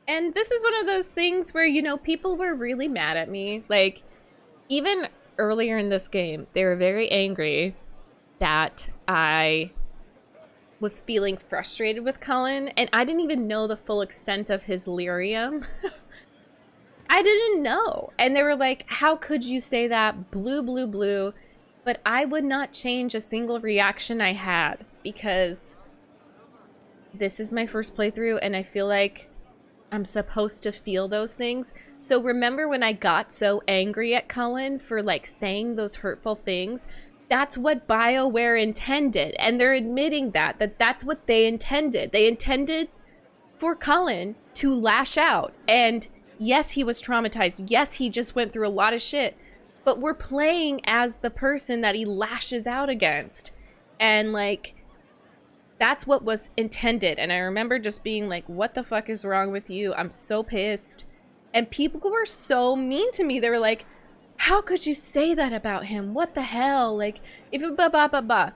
And this is one of those things where, you know, people were really mad at me. Like, even earlier in this game, they were very angry that I was feeling frustrated with Cullen, and I didn't even know the full extent of his lyrium. I didn't know. And they were like, how could you say that? Blue, blue, blue. But I would not change a single reaction I had, because this is my first playthrough, and I feel like I'm supposed to feel those things. So remember when I got so angry at Cullen for like saying those hurtful things? That's what BioWare intended, and they're admitting that that's what they intended. They intended for Cullen to lash out, and yes, he was traumatized. Yes, he just went through a lot of shit, but we're playing as the person that he lashes out against, and like, that's what was intended. And I remember just being like, what the fuck is wrong with you? I'm so pissed. And people were so mean to me. They were like, how could you say that about him? What the hell? Like, if blah, blah, blah, blah.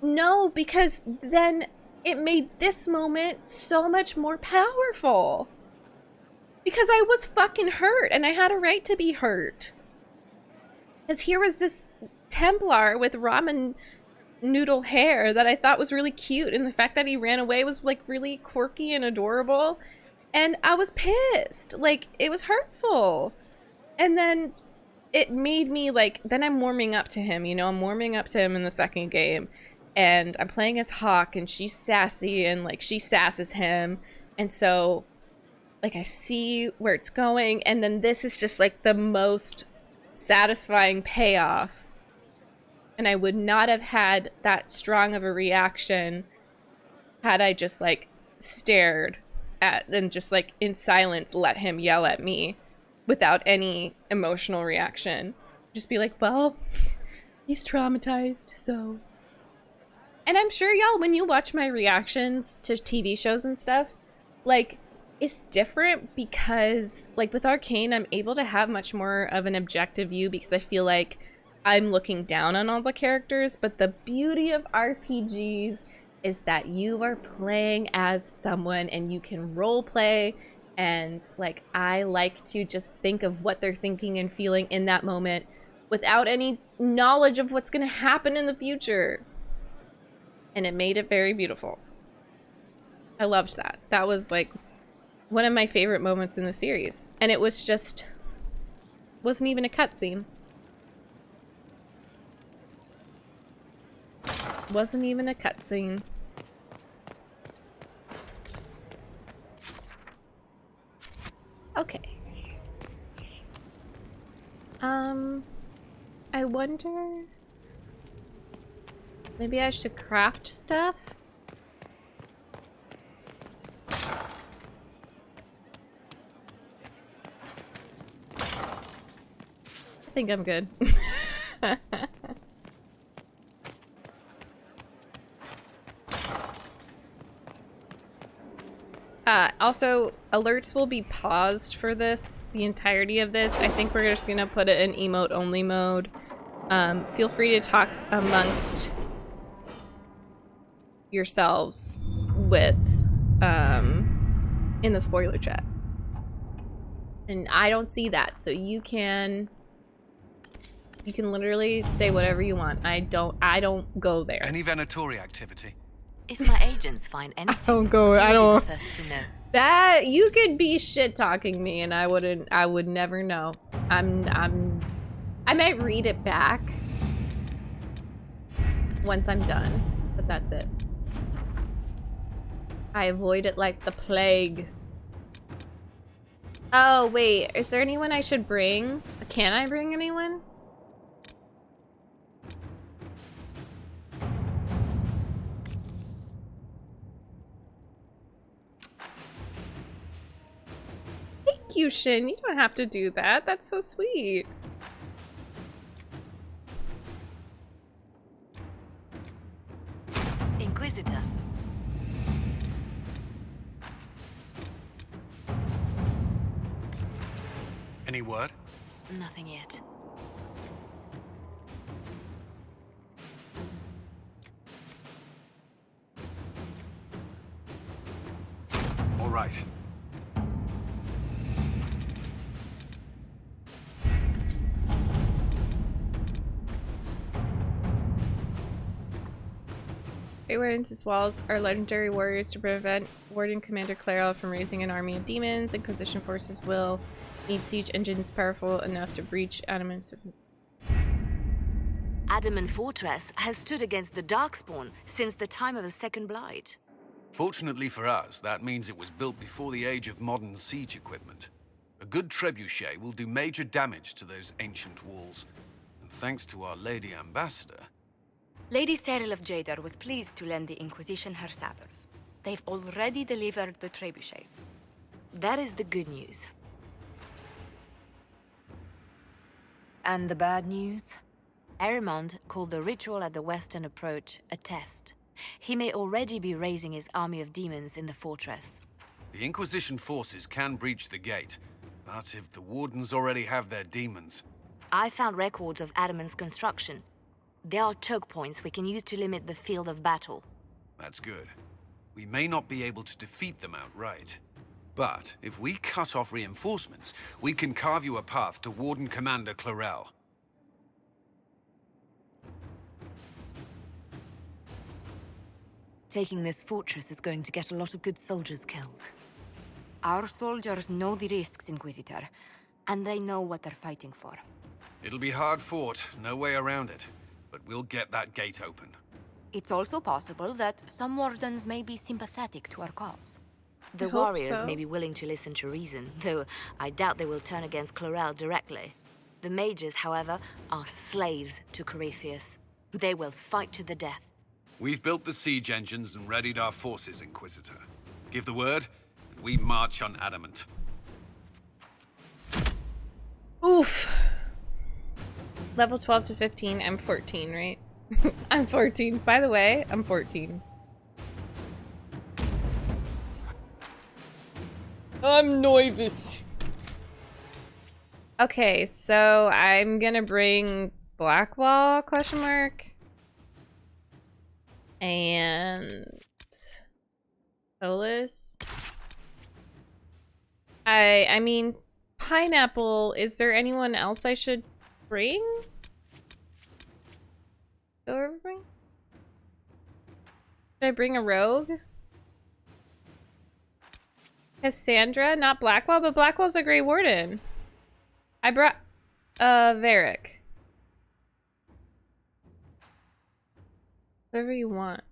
No, because then it made this moment so much more powerful. Because I was fucking hurt, and I had a right to be hurt. Because here was this Templar with ramen noodle hair that I thought was really cute, and the fact that he ran away was like really quirky and adorable, and I was pissed. Like, it was hurtful. And then it made me like, then I'm warming up to him, you know, I'm warming up to him in the second game, and I'm playing as Hawk, and she's sassy, and like she sasses him, and so like I see where it's going, and then this is just like the most satisfying payoff. And I would not have had that strong of a reaction had I just like stared at and just like in silence let him yell at me without any emotional reaction. Just be like, well, he's traumatized, so. And I'm sure y'all, when you watch my reactions to TV shows and stuff, like, it's different because like with Arcane, I'm able to have much more of an objective view because I feel like I'm looking down on all the characters. But the beauty of RPGs is that you are playing as someone and you can role play, and like I like to just think of what they're thinking and feeling in that moment without any knowledge of what's going to happen in the future. And it made it very beautiful. I loved that. That was like one of my favorite moments in the series. And it was just, wasn't even a cutscene. Wasn't even a cutscene. Okay. I wonder, maybe I should craft stuff? I think I'm good. Also, alerts will be paused for this, the entirety of this. I think we're just gonna put it in emote-only mode. Feel free to talk amongst yourselves with, in the spoiler chat. And I don't see that, so you can literally say whatever you want. I don't go there. Any Venatori activity? If my agents find anything, I don't go, I you'll don't. be the first to know. That, you could be shit-talking me and I would never know. I might read it back once I'm done, but that's it. I avoid it like the plague. Oh, wait, is there anyone I should bring? Can I bring anyone? Thank you, Shin. You don't have to do that. That's so sweet. Inquisitor. Any word? Nothing yet. All right. Grey Warden's walls are legendary warriors to prevent Warden Commander Clarel from raising an army of demons. Inquisition forces will need siege engines powerful enough to breach Adamant's defense. Adamant Fortress has stood against the Darkspawn since the time of the Second Blight. Fortunately for us, that means it was built before the age of modern siege equipment. A good trebuchet will do major damage to those ancient walls. And thanks to our Lady Ambassador... Lady Cyril of Jadar was pleased to lend the Inquisition her sabers. They've already delivered the trebuchets. That is the good news. And the bad news? Adamant called the ritual at the western approach a test. He may already be raising his army of demons in the fortress. The Inquisition forces can breach the gate, but if the Wardens already have their demons... I found records of Adamant's construction. There are choke points we can use to limit the field of battle. That's good. We may not be able to defeat them outright. But if we cut off reinforcements, we can carve you a path to Warden Commander Clarel. Taking this fortress is going to get a lot of good soldiers killed. Our soldiers know the risks, Inquisitor, and they know what they're fighting for. It'll be hard fought, no way around it. But we'll get that gate open. It's also possible that some wardens may be sympathetic to our cause. The I hope warriors so. may be willing to listen to reason, though I doubt they will turn against Clarel directly. The mages, however, are slaves to Corypheus. They will fight to the death. We've built the siege engines and readied our forces, Inquisitor. Give the word, and we march on Adamant. Oof. Level 12 to 15. I'm 14, right? I'm 14. By the way, I'm 14. I'm nervous. Okay, so I'm gonna bring Blackwall, question mark. And Solus. I mean, Pineapple, is there anyone else I should bring? Should I bring a rogue? Cassandra, not Blackwall, but Blackwall's a Grey Warden. I brought Varric. Whatever you want.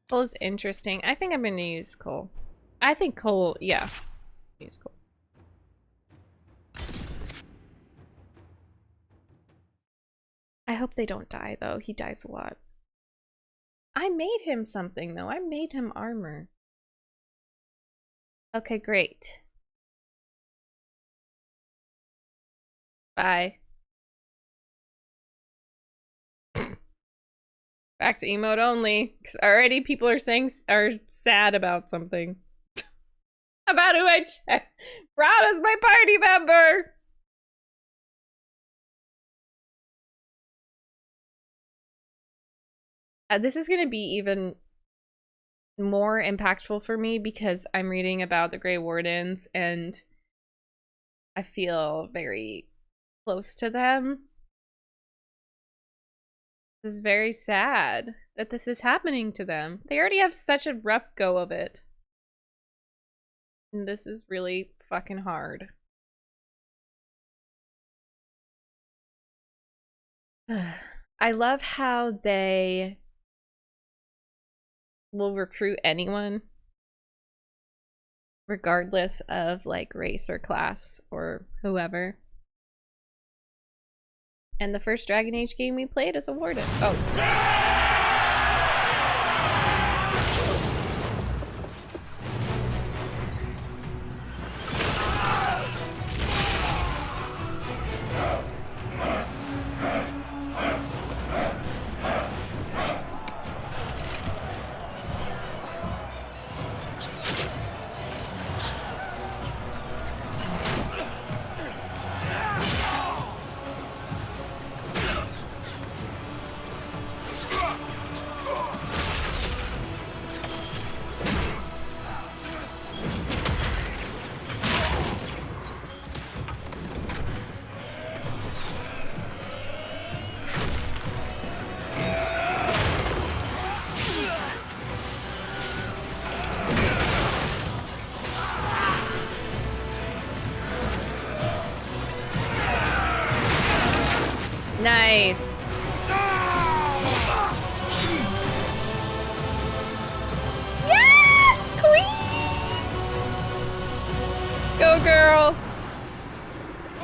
Cole's interesting. I think I'm gonna use Cole. I think Cole, yeah. Use Cole. I hope they don't die though. He dies a lot. I made him something though. I made him armor. Okay, great. Bye. Back to emote only. Because already people are saying are sad about something. About who I brought as my party member. This is going to be even more impactful for me because I'm reading about the Grey Wardens and I feel very close to them. This is very sad that this is happening to them. They already have such a rough go of it. And this is really fucking hard. I love how they will recruit anyone regardless of like race or class or whoever. And the first Dragon Age game we played as a warden. Oh. girl.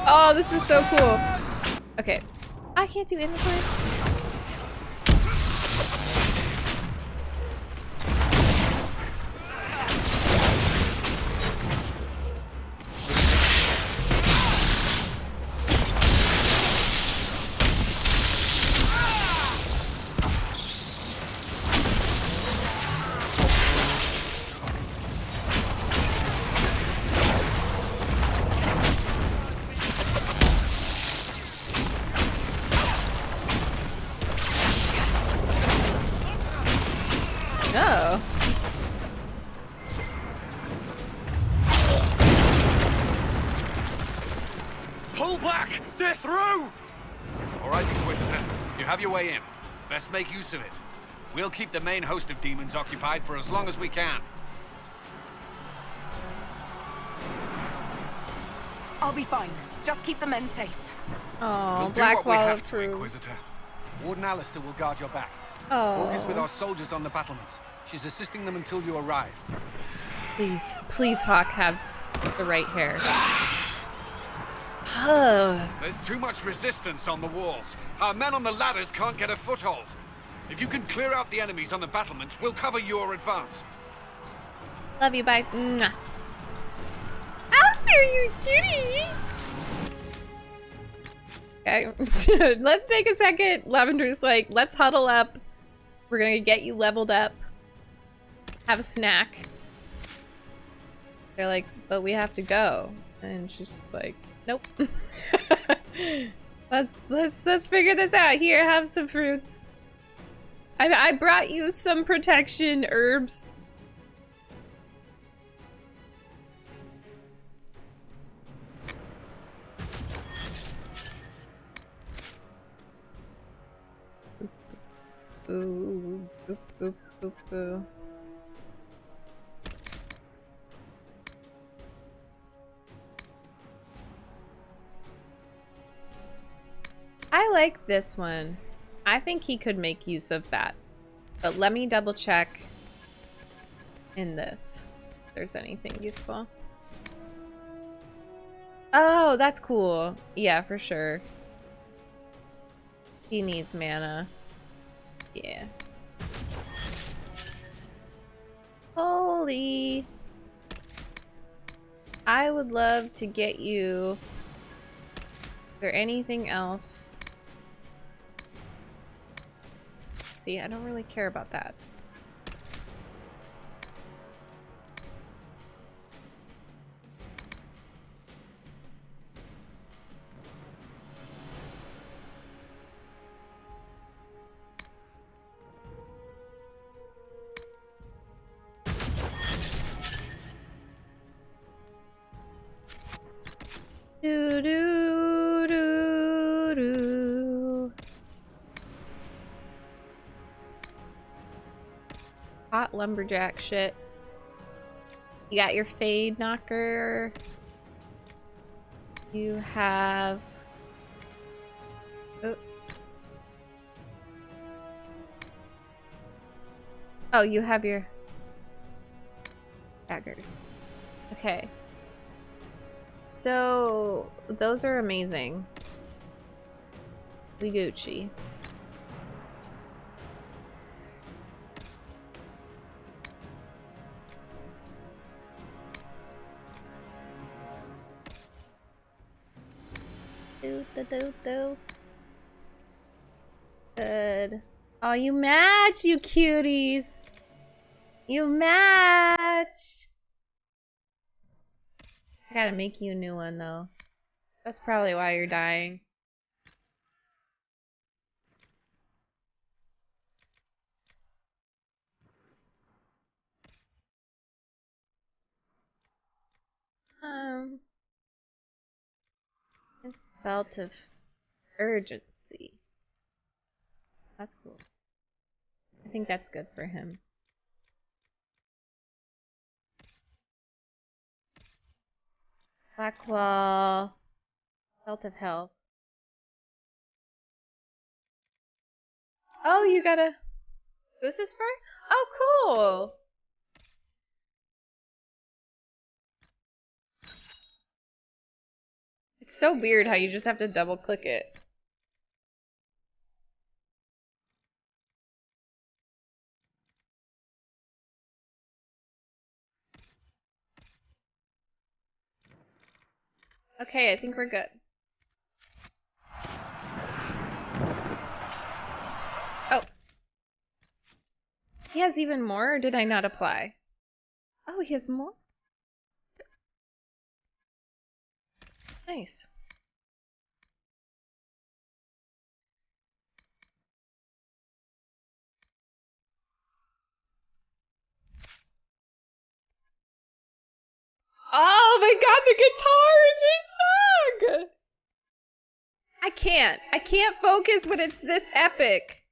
Oh, this is so cool. Okay. I can't do inventory. Oh. Pull back! They're through! All right, Inquisitor. You have your way in. Best make use of it. We'll keep the main host of demons occupied for as long as we can. I'll be fine. Just keep the men safe. Oh, We'll do Black what we Wall have of to, Troops. Inquisitor. Warden Alistair will guard your back. Oh. Orc is with our soldiers on the battlements. She's assisting them until you arrive. Please, please, Hawk, have the right hair. Oh. There's too much resistance on the walls. Our men on the ladders can't get a foothold. If you can clear out the enemies on the battlements, we'll cover your advance. Love you, bye. Mwah. Alistair, you cutie! Okay, let's take a second. Lavender's like, let's huddle up. We're gonna get you leveled up. Have a snack. They're like, but we have to go. And she's just like, nope. let's figure this out. Here, have some fruits. I brought you some protection herbs. Ooh, boop, boop, boop, boop. I like this one. I think he could make use of that. But let me double check in this if there's anything useful. Oh, that's cool. Yeah, for sure. He needs mana. Yeah. Holy. I would love to get you. Is there anything else? See, I don't really care about that. Do do do do. Hot lumberjack shit. You got your fade knocker. You have. Oh, you have your daggers. Okay. So, those are amazing. We Gucci. Do, do, do, do. Good. Oh, you match, you cuties. You match. I gotta make you a new one, though. That's probably why you're dying. It's belt of urgency. That's cool. I think that's good for him. Blackwall. Belt of health. Oh, you got a goose's fur? Oh, cool. So weird how you just have to double click it. Okay, I think we're good. Oh. He has even more, or did I not apply? Oh, he has more? Nice. Oh my god, the guitar in this song! I can't focus when it's this epic.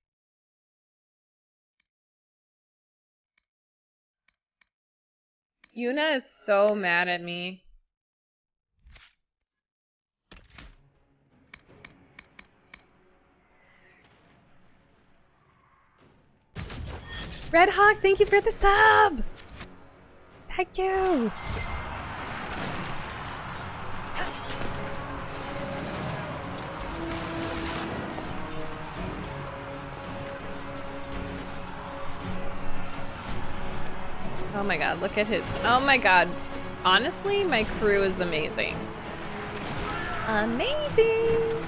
Yuna is so mad at me. Red Hawk, thank you for the sub! Thank you! Oh my god, look at his. Oh my god. Honestly, my crew is amazing. Amazing!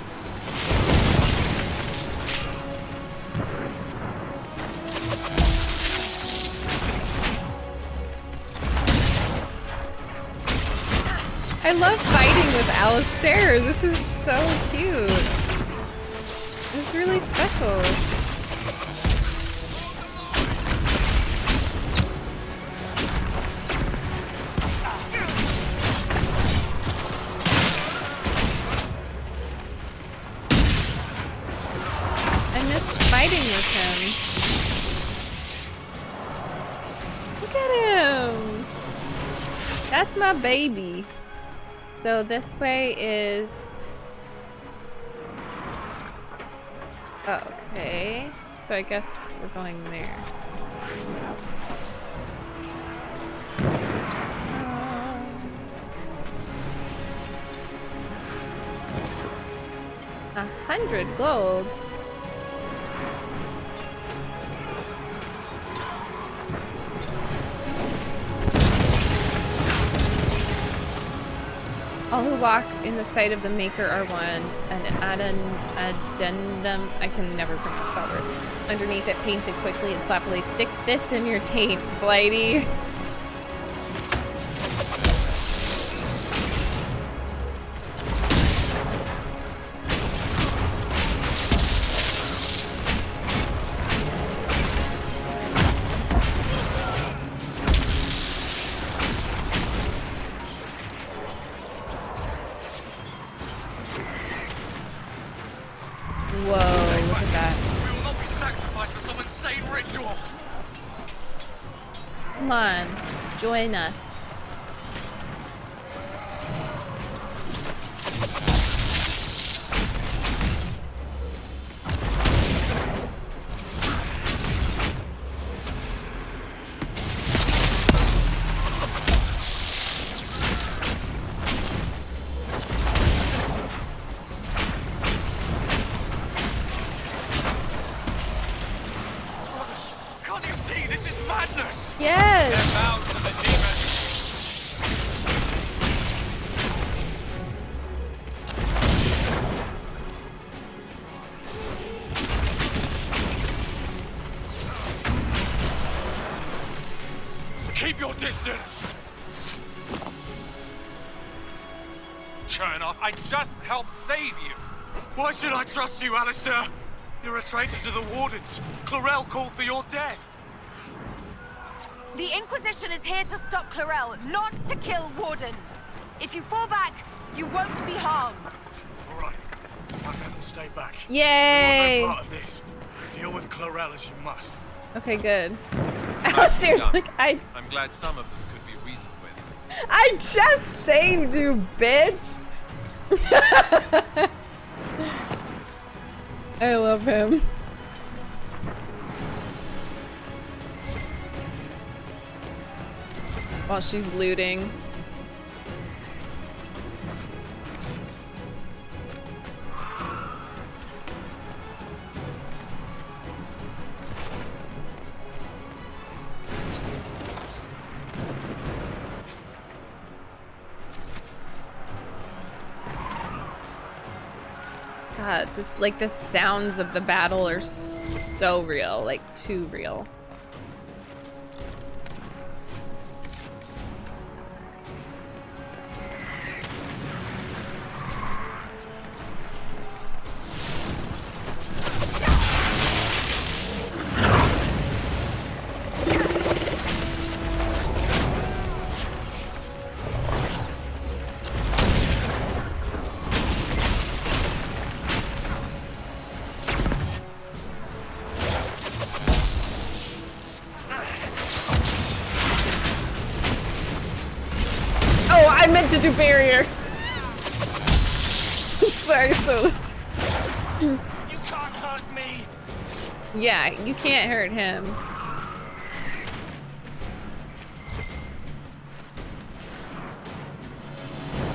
I love fighting with Alistair. This is so cute. It's really special. I missed fighting with him. Look at him. That's my baby. So this way is... Oh, okay. So I guess we're going there. 100 gold. All who walk in the sight of the Maker are one. An addendum, I can never pronounce that word. Underneath it, painted quickly and sloppily. Stick this in your taint, Blighty. Join us. Can't you see? This is madness! Yes! Keep your distance! Chernoff, I just helped save you! Why should I trust you, Alistair? You're a traitor to the Wardens. Clarel called for your death. The Inquisition is here to stop Clarel, not to kill Wardens. If you fall back, you won't be harmed. All right. My men will stay back. Yay! You want no part of this. Deal with Clarel as you must. Okay, good. Alistair's like, I'm glad some of them could be reasoned with. I just saved you, bitch! I love him. While she's looting. Just like the sounds of the battle are so real, like too real. To do barrier. Sorry, Solus. You can't hurt me. Yeah, you can't hurt him.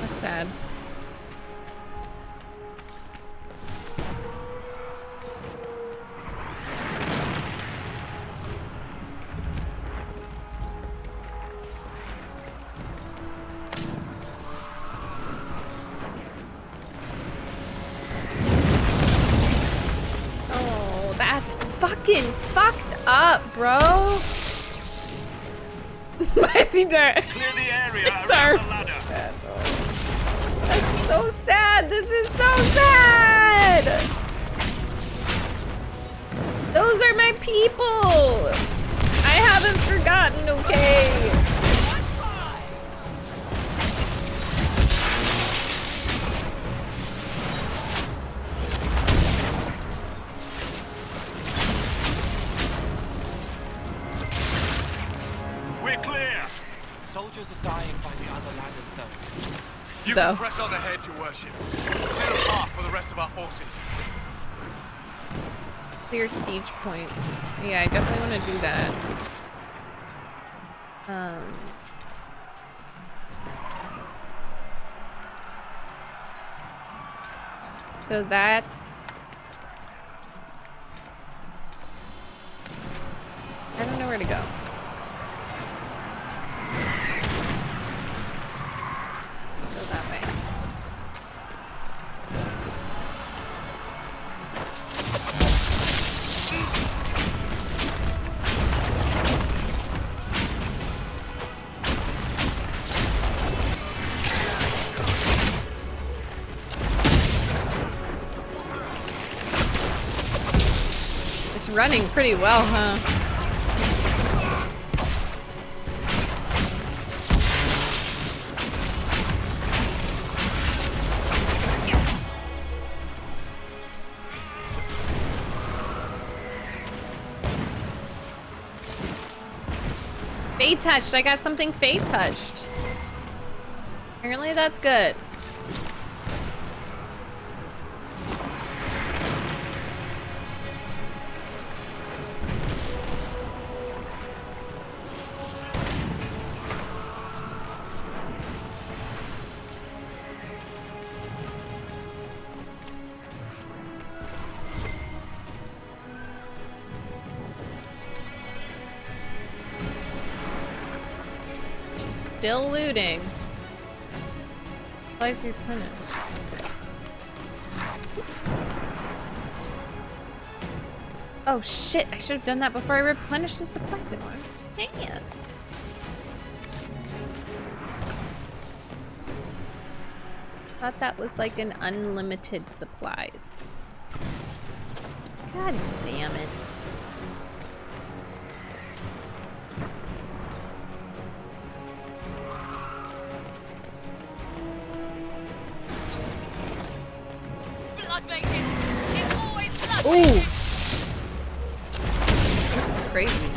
That's sad. Fucking fucked up, bro. Why is he dead? Clear the area It's around the ladder. That's so sad. This is so sad. Those are my people. I haven't forgotten, okay? Soldiers are dying by the other ladders, though. You can press on ahead, your worship. Clear a path for the rest of our forces. Clear siege points. Yeah, I definitely want to do that. So that's... I don't know where to go. That way. It's running pretty well, huh? Fey touched. I got something Fey touched. Apparently that's good. Still looting. Supplies replenished. Oh shit, I should have done that before I replenished the supplies. I don't understand. Thought that was like an unlimited supplies. God damn it. Ooh. This is crazy.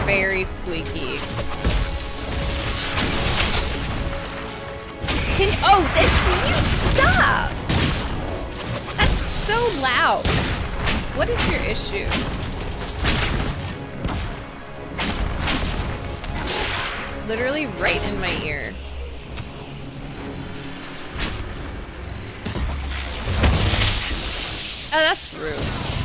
very squeaky. You stop! That's so loud. What is your issue? Literally right in my ear. Oh, that's rude.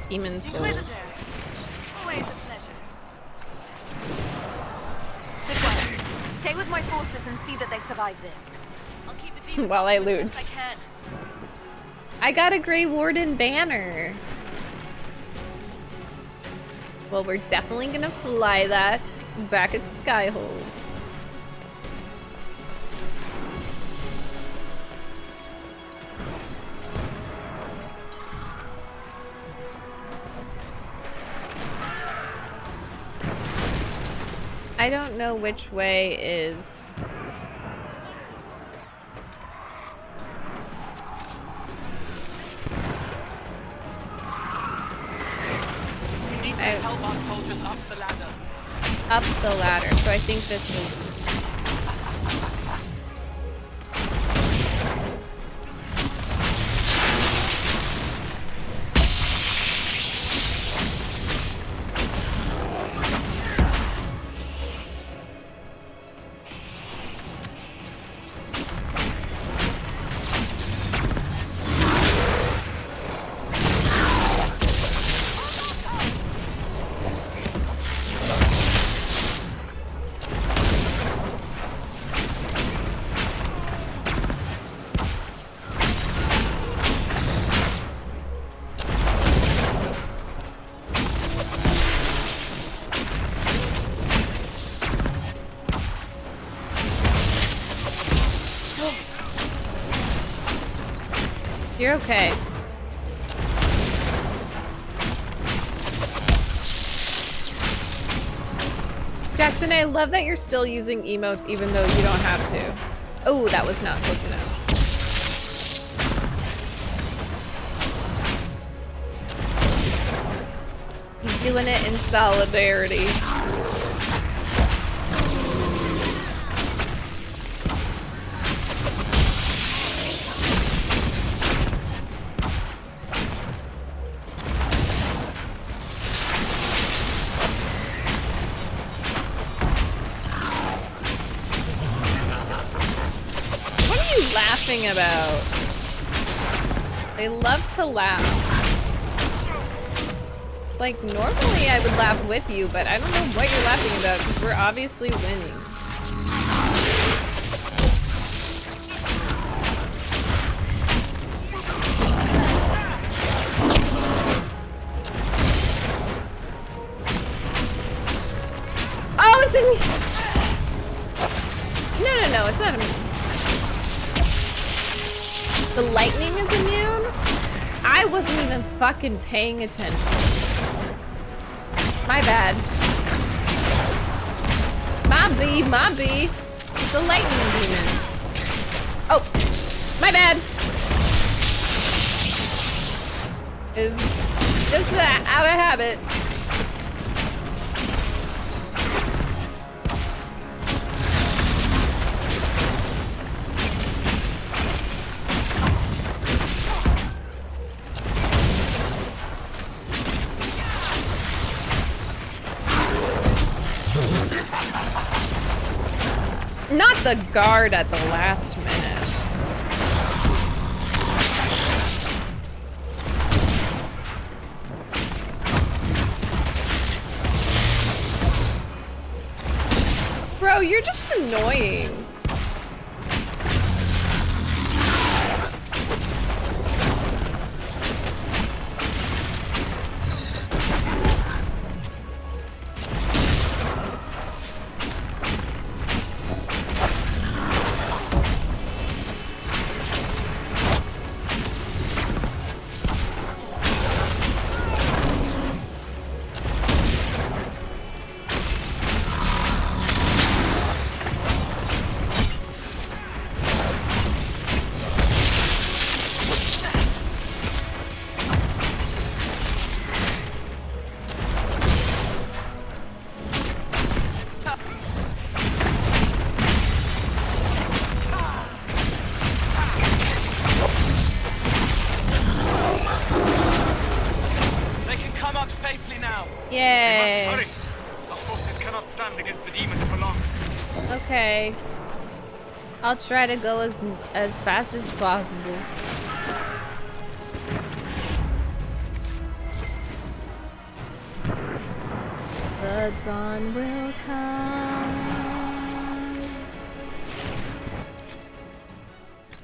Demon souls. Inquisitor. Always a pleasure. Good work. Stay with my forces and see that they survive this. I'll keep the demons While I off them loot. as best I can. I got a Grey Warden banner. Well, we're definitely gonna fly that back at Skyhold. I don't know which way is... We need to help our soldiers up the ladder. Up the ladder, so I think this is... You're okay. Jackson, I love that you're still using emotes even though you don't have to. Oh, that was not close enough. He's doing it in solidarity. About. They love to laugh. It's like normally I would laugh with you, but I don't know what you're laughing about because we're obviously winning. Oh, it's in. No, it's not a. The lightning is immune? I wasn't even fucking paying attention. My bad. My bee. It's a lightning demon. Oh, my bad. It's just out of habit. Not the guard at the last minute. Bro, you're just annoying. try. I'll try to go as fast as possible. The dawn will come.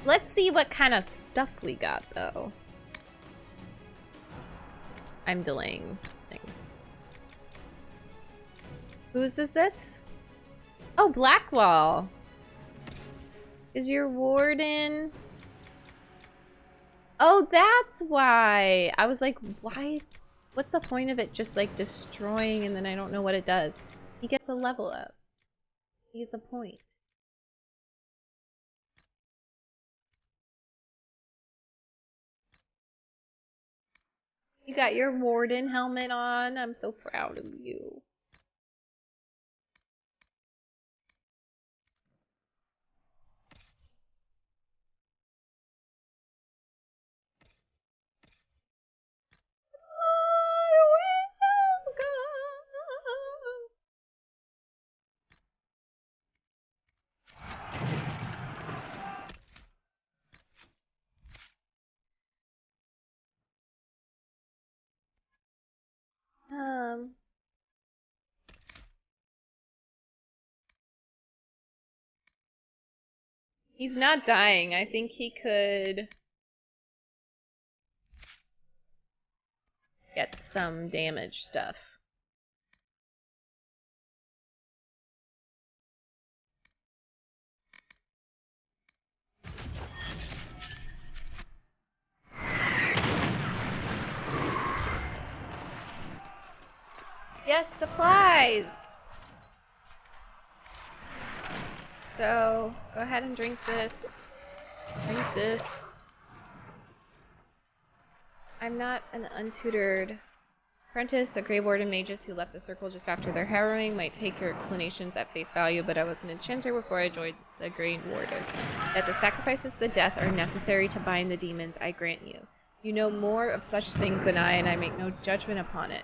Let's see what kind of stuff we got, though. I'm delaying things. Whose is this? Oh, Blackwall. Is your warden? Oh, that's why. I was like, why? What's the point of it just like destroying and then I don't know what it does? He gets a level up. He gets a point. You got your warden helmet on. I'm so proud of you. He's not dying. I think he could get some damage stuff. Yes, supplies! So, go ahead and drink this. Drink this. I'm not an untutored apprentice. The Grey Warden mages who left the circle just after their harrowing might take your explanations at face value, but I was an enchanter before I joined the Grey Wardens. That the sacrifices to death are necessary to bind the demons, I grant you. You know more of such things than I, and I make no judgment upon it.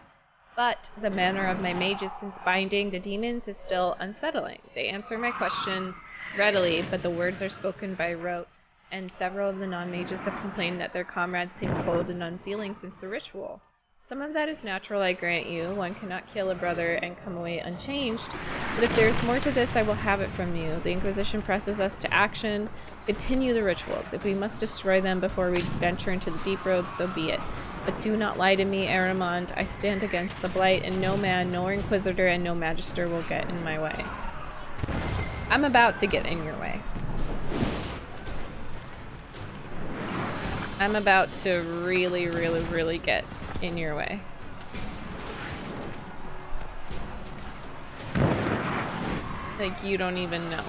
But the manner of my mages since binding the demons is still unsettling. They answer my questions readily, but the words are spoken by rote, and several of the non-mages have complained that their comrades seem cold and unfeeling since the ritual. Some of that is natural, I grant you. One cannot kill a brother and come away unchanged. But if there is more to this, I will have it from you. The Inquisition presses us to action. Continue the rituals. If we must destroy them before we venture into the deep roads, so be it. But do not lie to me, Adamant. I stand against the blight, and no man, nor inquisitor, and no magister will get in my way. I'm about to get in your way. I'm about to really, really, really get in your way. Like, you don't even know.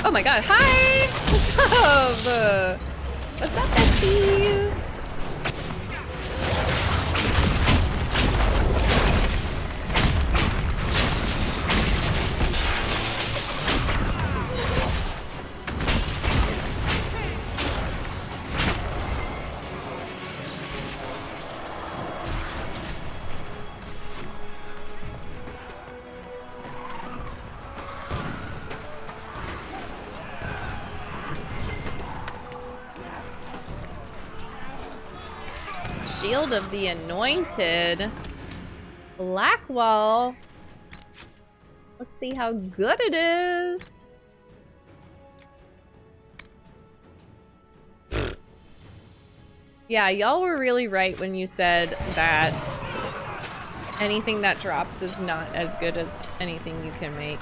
Oh my god, hi! What's up? What's up, besties? Shield of the Anointed. Blackwall. Let's see how good it is. Yeah, y'all were really right when you said that anything that drops is not as good as anything you can make.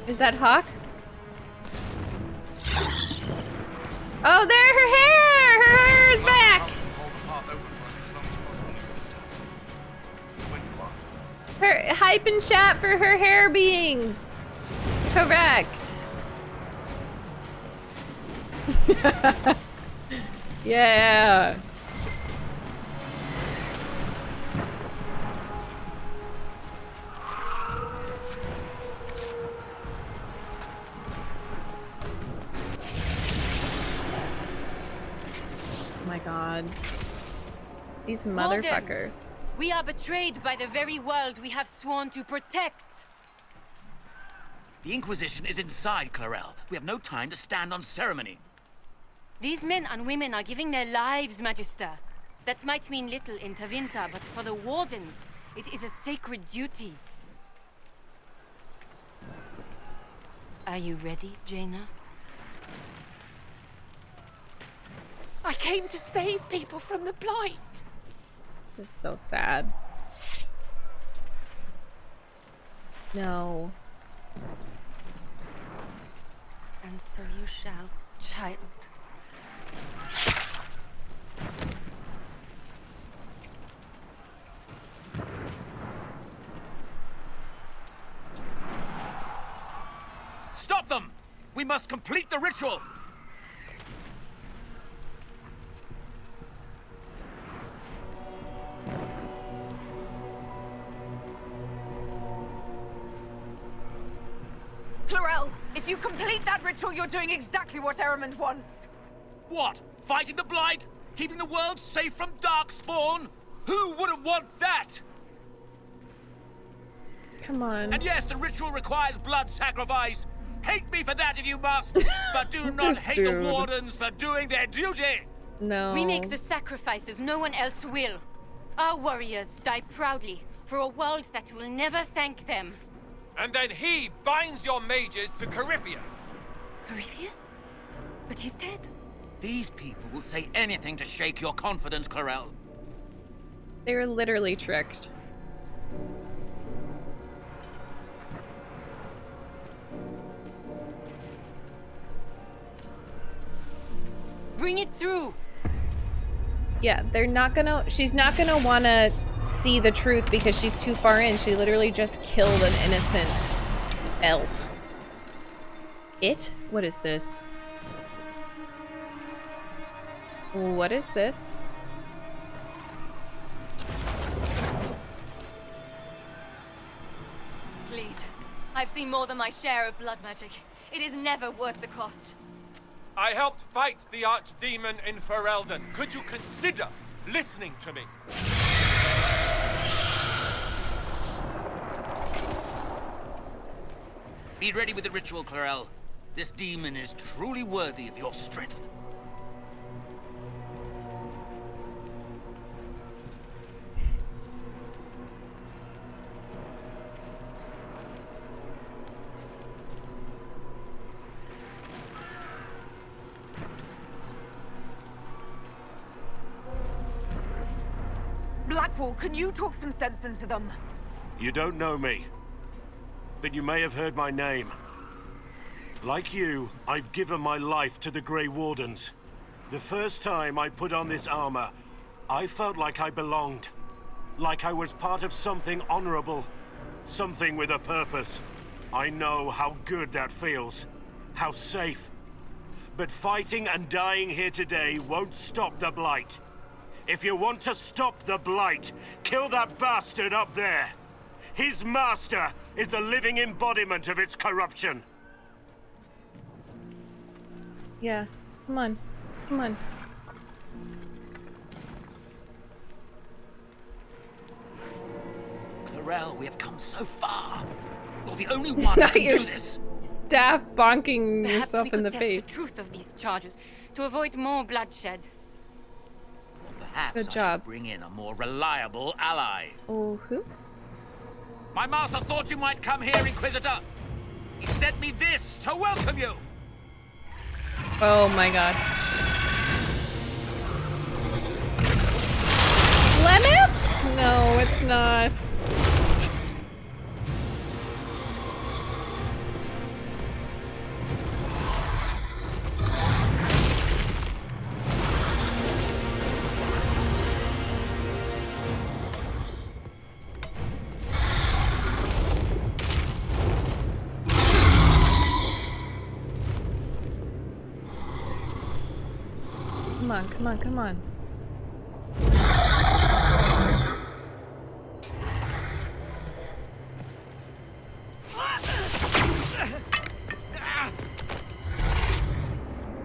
Is that Hawk? Oh, there, her hair! Her hair is back! Hold the path open for us as long as possible, Inquisitor. When you are. Her hype in chat for her hair being correct. Yeah. Oh my god. These motherfuckers. We are betrayed by the very world we have sworn to protect. The Inquisition is inside, Clarel. We have no time to stand on ceremony. These men and women are giving their lives, Magister. That might mean little in Tavinta, but for the Wardens, it is a sacred duty. Are you ready, Jaina? I came to save people from the Blight. This is so sad. No. And so you shall, child. Stop them! We must complete the ritual! Clarel, if you complete that ritual, you're doing exactly what Adamant wants. What? Fighting the Blight? Keeping the world safe from Darkspawn? Who wouldn't want that? Come on. And yes, the ritual requires blood sacrifice. Hate me for that if you must, but do not This hate dude. the Wardens for doing their duty! No. We make the sacrifices no one else will. Our warriors die proudly for a world that will never thank them. And then he binds your mages to Corypheus. Corypheus? But he's dead. These people will say anything to shake your confidence, Clarel. They were literally tricked. Bring it through. Yeah, they're not gonna. She's not gonna wanna see the truth because she's too far in. She literally just killed an innocent elf. What is this? What is this? Please. I've seen more than my share of blood magic. It is never worth the cost. I helped fight the archdemon in Ferelden. Could you consider listening to me? Be ready with the ritual, Clarel. This demon is truly worthy of your strength. Blackwall, can you talk some sense into them? You don't know me, but you may have heard my name. Like you, I've given my life to the Grey Wardens. The first time I put on this armor, I felt like I belonged. Like I was part of something honorable. Something with a purpose. I know how good that feels. How safe. But fighting and dying here today won't stop the Blight. If you want to stop the Blight, kill that bastard up there. His master is the living embodiment of its corruption. Yeah, come on. Come on. Clarel, we have come so far. You're the only one who can do You're this. staff bonking Perhaps yourself we in could the test face. the truth of these charges to avoid more bloodshed. Or perhaps Good I job. should bring in a more reliable ally. Oh, who? My master thought you might come here, Inquisitor. He sent me this to welcome you. Oh my god. Lemon? No, it's not. on, come on, come on.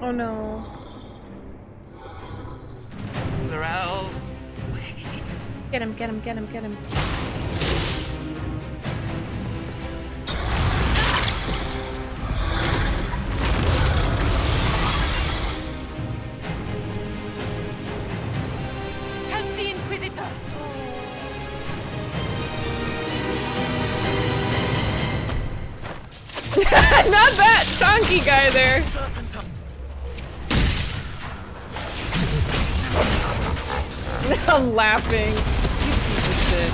Oh no. Clarel. Get him, get him, get him, get him. Help the Inquisitor! Not that chunky guy there. I'm laughing. You piece of shit.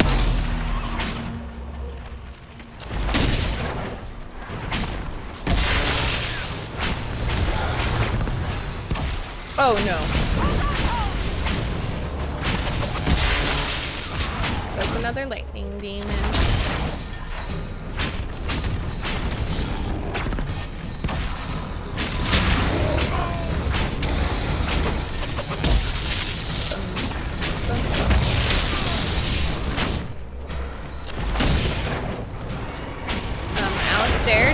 Oh no. So that's another lightning demon.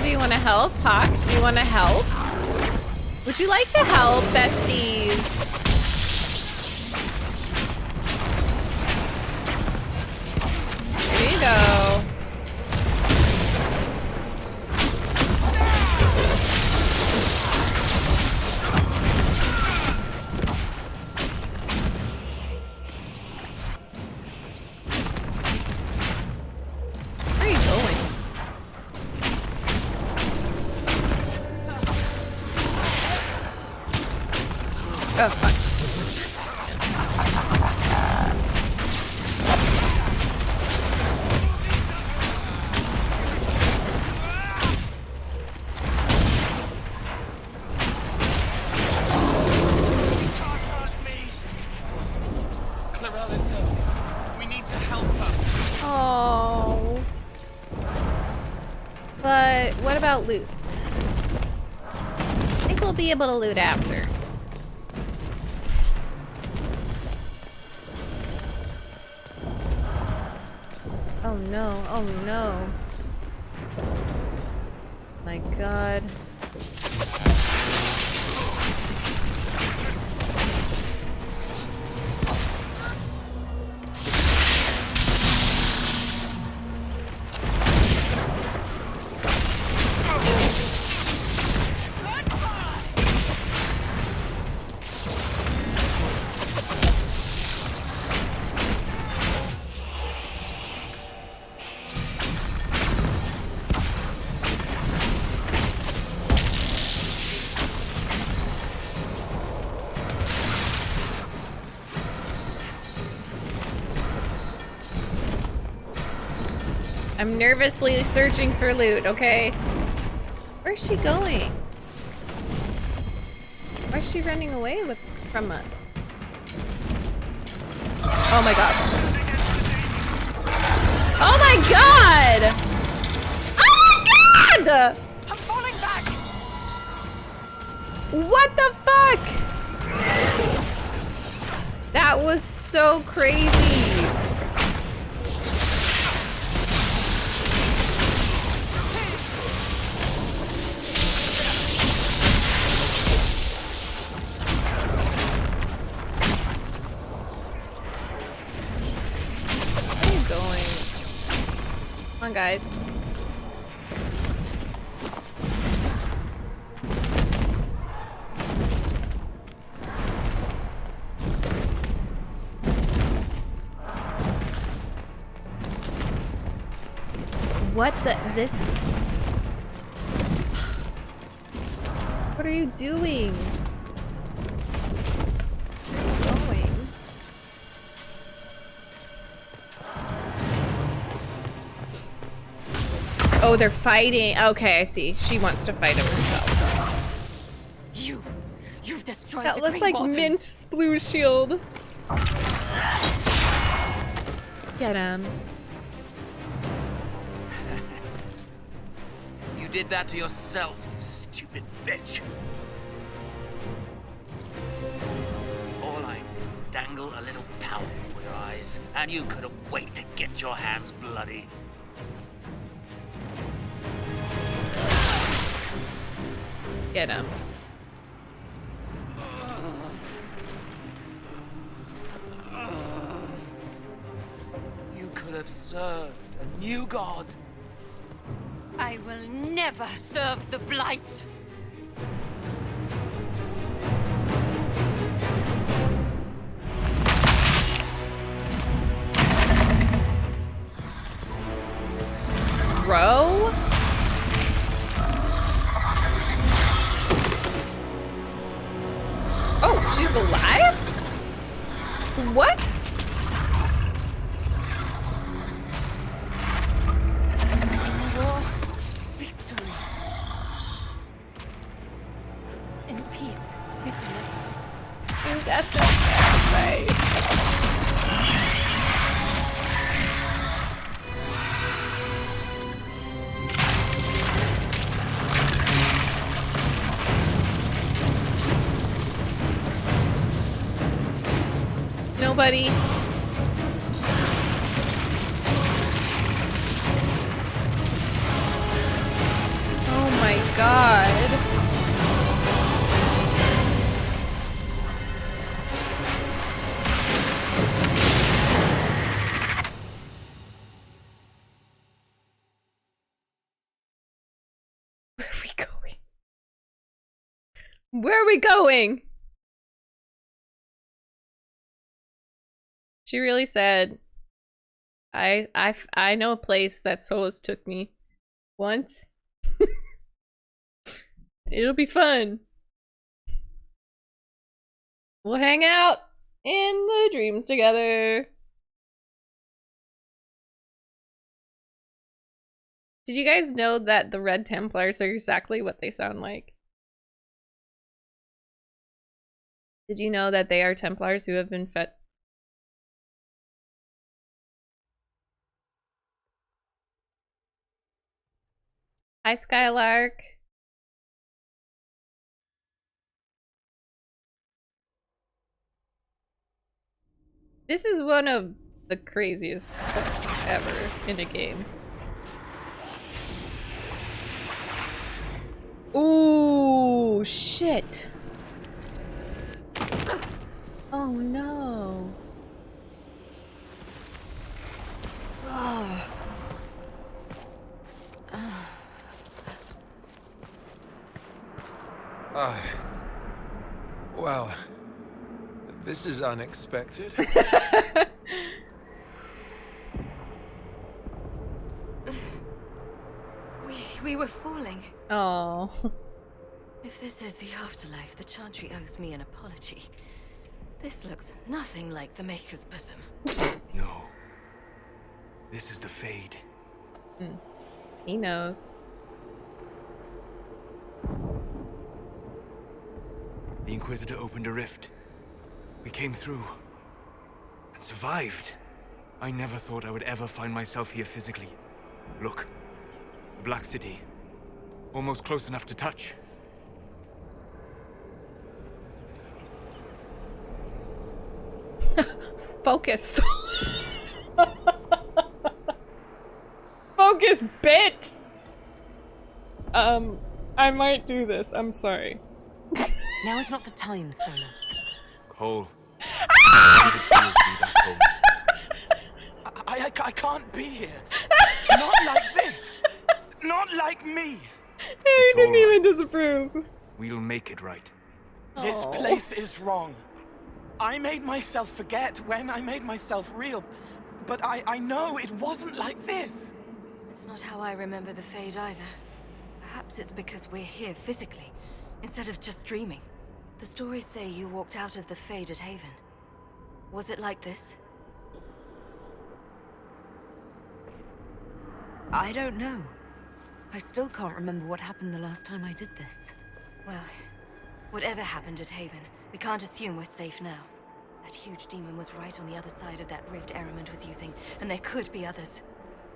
Do you want to help? Hawk, do you want to help? Would you like to help, besties? There you go. Where are you going? Oh, fuck. Clarel is hurt. We need to help her. Oh. But what about loot? I think we'll be able to loot after. Oh no, oh no. My God. I'm nervously searching for loot, okay? Where's she going? Why is she running away from us? Oh my God. Oh my God! Oh my God! I'm falling back! What the fuck? That was so crazy. Come on, guys. What this? What are you doing? Where are you going? Oh, they're fighting. Okay, I see. She wants to fight him herself. You've destroyed That the looks Grey like Wardens. Mint's blue shield. Get him. You did that to yourself, you stupid bitch. dangle a little power before your eyes, and you couldn't wait to get your hands bloody. Get him. You could have served a new god. I will never serve the Blight. Bro? Oh, she's alive? What? War, victory. In peace, vigilance. In death and sacrifice. Nobody. Oh my god. Where are we going? Where are we going? She really said, I know a place that Solus took me once. It'll be fun. We'll hang out in the dreams together. Did you guys know that the Red Templars are exactly what they sound like? Did you know that they are Templars who have been fed? Hi, Skylark. This is one of the craziest books ever in a game. Ooh, shit. Oh no. Oh. Well, this is unexpected. We were falling. Oh. If this is the afterlife, the Chantry owes me an apology. This looks nothing like the Maker's bosom. No. This is the Fade. He knows. The Inquisitor opened a rift. We came through. And survived. I never thought I would ever find myself here physically. Look. The Black City. Almost close enough to touch. Focus. Focus, bitch! I might do this. I'm sorry. Now is not the time, Solus. Cole. I can't be here. Not like this. Not like me. He didn't even disapprove. We'll make it right. This place is wrong. I made myself forget when I made myself real. But I know it wasn't like this. It's not how I remember the Fade either. Perhaps it's because we're here physically, instead of just dreaming. The stories say you walked out of the Fade at Haven. Was it like this? I don't know. I still can't remember what happened the last time I did this. Well, whatever happened at Haven, we can't assume we're safe now. That huge demon was right on the other side of that rift Adamant was using, and there could be others.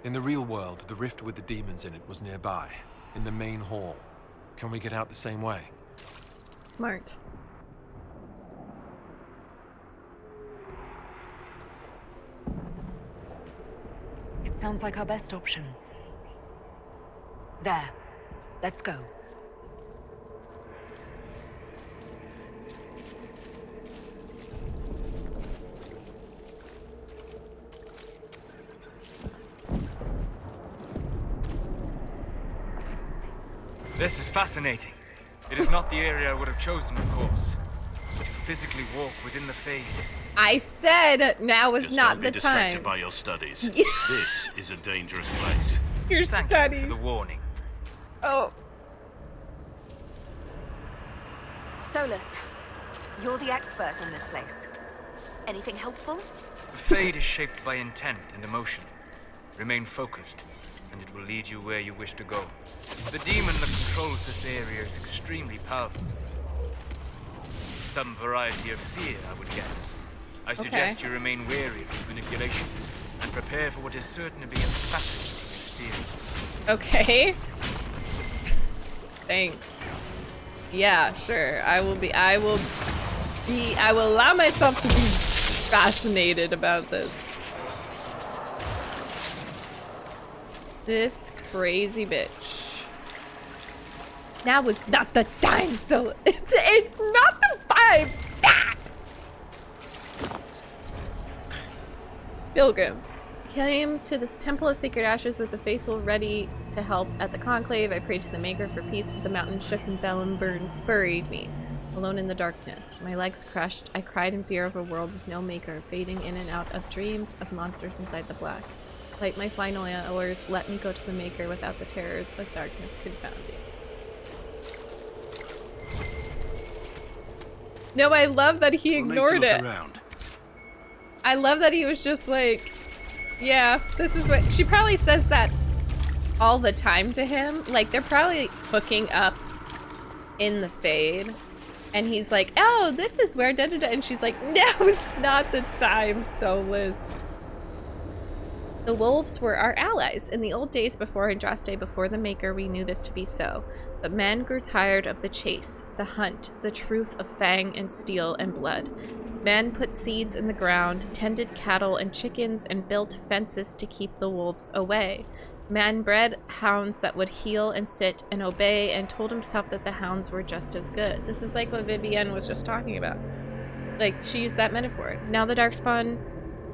In the real world, the rift with the demons in it was nearby, in the main hall. Can we get out the same way? Smart. It sounds like our best option. There. Let's go. This is fascinating. It is not the area I would have chosen, of course. But to physically walk within the Fade. I said now is Just not don't the be distracted time. by your studies. This is a dangerous place. Your Thank studies. you for the warning. Oh. Solus, you're the expert on this place. Anything helpful? The Fade is shaped by intent and emotion. Remain focused, and it will lead you where you wish to go. The demon that controls this area is extremely powerful. Some variety of fear, I would guess. I suggest you remain wary of his manipulations and prepare for what is certain to be a fascinating experience. Okay. Thanks. Yeah, sure. I will allow myself to be fascinated about this. This crazy bitch. Now is not the time, so it's not the time. Stop! Pilgrim. Came to this temple of sacred ashes with the faithful ready to help at the conclave. I prayed to the maker for peace, but the mountain shook and fell and buried me. Alone in the darkness, my legs crushed, I cried in fear of a world with no maker, fading in and out of dreams of monsters inside the black. Light my final hours, let me go to the maker without the terrors of darkness confounding. No, I love that he ignored it. I love that he was just like, yeah, this is what... She probably says that all the time to him. Like, they're probably hooking up in the Fade. And he's like, oh, this is where da-da-da. And she's like, no, it's not the time, Solus. The wolves were our allies. In the old days before Andraste, before the Maker, we knew this to be so. But men grew tired of the chase, the hunt, the truth of fang and steel and blood. Men put seeds in the ground, tended cattle and chickens, and built fences to keep the wolves away. Man bred hounds that would heel and sit and obey, and told himself that the hounds were just as good. This is like what Vivienne was just talking about. Like, she used that metaphor. Now the Darkspawn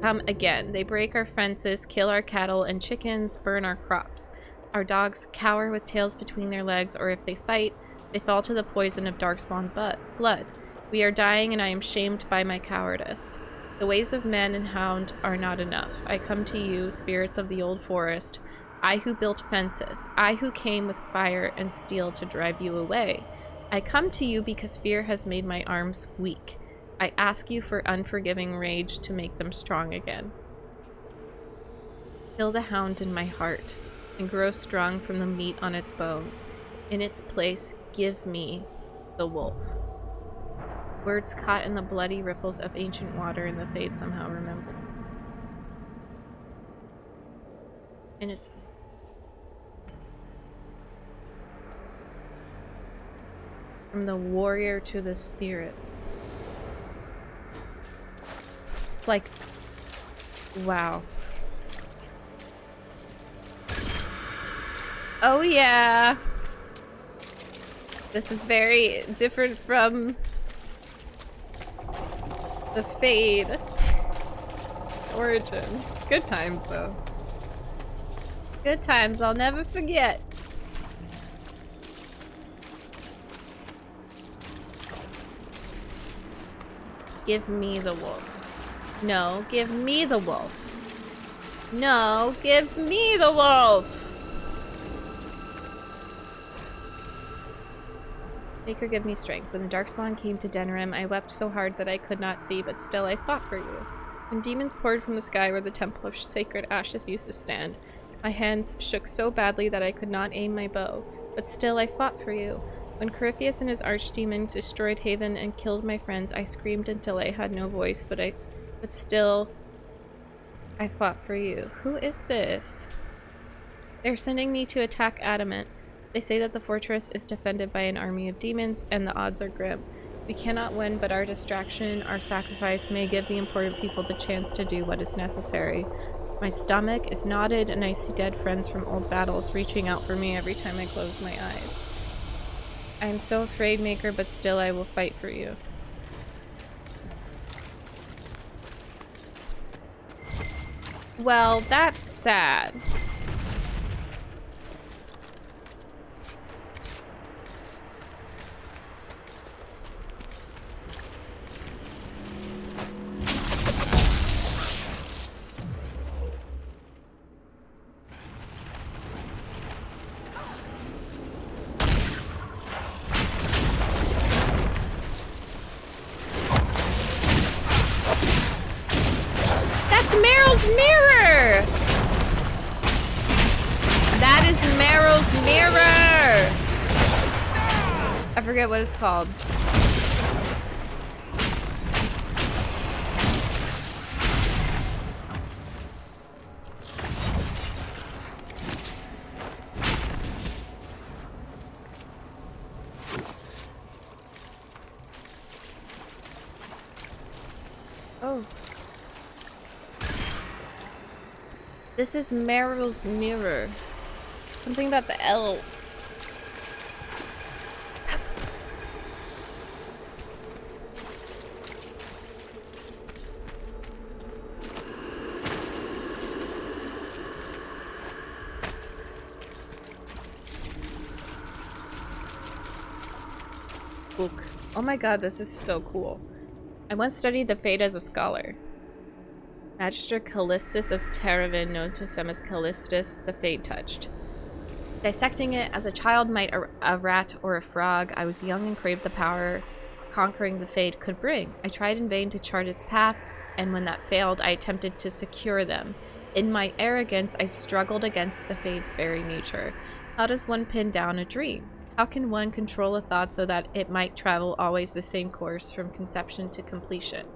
come again. They break our fences, kill our cattle and chickens, burn our crops. Our dogs cower with tails between their legs, or if they fight, they fall to the poison of Darkspawn blood. We are dying, and I am shamed by my cowardice. The ways of men and hound are not enough. I come to you, spirits of the old forest, I who built fences, I who came with fire and steel to drive you away. I come to you because fear has made my arms weak. I ask you for unforgiving rage to make them strong again. Kill the hound in my heart, and grow strong from the meat on its bones. In its place, give me the wolf. Words caught in the bloody ripples of ancient water in the Fade somehow remembered. And it's... From the warrior to the spirits. It's like... Wow. Oh yeah! This is very different from... the Fade origins. Good times though. Good times I'll never forget. Give me the wolf. No, give me the wolf. No, give me the wolf. Maker, give me strength. When the Darkspawn came to Denerim, I wept so hard that I could not see, but still I fought for you. When demons poured from the sky where the Temple of Sacred Ashes used to stand, my hands shook so badly that I could not aim my bow, but still I fought for you. When Corypheus and his archdemons destroyed Haven and killed my friends, I screamed until I had no voice, but still I fought for you. Who is this? They're sending me to attack Adamant. They say that the fortress is defended by an army of demons, and the odds are grim. We cannot win, but our distraction, our sacrifice, may give the important people the chance to do what is necessary. My stomach is knotted and I see dead friends from old battles reaching out for me every time I close my eyes. I am so afraid, Maker, but still I will fight for you. Well, that's sad. Mirror! That is Meryl's mirror! I forget what it's called. Oh. This is Meryl's mirror. Something about the elves. Book. Oh my god, this is so cool. I once studied the Fate as a scholar. Magister Callistus of Teravin, known to some as Callistus, the Fade Touched. Dissecting it as a child might a rat or a frog, I was young and craved the power conquering the Fade could bring. I tried in vain to chart its paths, and when that failed, I attempted to secure them. In my arrogance, I struggled against the Fade's very nature. How does one pin down a dream? How can one control a thought so that it might travel always the same course from conception to completion?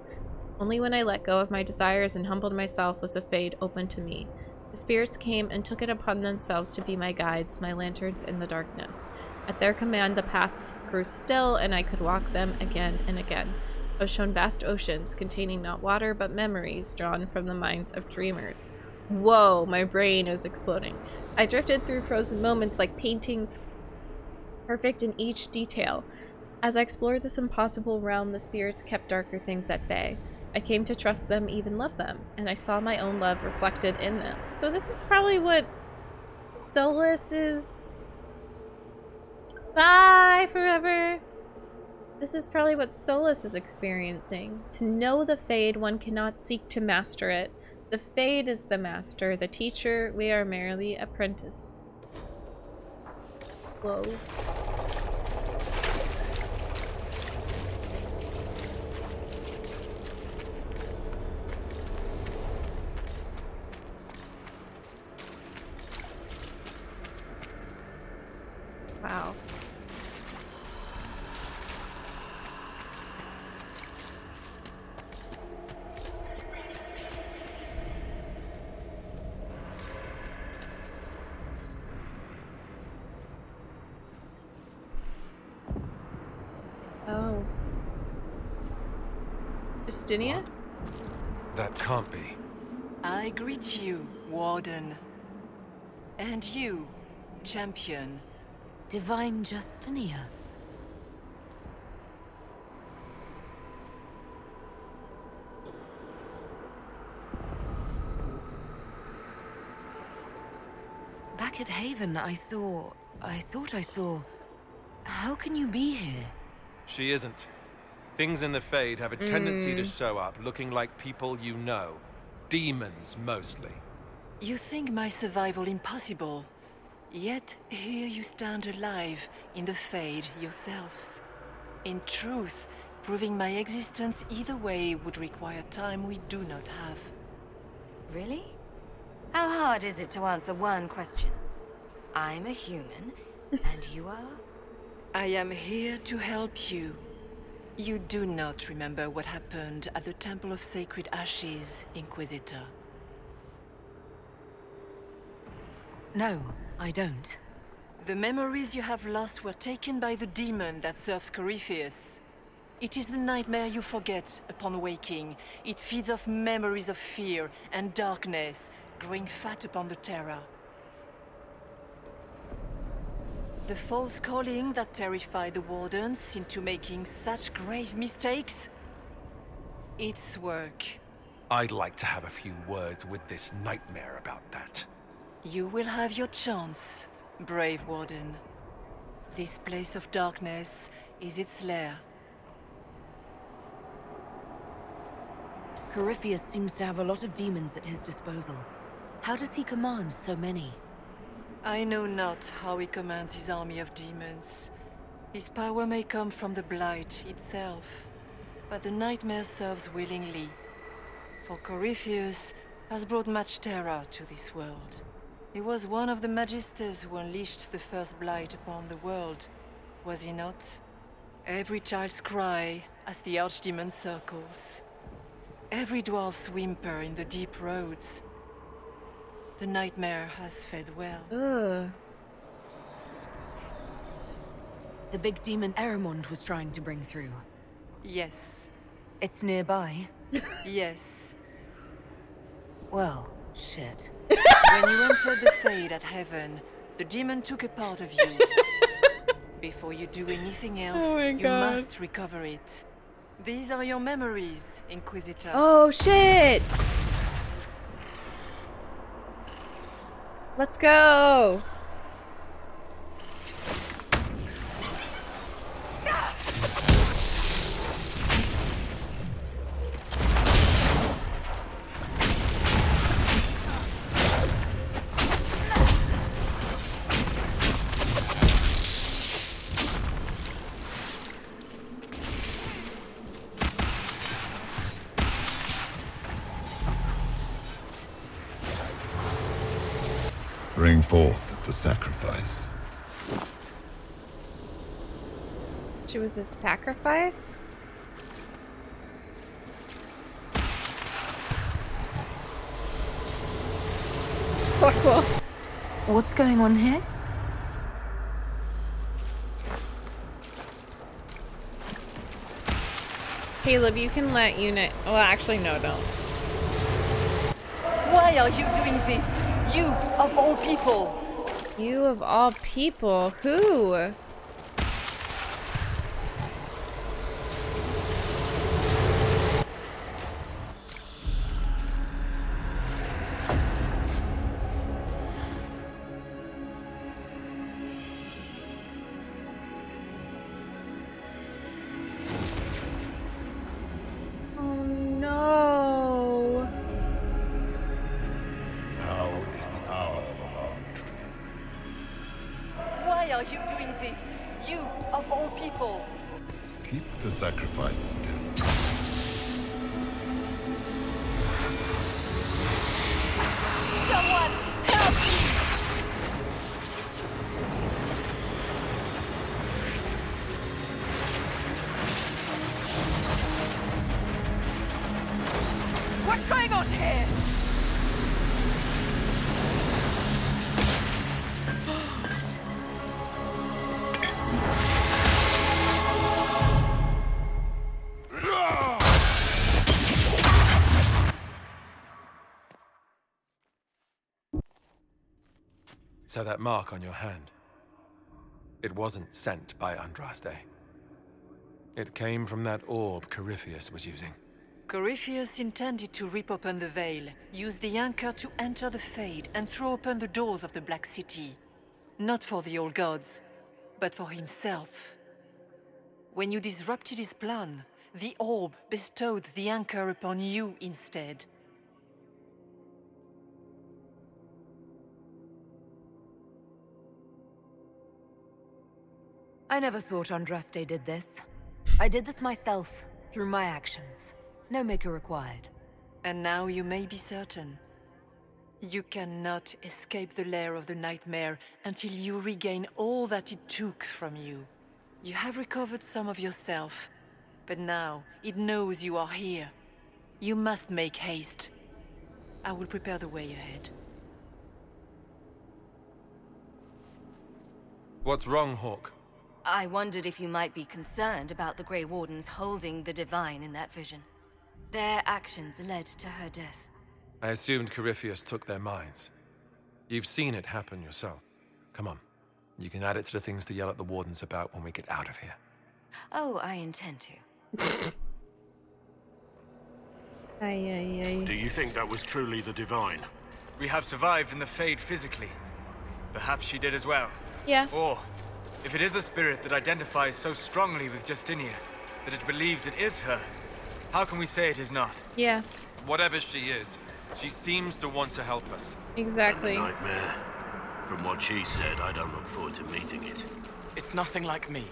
Only when I let go of my desires and humbled myself was the Fade open to me. The spirits came and took it upon themselves to be my guides, my lanterns in the darkness. At their command, the paths grew still, and I could walk them again and again. I was shown vast oceans containing not water but memories drawn from the minds of dreamers. Whoa, my brain is exploding. I drifted through frozen moments like paintings, perfect in each detail. As I explored this impossible realm, the spirits kept darker things at bay. I came to trust them, even love them, and I saw my own love reflected in them. So this is probably what Solus is... Bye, forever! This is probably what Solus is experiencing. To know the Fade, one cannot seek to master it. The Fade is the master, the teacher, we are merely apprentices. Whoa. Wow. Oh. Justinia? That can't be. I greet you, Warden. And you, Champion. Divine Justinia. Back at Haven, I thought I saw... How can you be here? She isn't. Things in the Fade have a tendency to show up looking like people you know. Demons, mostly. You think my survival impossible? Yet here you stand alive in the Fade yourselves. In truth, proving my existence either way would require time we do not have. Really? How hard is it to answer one question? I'm a human, and you are? I am here to help you. You do not remember what happened at the Temple of Sacred Ashes, Inquisitor. No, I don't. The memories you have lost were taken by the demon that serves Corypheus. It is the nightmare you forget upon waking. It feeds off memories of fear and darkness, growing fat upon the terror. The false calling that terrified the Wardens into making such grave mistakes? It's work. I'd like to have a few words with this nightmare about that. You will have your chance, brave Warden. This place of darkness is its lair. Corypheus seems to have a lot of demons at his disposal. How does he command so many? I know not how he commands his army of demons. His power may come from the Blight itself, but the nightmare serves willingly. For Corypheus has brought much terror to this world. He was one of the Magisters who unleashed the first Blight upon the world, was he not? Every child's cry as the Archdemon circles. Every dwarf's whimper in the deep roads. The nightmare has fed well. Ugh. The big demon Eramond was trying to bring through. Yes. It's nearby. Yes. Well, shit. When you entered the Fade at Heaven, the demon took a part of you. Before you do anything else, you must recover it. These are your memories, Inquisitor. Oh, shit! Let's go! Bring forth the sacrifice. She was a sacrifice? Cool. What's going on here? Caleb, you can let Unit. Well, actually, no, don't. Why are you doing this? You, of all people! You of all people? Who? Oh no. Why are you doing this? You, of all people! Keep the sacrifice still. Someone, help me! What's going on here? So that mark on your hand, it wasn't sent by Andraste. It came from that orb Corypheus was using. Corypheus intended to rip open the veil, use the anchor to enter the Fade, and throw open the doors of the Black City. Not for the old gods, but for himself. When you disrupted his plan, the orb bestowed the anchor upon you instead. I never thought Andraste did this. I did this myself, through my actions. No maker required. And now you may be certain. You cannot escape the lair of the nightmare until you regain all that it took from you. You have recovered some of yourself, but now it knows you are here. You must make haste. I will prepare the way ahead. What's wrong, Hawk? I wondered if you might be concerned about the Grey Wardens holding the Divine in that vision. Their actions led to her death. I assumed Corypheus took their minds. You've seen it happen yourself. Come on. You can add it to the things to yell at the Wardens about when we get out of here. Oh, I intend to. Do you think that was truly the Divine? We have survived in the Fade physically. Perhaps she did as well. Yeah. Or, if it is a spirit that identifies so strongly with Justinia, that it believes it is her, how can we say it is not? Yeah. Whatever she is, she seems to want to help us. Exactly. And the nightmare. From what she said, I don't look forward to meeting it. It's nothing like me.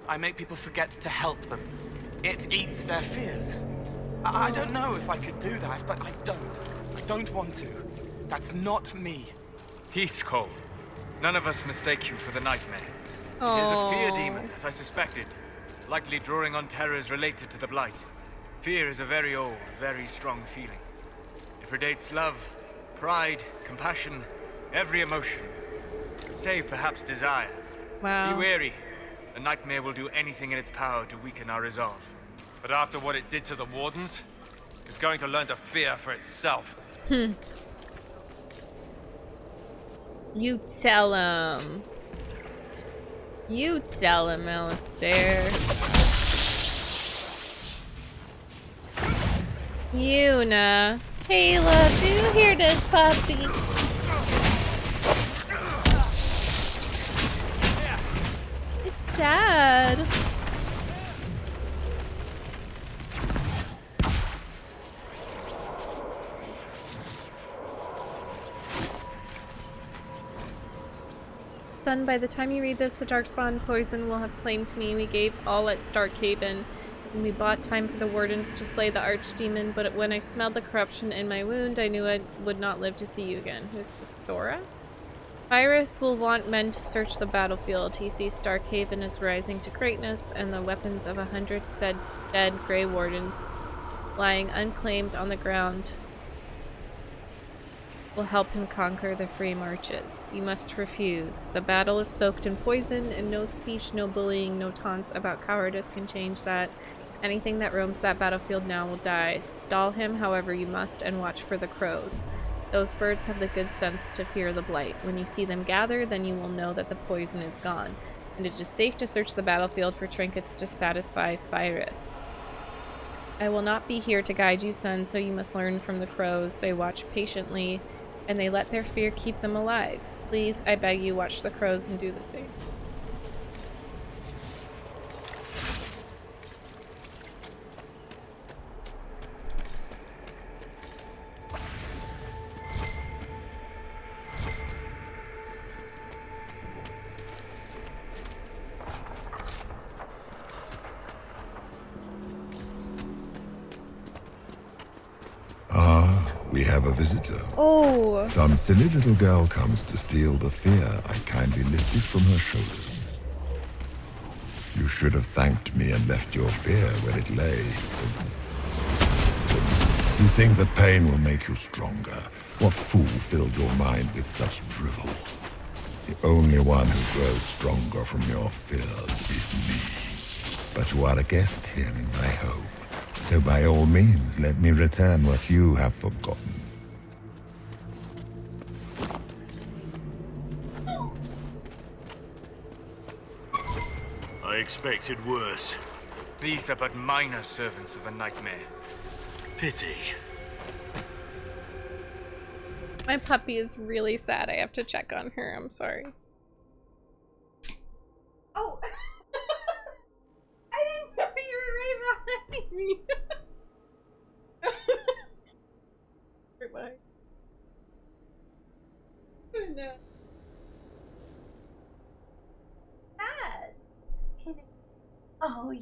I make people forget to help them. It eats their fears. I don't know if I could do that, but I don't. I don't want to. That's not me. Peace, Cole. None of us mistake you for the nightmare. Aww. It is a fear demon, as I suspected, likely drawing on terrors related to the Blight. Fear is a very old, very strong feeling. It predates love, pride, compassion, every emotion. Save perhaps desire. Wow. Be wary. The nightmare will do anything in its power to weaken our resolve. But after what it did to the Wardens, it's going to learn to fear for itself. You tell him. You tell him, Alistair. Yuna. Kayla, do you hear this, puppy? It's sad. Son, by the time you read this, the Darkspawn poison will have claimed me. We gave all at Starkhaven, and we bought time for the Wardens to slay the Archdemon, but when I smelled the corruption in my wound, I knew I would not live to see you again. Who's this, Sora? Iris will want men to search the battlefield. He sees Starkhaven is rising to greatness, and the weapons of 100 said dead Grey Wardens lying unclaimed on the ground will help him conquer the free marches. You must refuse. The battle is soaked in poison, and no speech, no bullying, no taunts about cowardice can change that. Anything that roams that battlefield now will die. Stall him however you must, and watch for the crows. Those birds have the good sense to fear the Blight. When you see them gather, then you will know that the poison is gone, and it is safe to search the battlefield for trinkets to satisfy Phyrus. I will not be here to guide you, son, so you must learn from the crows. They watch patiently, and they let their fear keep them alive. Please, I beg you, watch the crows and do the same. We have a visitor. Oh! Some silly little girl comes to steal the fear I kindly lifted from her shoulders. You should have thanked me and left your fear where it lay. You think that pain will make you stronger? What fool filled your mind with such drivel? The only one who grows stronger from your fears is me. But you are a guest here in my home. So by all means, let me return what you have forgotten. I expected worse. These are but minor servants of the nightmare. Pity. My puppy is really sad. I have to check on her. I'm sorry. Oh! I didn't know you were right behind me. Goodbye. Oh no. Sad. Oh.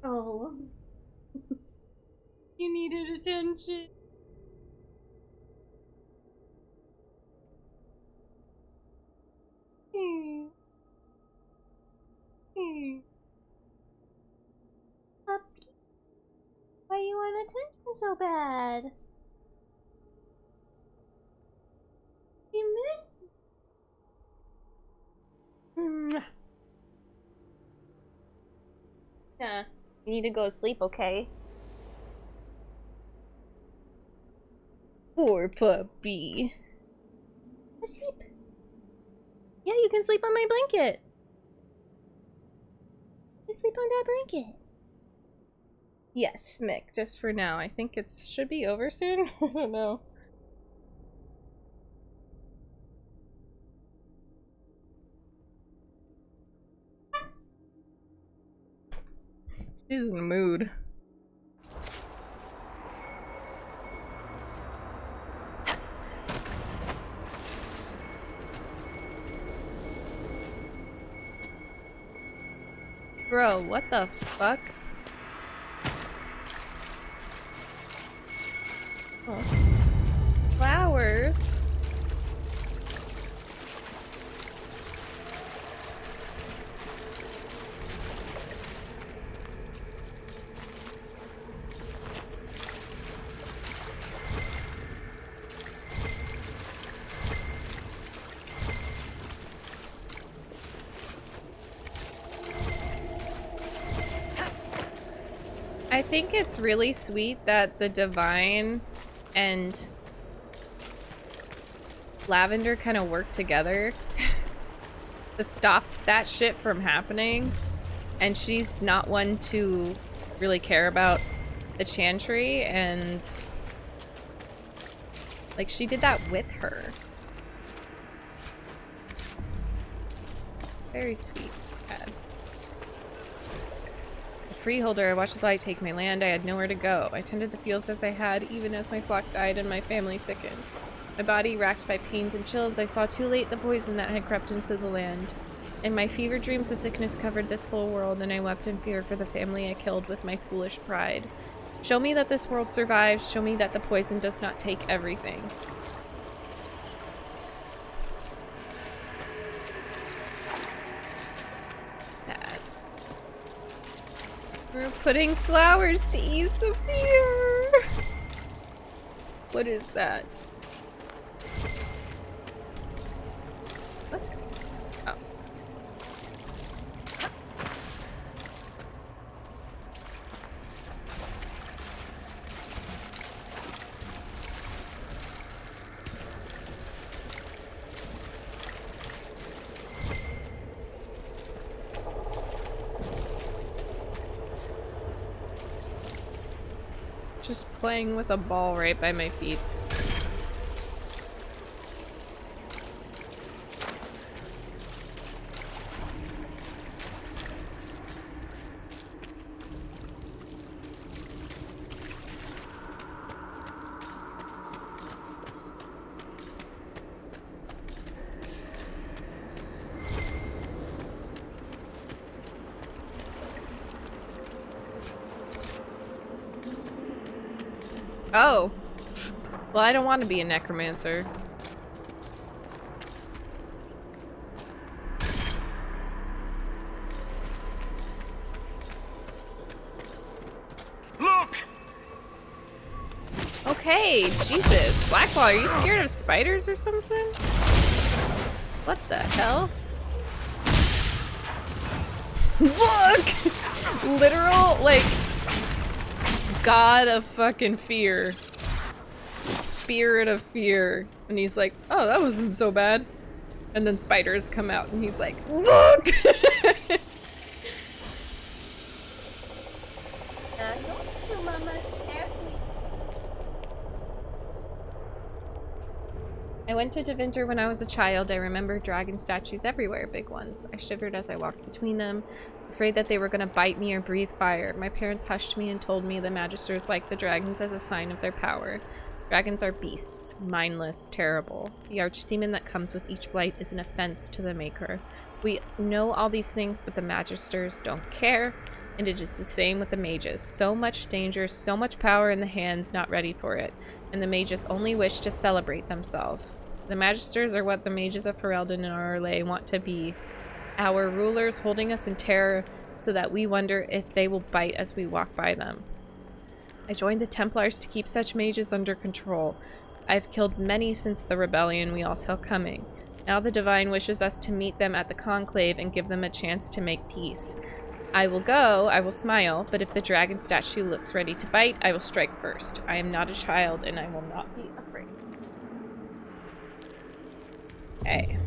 Oh. You needed attention. Puppy, why you want attention so bad? You missed me. Yeah, you need to go to sleep, okay? Poor puppy. Sleep. Yeah, you can sleep on my blanket. You sleep on that blanket. Yes, Mick, just for now. I think it should be over soon. I don't know. She's in the mood. Bro, what the fuck? Oh. Flowers? I think it's really sweet that the Divine and Lavender kind of work together to stop that shit from happening. And she's not one to really care about the Chantry, and like she did that with her. Very sweet. Bad. Freeholder, I watched the blight take my land. I had nowhere to go. I tended the fields as I had, even as my flock died and my family sickened. My body racked by pains and chills, I saw too late the poison that had crept into the land. In my fever dreams, the sickness covered this whole world, and I wept in fear for the family I killed with my foolish pride. Show me that this world survives. Show me that the poison does not take everything. Sad. We're putting flowers to ease the fear. What is that? What? Oh. Just playing with a ball right by my feet. Oh. Well, I don't want to be a necromancer. Look! Okay, Jesus. Blackball, are you scared of spiders or something? What the hell? Look! Literal, like, god of fucking fear. Spirit of fear. And he's like, oh, that wasn't so bad. And then spiders come out and he's like, look! I went to Deventer when I was a child. I remember dragon statues everywhere, big ones. I shivered as I walked between them, afraid that they were going to bite me or breathe fire. My parents hushed me and told me the Magisters liked the dragons as a sign of their power. Dragons are beasts, mindless, terrible. The archdemon that comes with each blight is an offense to the Maker. We know all these things, but the Magisters don't care, and it is the same with the mages. So much danger, so much power in the hands not ready for it, and the mages only wish to celebrate themselves. The Magisters are what the mages of Ferelden and Orlais want to be. Our rulers holding us in terror so that we wonder if they will bite as we walk by them. I joined the Templars to keep such mages under control. I've killed many since the rebellion we all saw coming. Now the Divine wishes us to meet them at the Conclave and give them a chance to make peace. I will go, I will smile, but if the dragon statue looks ready to bite, I will strike first. I am not a child, and I will not be afraid. Okay.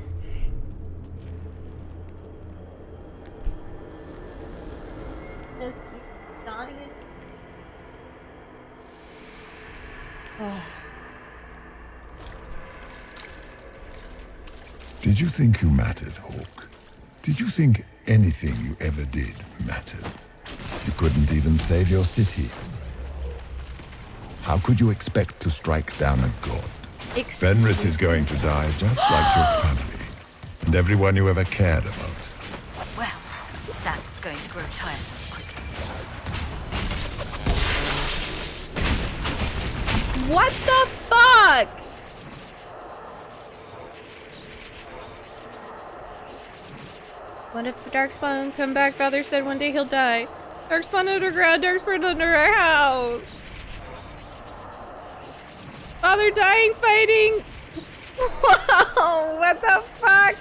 Does not even... Did you think you mattered, Hawk? Did you think anything you ever did mattered? You couldn't even save your city. How could you expect to strike down a god? Fenris is going to die just like your family, and everyone you ever cared about. Well, that's going to grow tiresome quickly. What the fuck? What if the Darkspawn come back? Father said one day he'll die. Darkspawn underground, Darkspawn under our house. Father dying fighting. Whoa, what the fuck?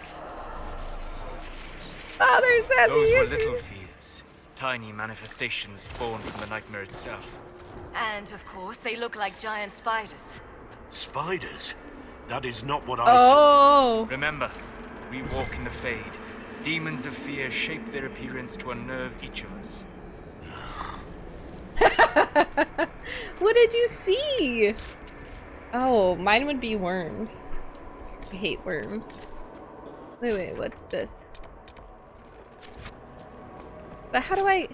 Father says Those he were is... little fears. Tiny manifestations spawned from the nightmare itself. And of course, they look like giant spiders. Spiders? That is not what I saw. Remember, we walk in the Fade. Demons of fear shape their appearance to unnerve each of us. What did you see? Oh, mine would be worms. I hate worms. Wait, what's this? But how do I...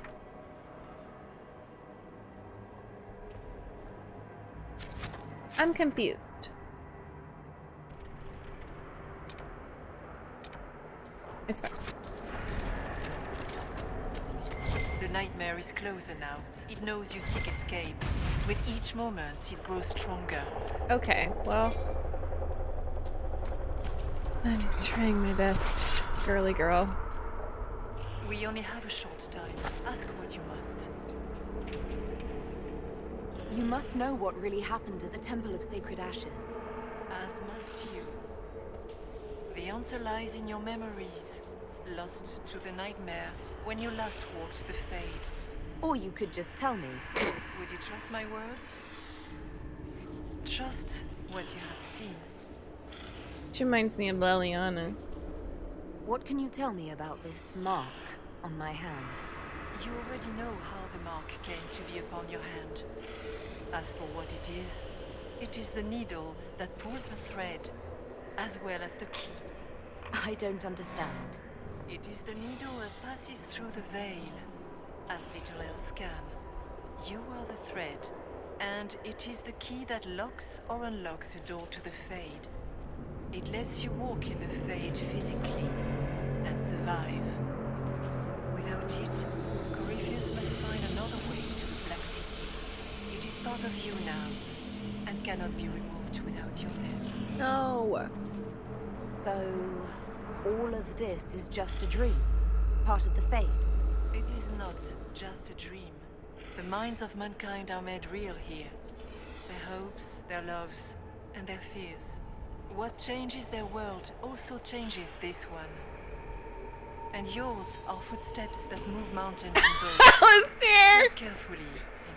I'm confused. It's fine. The nightmare is closer now. It knows you seek escape. With each moment, it grows stronger. Okay, well... I'm trying my best, girly girl. We only have a short time. Ask what you must. You must know what really happened at the Temple of Sacred Ashes. As must you. The answer lies in your memories. Lost to the nightmare when you last walked the Fade. Or you could just tell me. Would you trust my words? Trust what you have seen. She reminds me of Leliana. What can you tell me about this mark on my hand? You already know how the mark came to be upon your hand. As for what it is the needle that pulls the thread, as well as the key. I don't understand. It is the needle that passes through the veil, as little else can. You are the thread, and it is the key that locks or unlocks the door to the Fade. It lets you walk in the Fade physically, and survive. Without it, Corypheus must find another way to the Black City. It is part of you now, and cannot be removed without your death. No. So, all of this is just a dream? Part of the Fade? It is not just a dream. The minds of mankind are made real here. Their hopes, their loves, and their fears. What changes their world also changes this one. And yours are footsteps that move mountains and birds. Alistair! Tread carefully,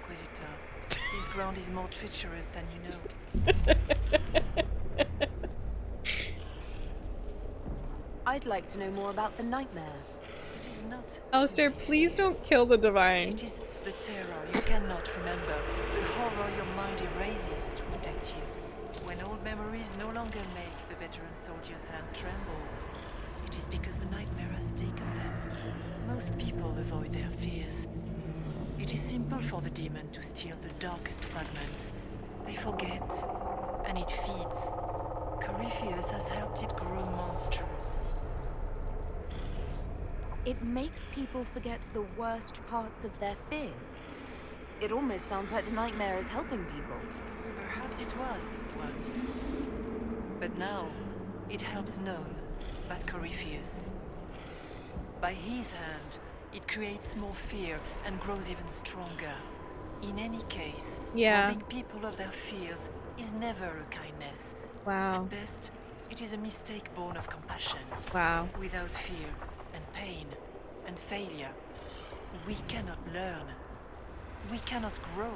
Inquisitor. This ground is more treacherous than you know. I'd like to know more about the nightmare. It is not... Alistair, please don't kill the divine. It is the terror you cannot remember, the horror your mind erases to protect you. When old memories no longer make the veteran soldier's hand tremble, it is because the nightmare has taken them. Most people avoid their fears. It is simple for the demon to steal the darkest fragments. They forget, and it feeds. Corypheus has helped it grow monstrous. It makes people forget the worst parts of their fears. It almost sounds like the nightmare is helping people. Perhaps it was once. But now, it helps none but Corypheus. By his hand, it creates more fear and grows even stronger. In any case, robbing people of their fears is never a kindness. Wow. At best, it is a mistake born of compassion. Wow. Without fear and pain and failure, We cannot learn. We cannot grow.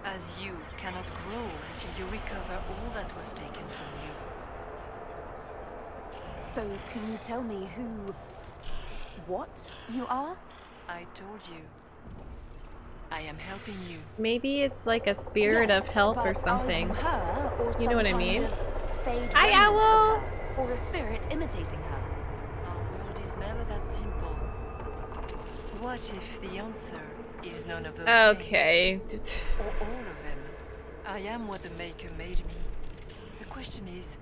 As you cannot grow until you recover all that was taken from you. So, can you tell me what you are? I told you. I am helping you. Maybe it's like a spirit of help or something. Are you her, or You know what I some mean? kind of fade Hi, remnant of Owl! her, or a spirit imitating her? Our world is never that simple. What if the answer is none of those Okay. things? Or all of them? I am what the Maker made me. The question is,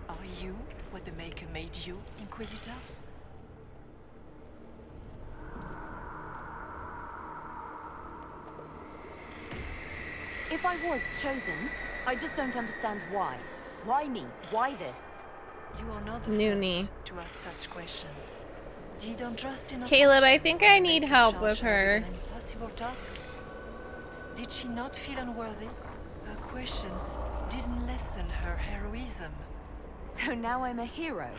are you what the Maker made you, Inquisitor? If I was chosen, I just don't understand why. Why me? Why this? You are not the Noonie. first to ask such questions. Did Andraste Caleb, I think I need help with her. An impossible task? Did she not feel unworthy? Her questions didn't lessen her heroism. So now I'm a hero?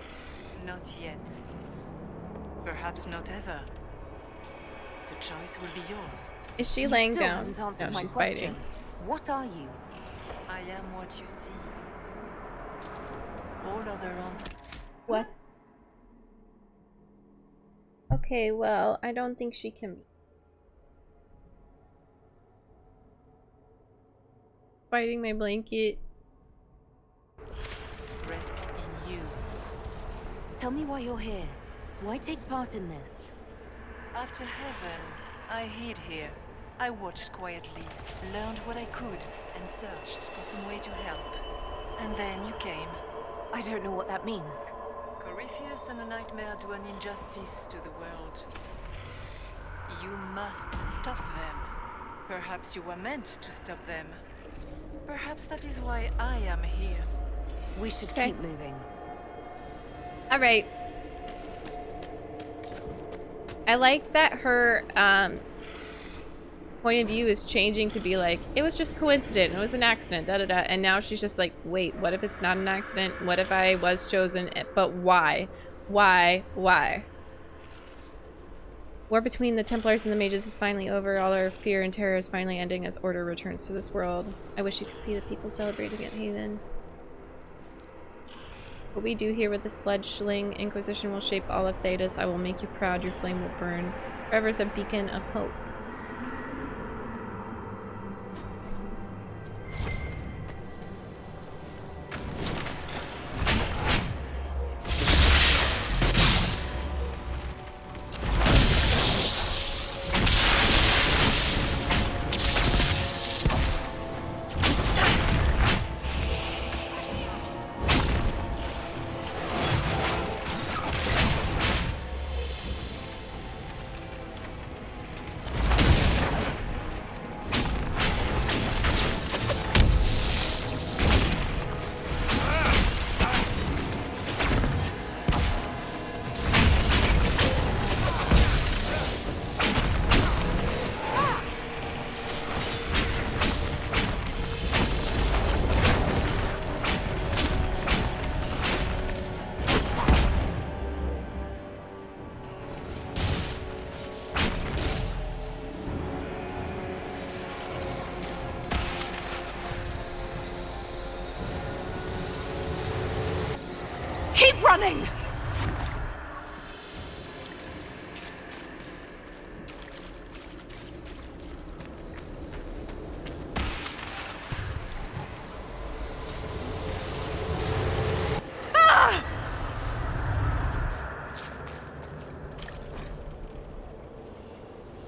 Not yet. Perhaps not ever. The choice will be yours. Is she You laying still down? haven't answered No, my she's question. biting. What are you? I am what you see. All other answers. What? Okay, well, I don't think she can be. Biting my blanket. Rest in you. Tell me why you're here. Why take part in this? After heaven, I hid here. I watched quietly, learned what I could, and searched for some way to help. And then you came. I don't know what that means. Corypheus and the Nightmare do an injustice to the world. You must stop them. Perhaps you were meant to stop them. Perhaps that is why I am here. We should keep moving. Alright. I like that her point of view is changing to be like, it was just coincident, it was an accident, da-da-da. And now she's just like, wait, what if it's not an accident? What if I was chosen? But why? Why? Why? War between the Templars and the Mages is finally over. All our fear and terror is finally ending as order returns to this world. I wish you could see the people celebrating at Haven. What we do here with this fledgling Inquisition will shape all of Thedas. I will make you proud. Your flame will burn forever as a beacon of hope. Keep running!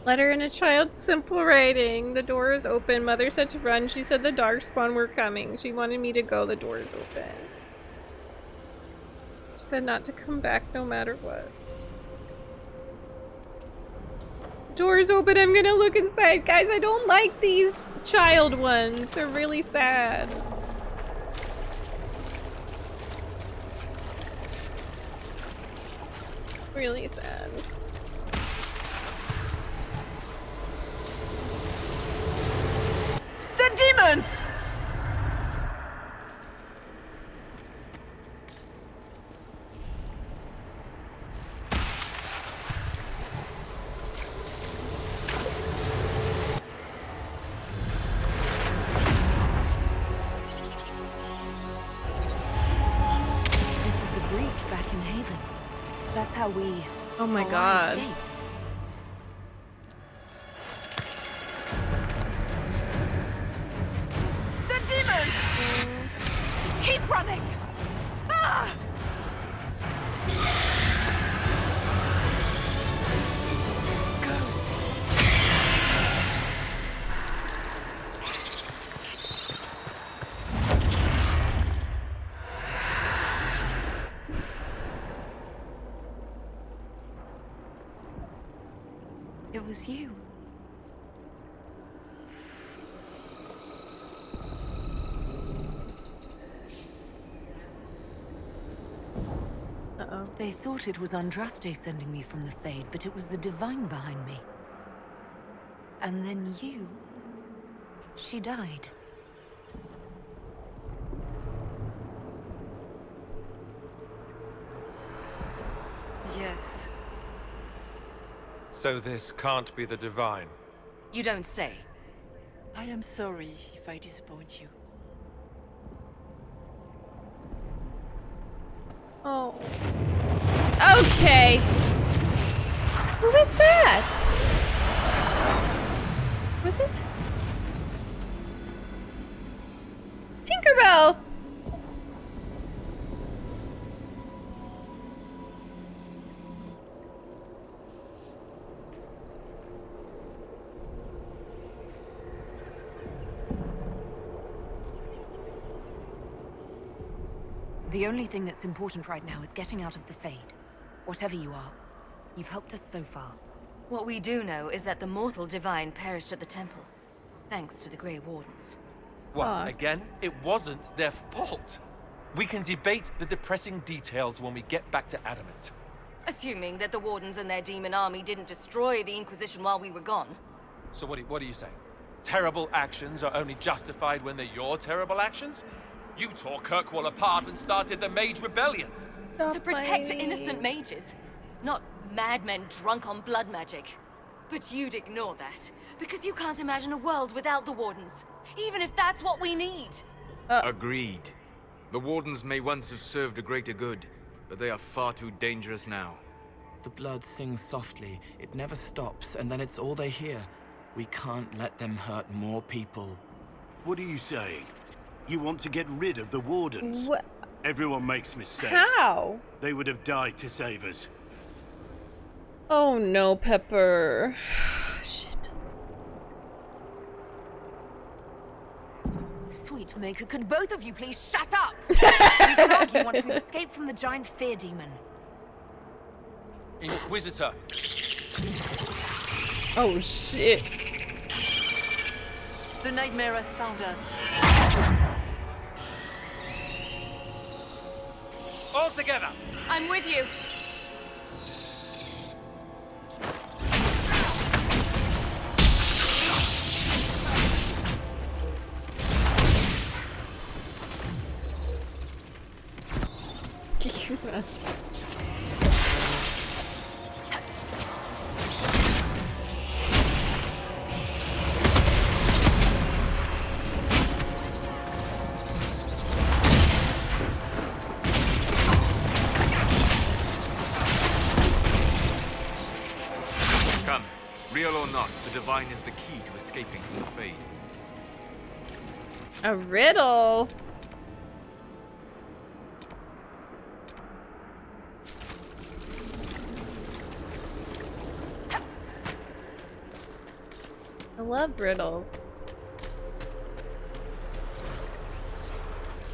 Letter in a child's simple writing. The door is open. Mother said to run. She said the darkspawn were coming. She wanted me to go. The door is open. She said not to come back no matter what. The door is open. I'm gonna look inside. Guys, I don't like these child ones. They're really sad. Really sad. The demons! That's how we... Oh my I god. escaped. The demon! Keep running! Ah! It was you. Uh-oh. They thought it was Andraste sending me from the Fade, but it was the Divine behind me. And then you... She died. Yes. So this can't be the Divine. You don't say. I am sorry if I disappoint you. Oh. Okay. Who is that? Was it? Tinkerbell! The only thing that's important right now is getting out of the Fade. Whatever you are, you've helped us so far. What we do know is that the mortal divine perished at the temple, thanks to the Grey Wardens. What, again? It wasn't their fault. We can debate the depressing details when we get back to Adamant. Assuming that the Wardens and their demon army didn't destroy the Inquisition while we were gone. So what are you saying? Terrible actions are only justified when they're your terrible actions? You tore Kirkwall apart and started the Mage Rebellion. To protect innocent mages, not madmen drunk on blood magic. But you'd ignore that, because you can't imagine a world without the Wardens, even if that's what we need. Agreed. The Wardens may once have served a greater good, but they are far too dangerous now. The blood sings softly, it never stops, and then it's all they hear. We can't let them hurt more people. What are you saying? You want to get rid of the Wardens? What? Everyone makes mistakes. How? They would have died to save us. Oh no, Pepper. Shit. Sweet Maker, could both of you please shut up? We can argue once we've escaped from the giant fear demon. Inquisitor. Oh shit. The nightmare has found us. All together! I'm with you. Come, real or not, the Divine is the key to escaping from the Fade. A riddle. I love riddles.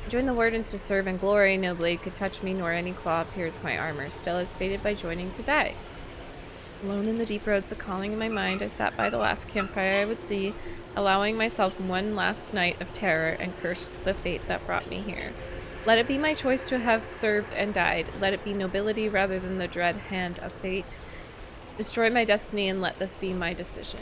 Join the Wardens to serve in glory. No blade could touch me, nor any claw pierce my armor. Still is fated by joining to die. Alone in the deep roads, a calling in my mind, I sat by the last campfire I would see, allowing myself one last night of terror, and cursed the fate that brought me here. Let it be my choice to have served and died. Let it be nobility rather than the dread hand of fate. Destroy my destiny, and let this be my decision.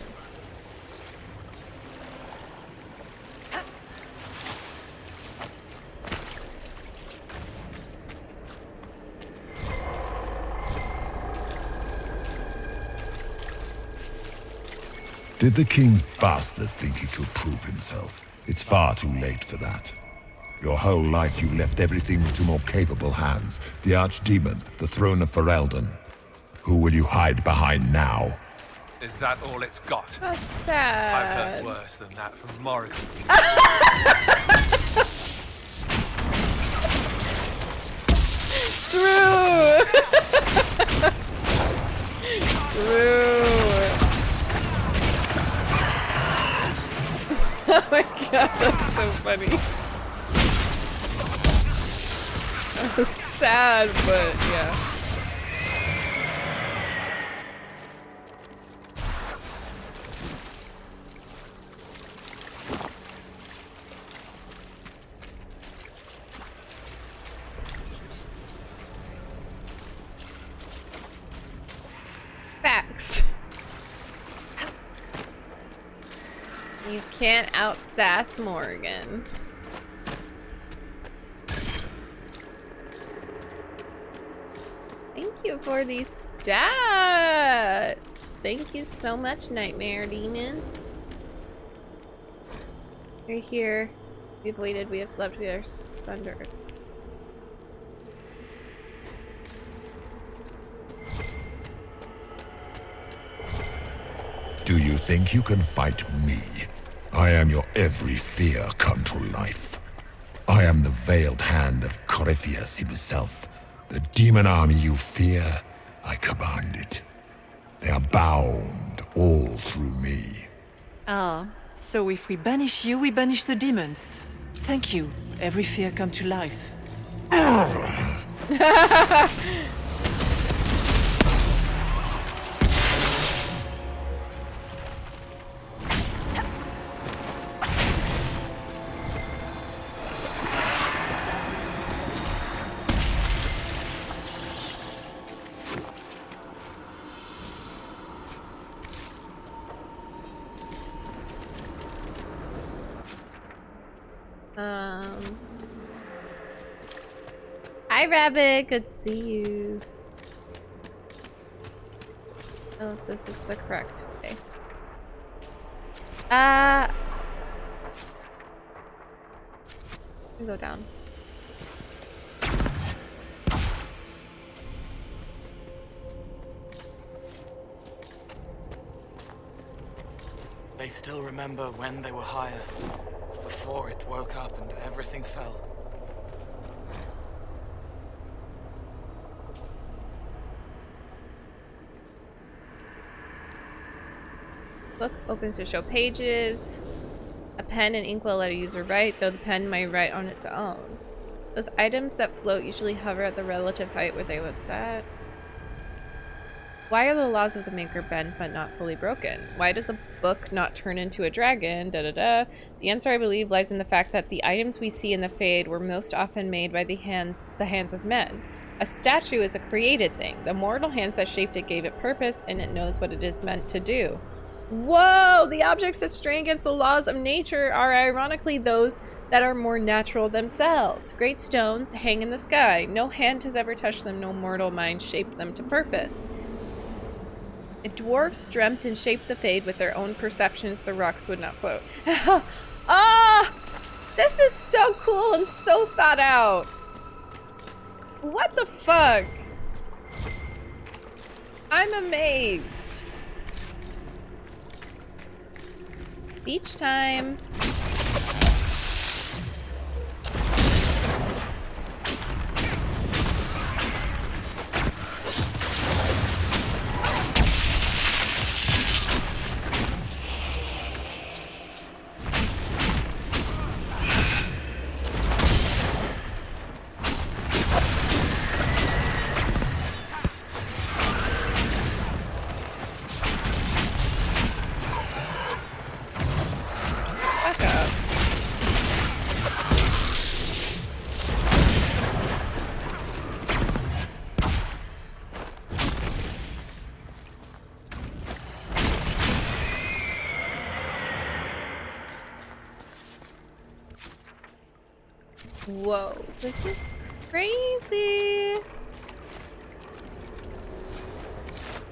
Did the king's bastard think he could prove himself? It's far too late for that. Your whole life you left everything to more capable hands. The Archdemon, the throne of Ferelden. Who will you hide behind now? Is that all it's got? That's I've sad. heard worse than that from Morrigan. True. True. Oh my god, that's so funny. That was sad, but yeah. Facts. You can't out-sass Morgan. Thank you for these stats. Thank you so much, Nightmare Demon. You're here. We've waited, we have slept, we are sundered. Do you think you can fight me? I am your every fear come to life. I am the veiled hand of Corypheus himself. The demon army you fear, I command it. They are bound all through me. Ah, so if we banish you, we banish the demons. Thank you. Every fear come to life. Hi, Rabbit. Good to see you. Oh, this is the correct way. Go down. They still remember when they were hired, before it woke up and everything fell. Book opens to show pages. A pen and ink will let a user write, though the pen might write on its own. Those items that float usually hover at the relative height where they was set. Why are the laws of the maker bent but not fully broken? Why does a book not turn into a dragon? Da da da. The answer, I believe, lies in the fact that the items we see in the Fade were most often made by the hands of men. A statue is a created thing. The mortal hands that shaped it gave it purpose, and it knows what it is meant to do. Whoa! The objects that stray against the laws of nature are ironically those that are more natural themselves. Great stones hang in the sky. No hand has ever touched them. No mortal mind shaped them to purpose. If dwarves dreamt and shaped the Fade with their own perceptions, the rocks would not float. Ah! This is so cool and so thought out. What the fuck? I'm amazed. Beach time. Whoa, this is crazy.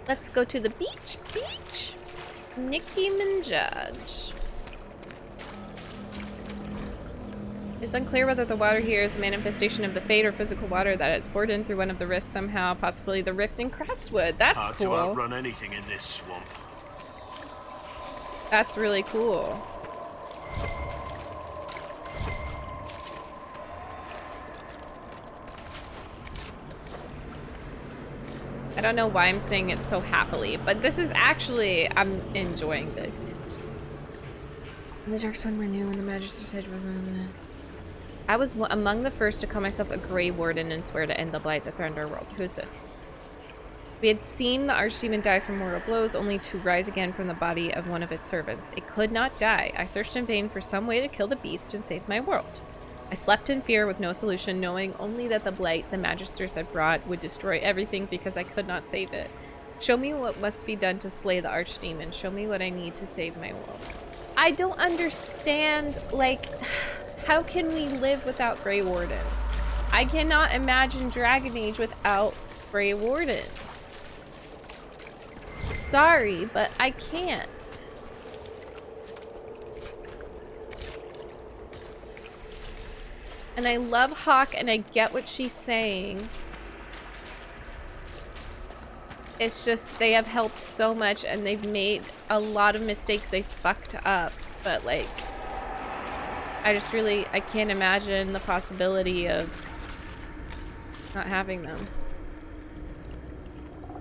Let's go to the beach. Nicki Minaj. It's unclear whether the water here is a manifestation of the fate or physical water that has poured in through one of the rifts somehow, possibly the rift in Crestwood. That's Hard cool. to outrun anything in this swamp. That's really cool. I don't know why I'm saying it so happily, but this is actually, I'm enjoying this. And the Darkspawn were new and the Magister said, I was among the first to call myself a Grey Warden and swear to end the blight that threatened our world. Who is this? We had seen the Archdemon die from mortal blows, only to rise again from the body of one of its servants. It could not die. I searched in vain for some way to kill the beast and save my world. I slept in fear with no solution, knowing only that the blight the Magisters had brought would destroy everything because I could not save it. Show me what must be done to slay the Archdemon. Show me what I need to save my world. I don't understand, like, how can we live without Grey Wardens? I cannot imagine Dragon Age without Grey Wardens. Sorry, but I can't. And I love Hawk and I get what she's saying. It's just they have helped so much and they've made a lot of mistakes they fucked up. But like, I can't imagine the possibility of not having them.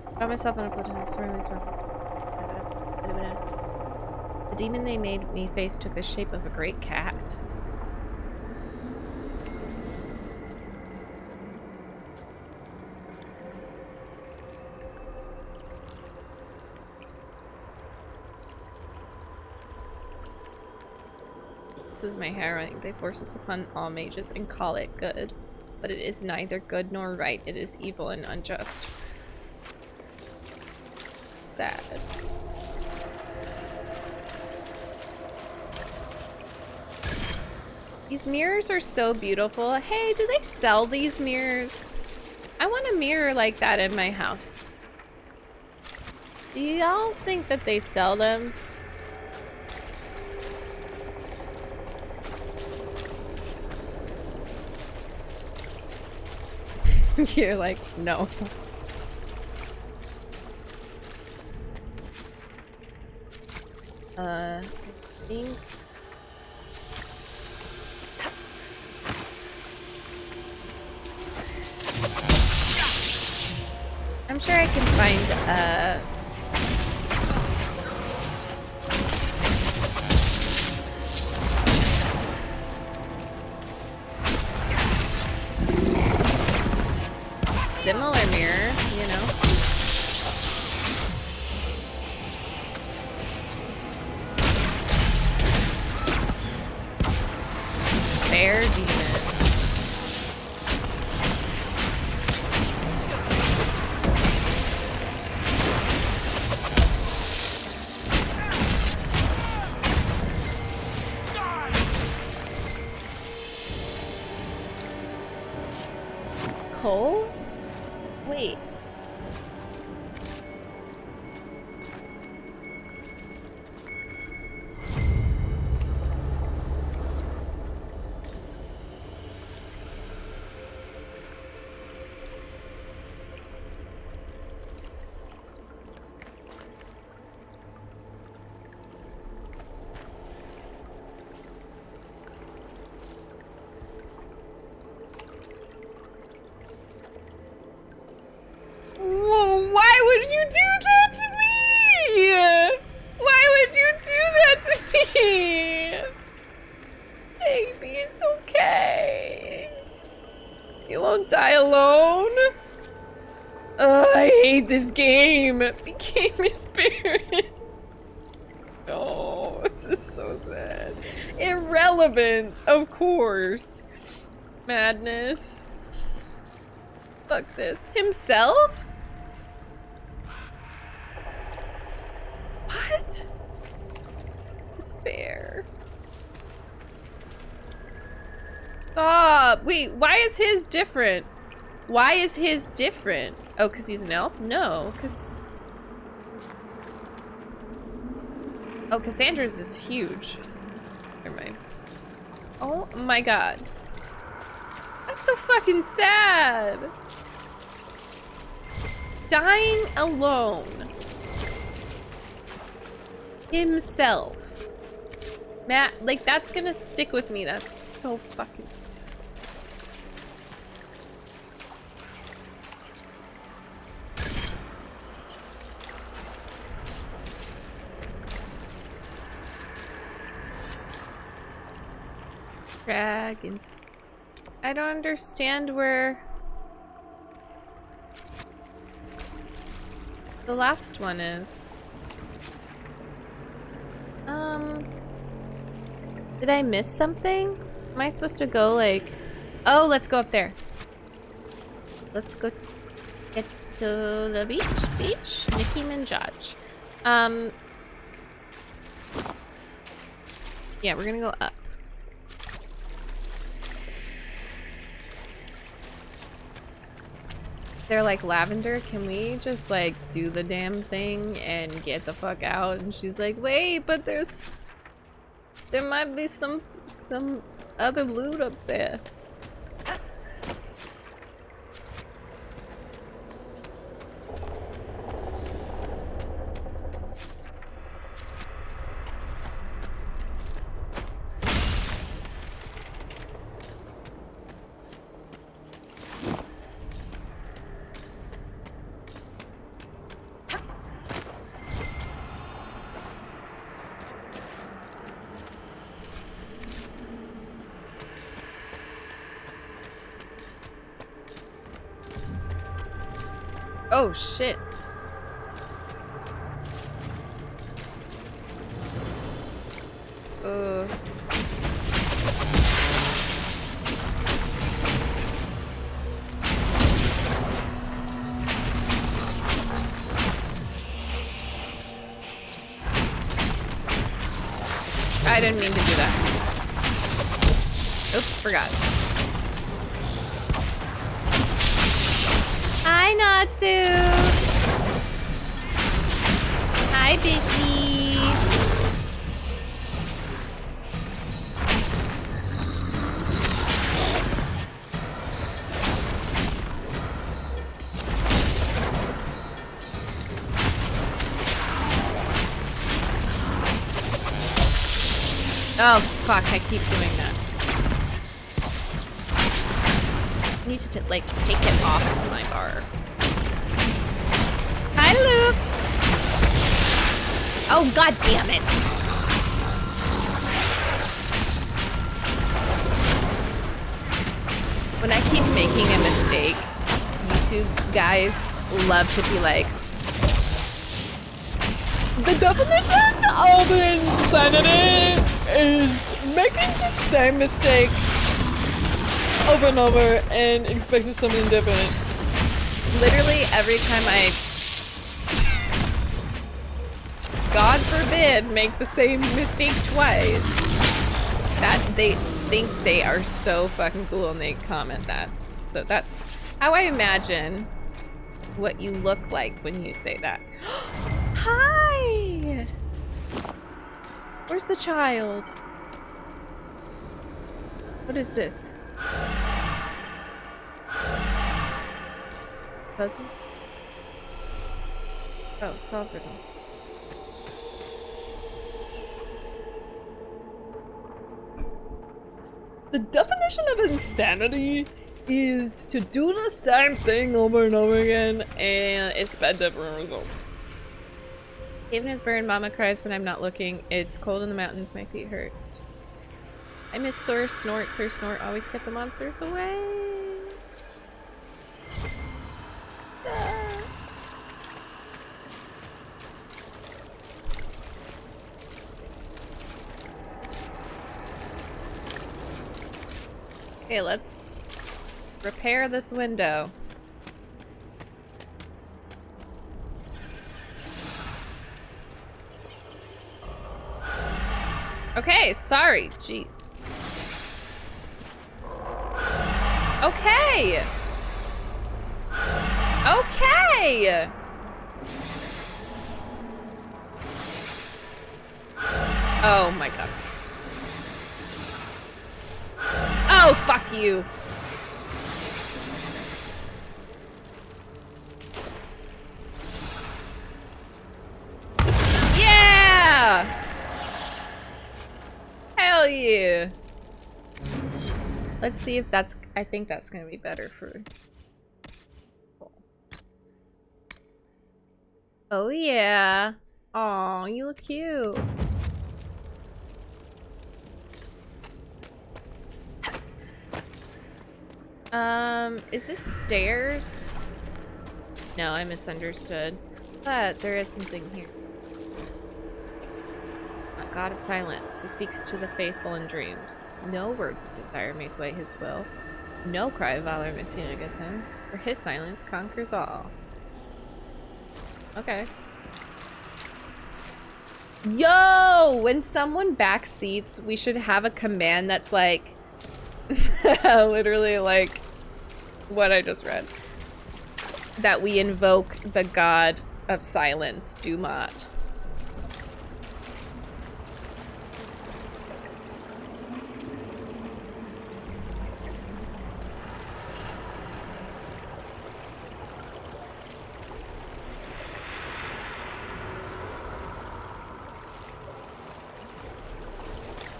I found myself in a platoon of The demon they made me face took the shape of a great cat. This is my harrowing. They force us upon all mages and call it good. But it is neither good nor right. It is evil and unjust. Sad. These mirrors are so beautiful. Hey, do they sell these mirrors? I want a mirror like that in my house. Do y'all think that they sell them? You're like, no. I think... I'm sure I can find, similar mirror, you know. Spare demon. Cole? Wait. Why would you do that to me? Why would you do that to me? Baby, it's okay. You won't die alone. I hate this game. It became his parents. Oh, this is so sad. Irrelevance, of course. Madness. Fuck this. Himself? What? Despair. Stop. Wait, why is his different? Why is his different? Oh, because he's an elf? No, because... Oh, Cassandra's is huge. Never mind. Oh my god. That's so fucking sad. Dying alone. Himself. Matt, like, that's gonna stick with me. That's so fucking sad. Dragons. I don't understand where the last one is. Did I miss something? Am I supposed to go like... Oh, let's go up there. Let's go get to the beach. Nicki Minaj. Yeah, we're gonna go up. They're like, Lavender, can we just like do the damn thing and get the fuck out? And she's like, wait, but there might be some other loot up there. Oh shit. I didn't mean to do that. Oops, forgot. Hi, Natsu. Hi, Bishy. Oh, fuck, I keep doing that. I need to, like, take it off of my bar. Hi, Luke! Oh, god damn it! When I keep making a mistake, YouTube guys love to be like, the definition of insanity is making the same mistake over and over and expecting something different. Literally every time I, God forbid, make the same mistake twice, that they think they are so fucking cool and they comment that. So that's how I imagine what you look like when you say that. Hi! Where's the child? What is this? Puzzle? Oh, solve riddle. The definition of insanity is to do the same thing over and over again and expect different results. Haven is burned, Mama cries when I'm not looking. It's cold in the mountains, my feet hurt. I miss Sir Snort. Sir Snort always kept the monsters away. Okay, let's repair this window. Okay, sorry. Jeez. Okay. Okay. Oh my god. Oh, fuck you. Yeah! Hell yeah. Let's see if that's... I think that's gonna be better for... Oh yeah. Aw, you look cute. Is this stairs? No, I misunderstood. But there is something here. A god of silence, who speaks to the faithful in dreams. No words of desire may sway his will. No cry of valor may stand against him, for his silence conquers all. Okay. Yo! When someone backseats, we should have a command that's like... literally like what I just read. That we invoke the god of silence, Dumat.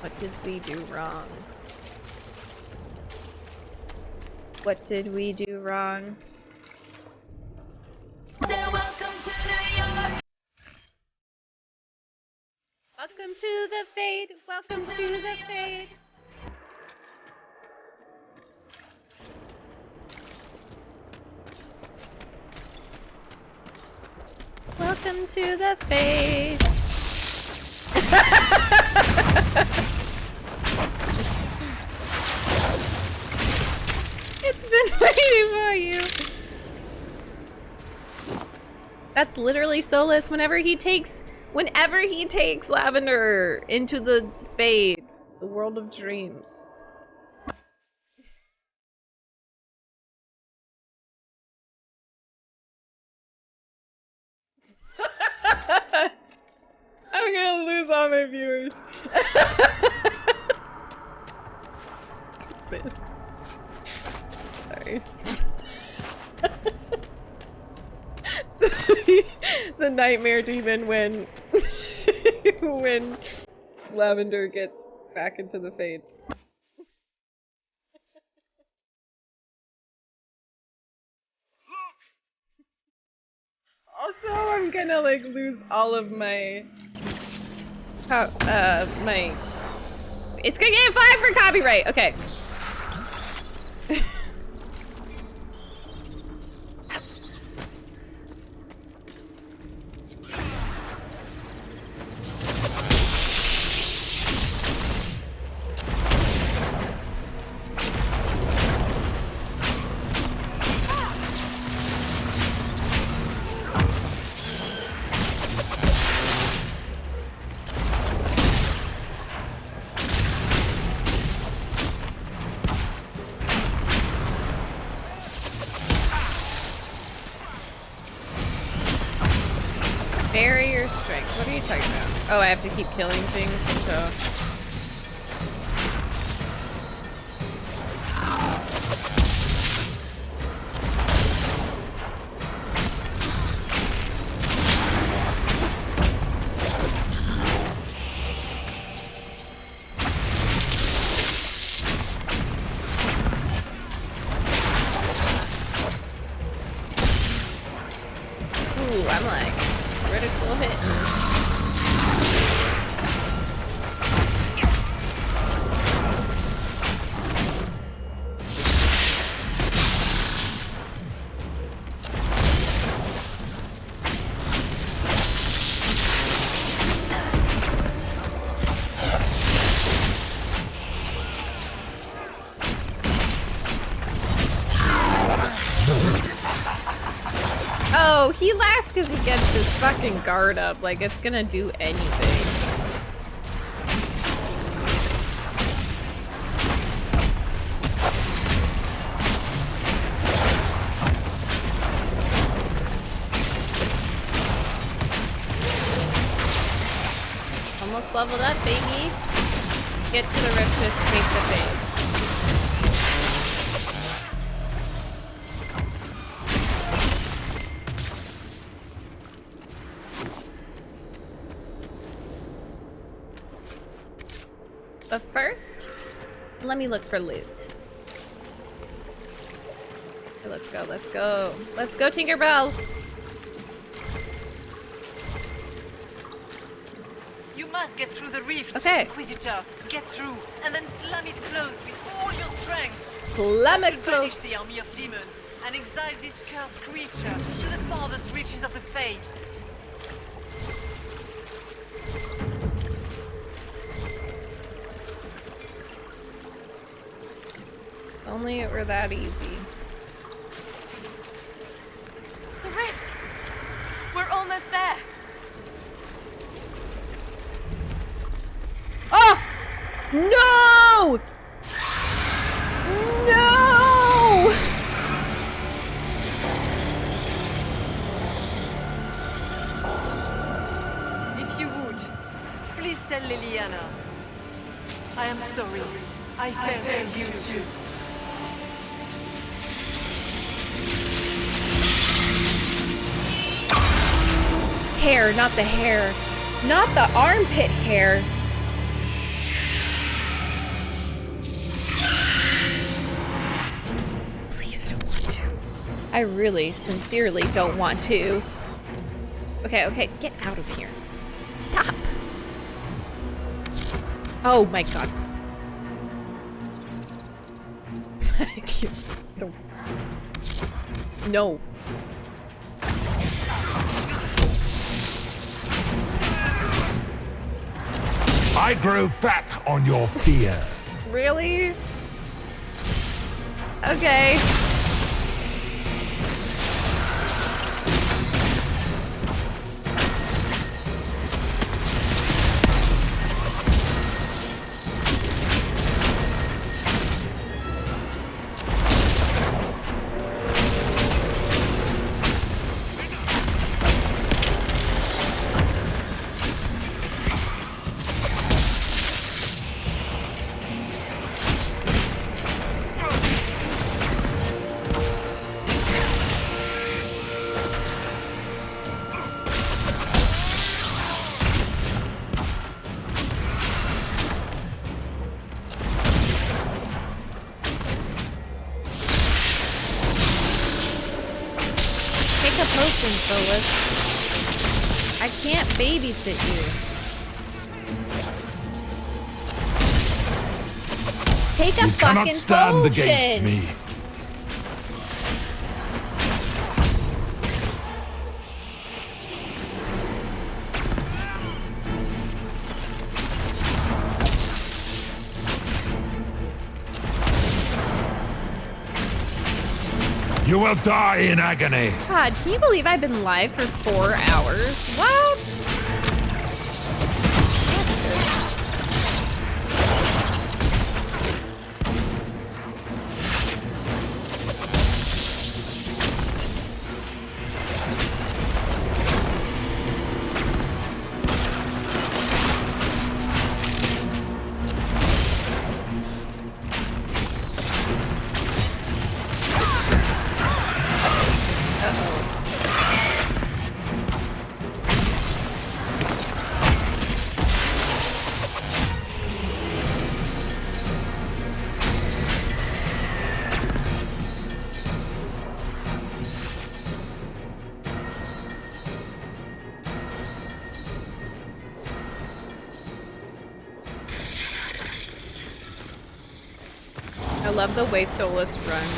What did we do wrong? What did we do wrong? Welcome to the fade. Welcome to the fade. Welcome to the fade. It's been waiting for you. That's literally Solus whenever he takes Lavender into the fade, the world of dreams. I'm gonna lose all my viewers. Stupid. Sorry. The nightmare demon when when Lavender gets back into the fade. Also, I'm gonna like lose all of my it's gonna get 5 for copyright. Okay. Barrier strength. What are you talking about? Oh, I have to keep killing things until... Ooh, I'm like critical hit. Oh, he lasts because he gets his fucking guard up. Like, it's gonna do anything. Almost leveled up, baby. Get to the rift to escape the fade. But first, let me look for loot. Okay, let's go, let's go. Let's go, Tinkerbell! You must get through the rift, Okay. Inquisitor. Get through, and then slam it closed with all your strength. Slam it That will banish closed. the army of demons and exile this cursed creature to the farthest reaches of the Fade. Only it were that easy. The rift! We're almost there. Oh! No! No! If you would, please tell Liliana. I am sorry. I failed you too. Hair, not the hair. Not the armpit hair. Please, I don't want to. I really, sincerely don't want to. Okay, okay, get out of here. Stop. Oh my god. You just don't. No. I grow fat on your fear. Really? Okay. I can't babysit you. Take a You cannot fucking stand potion. against me. You will die in agony. God, can you believe I've been live for 4 hours? What? I love the way Solus runs.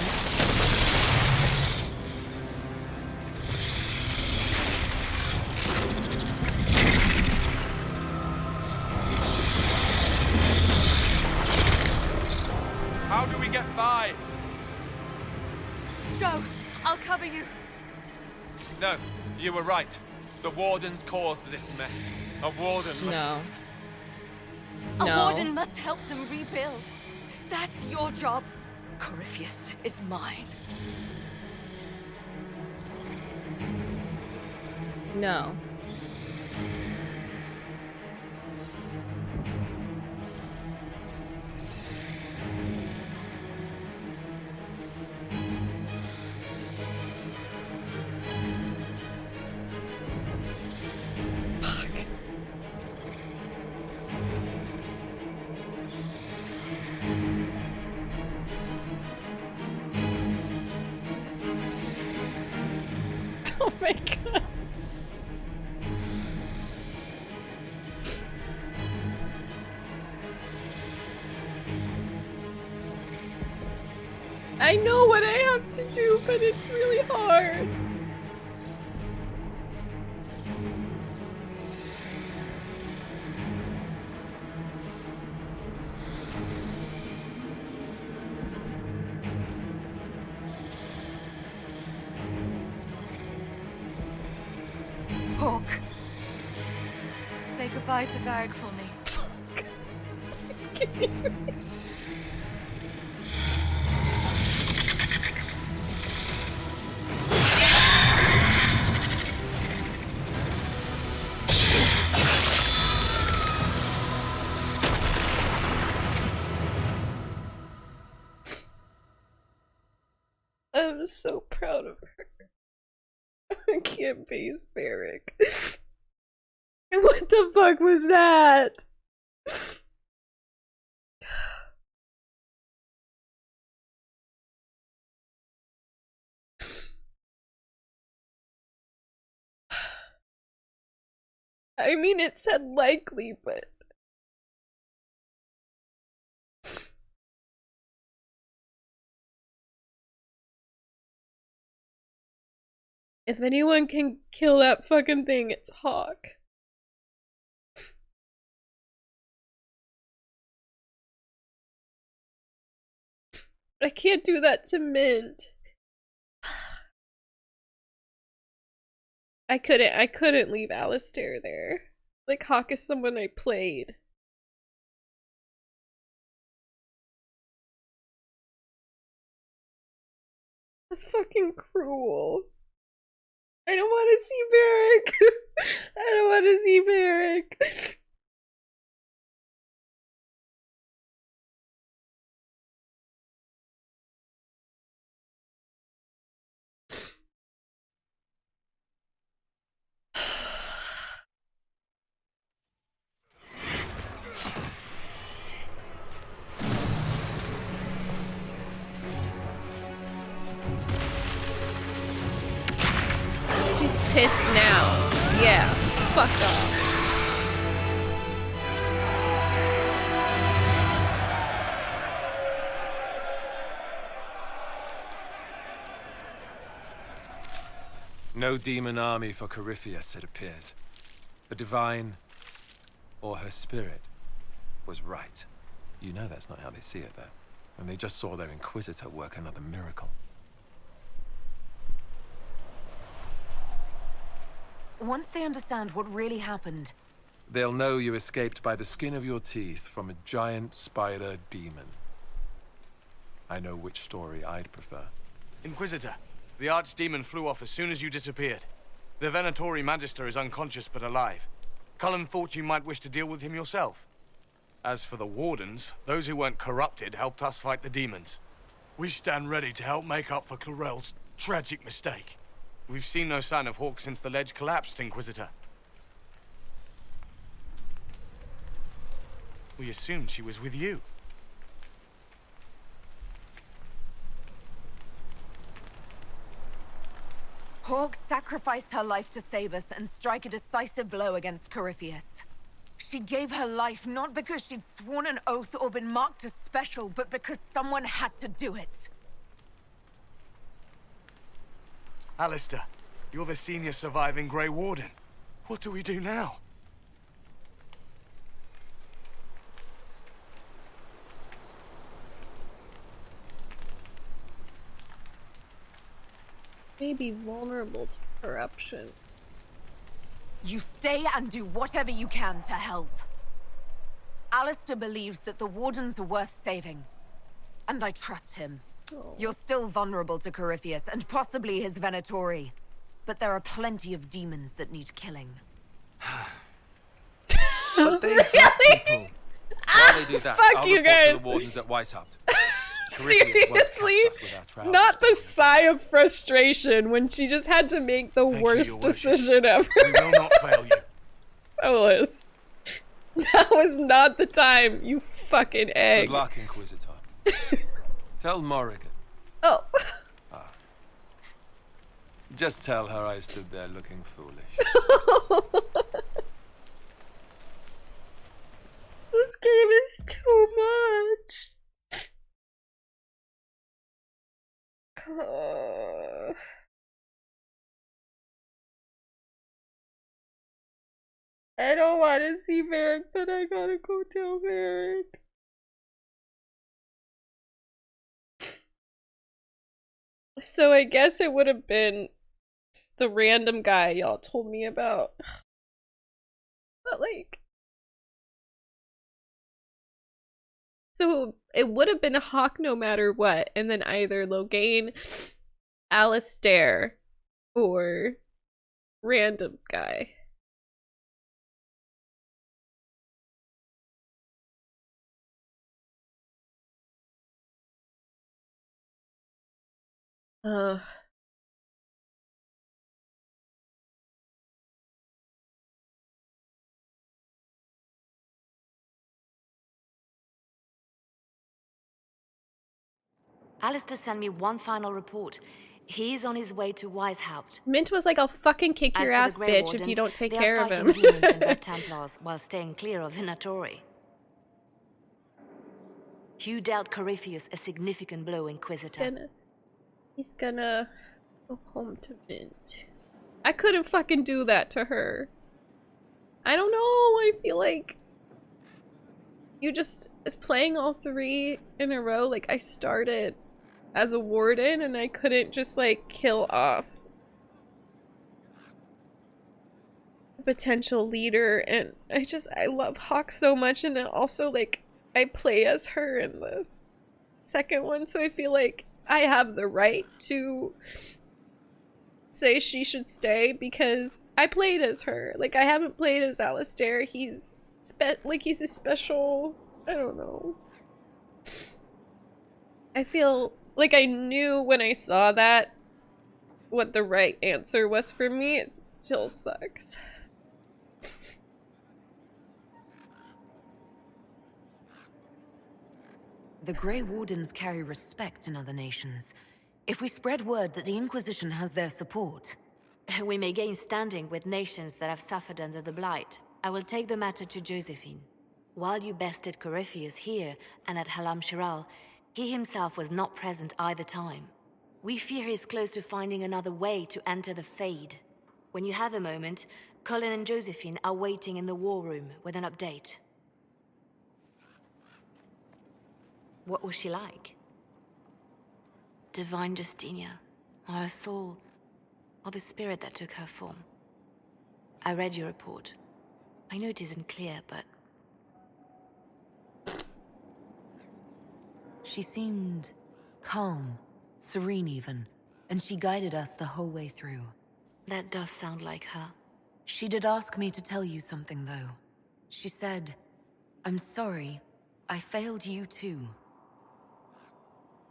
How do we get by? Go! I'll cover you. No, you were right. The Wardens caused this mess. A Warden must... No. A No. Warden must help them rebuild. That's your job. Corypheus is mine. No. my god. I know what I have to do, but it's really hard. Hawk. Say goodbye to Varric for me. I'm so proud of her. I can't face Varric. What the fuck was that? I mean, it said likely, but... If anyone can kill that fucking thing, it's Hawk. I can't do that to Mint. I couldn't leave Alistair there. Like, Hawk is someone I played. That's fucking cruel. I don't want to see Varric. I don't want to see Varric. She's pissed now. Yeah, fuck off. No demon army for Corypheus, it appears. The divine, or her spirit, was right. You know that's not how they see it, though. And they just saw their Inquisitor work another miracle. Once they understand what really happened, They'll know you escaped by the skin of your teeth from a giant spider demon. I know which story I'd prefer. Inquisitor, the archdemon flew off as soon as you disappeared. The Venatori Magister is unconscious but alive. Cullen thought you might wish to deal with him yourself. As for the Wardens, those who weren't corrupted helped us fight the demons. We stand ready to help make up for Clarel's tragic mistake. We've seen no sign of Hawk since the ledge collapsed, Inquisitor. We assumed she was with you. Hawk sacrificed her life to save us and strike a decisive blow against Corypheus. She gave her life not because she'd sworn an oath or been marked as special, but because someone had to do it. Alistair, you're the senior surviving Grey Warden. What do we do now? May be vulnerable to corruption. You stay and do whatever you can to help. Alistair believes that the Wardens are worth saving. And I trust him. Oh. You're still vulnerable to Corypheus, and possibly his Venatori. But there are plenty of demons that need killing. But they really? people. While they do that, Fuck I'll you report guys. to the Wardens at Weishaupt. Seriously? Not the sigh of frustration when she just had to make the worst decision ever. We will not fail you. Solus. That was not the time, you fucking egg. Good luck, Inquisitor. Tell Morrigan. Oh. Just tell her I stood there looking foolish. This game is too much. I don't want to see Merrick, but I gotta go tell Merrick. So I guess it would have been the random guy y'all told me about. But like... So it would have been a Hawk no matter what, and then either Logain, Alistair, or random guy. Alistair sent me one final report. He is on his way to Weishaupt. Mint was like, I'll fucking kick your ass, bitch, if you don't take care of him. They are fighting demons and Red Templars while staying clear of Venatori. Hugh dealt Corypheus a significant blow, Inquisitor. He's gonna go home to Mint. I couldn't fucking do that to her. I don't know, I feel like you just is playing all three in a row. Like, I started as a warden and I couldn't just like kill off a potential leader, and I love Hawk so much, and also like I play as her in the second one, so I feel like I have the right to say she should stay because I played as her. Like, I haven't played as Alistair. He's he's a special, I don't know. I feel like I knew when I saw that what the right answer was for me. It still sucks. The Grey Wardens carry respect in other nations. If we spread word that the Inquisition has their support... We may gain standing with nations that have suffered under the Blight. I will take the matter to Josephine. While you bested Corypheus here and at Halam Shiral, he himself was not present either time. We fear he is close to finding another way to enter the Fade. When you have a moment, Colin and Josephine are waiting in the war room with an update. What was she like? Divine Justinia, or her soul, or the spirit that took her form. I read your report. I know it isn't clear, but... She seemed calm, serene even, and she guided us the whole way through. That does sound like her. She did ask me to tell you something, though. She said, "I'm sorry, I failed you too."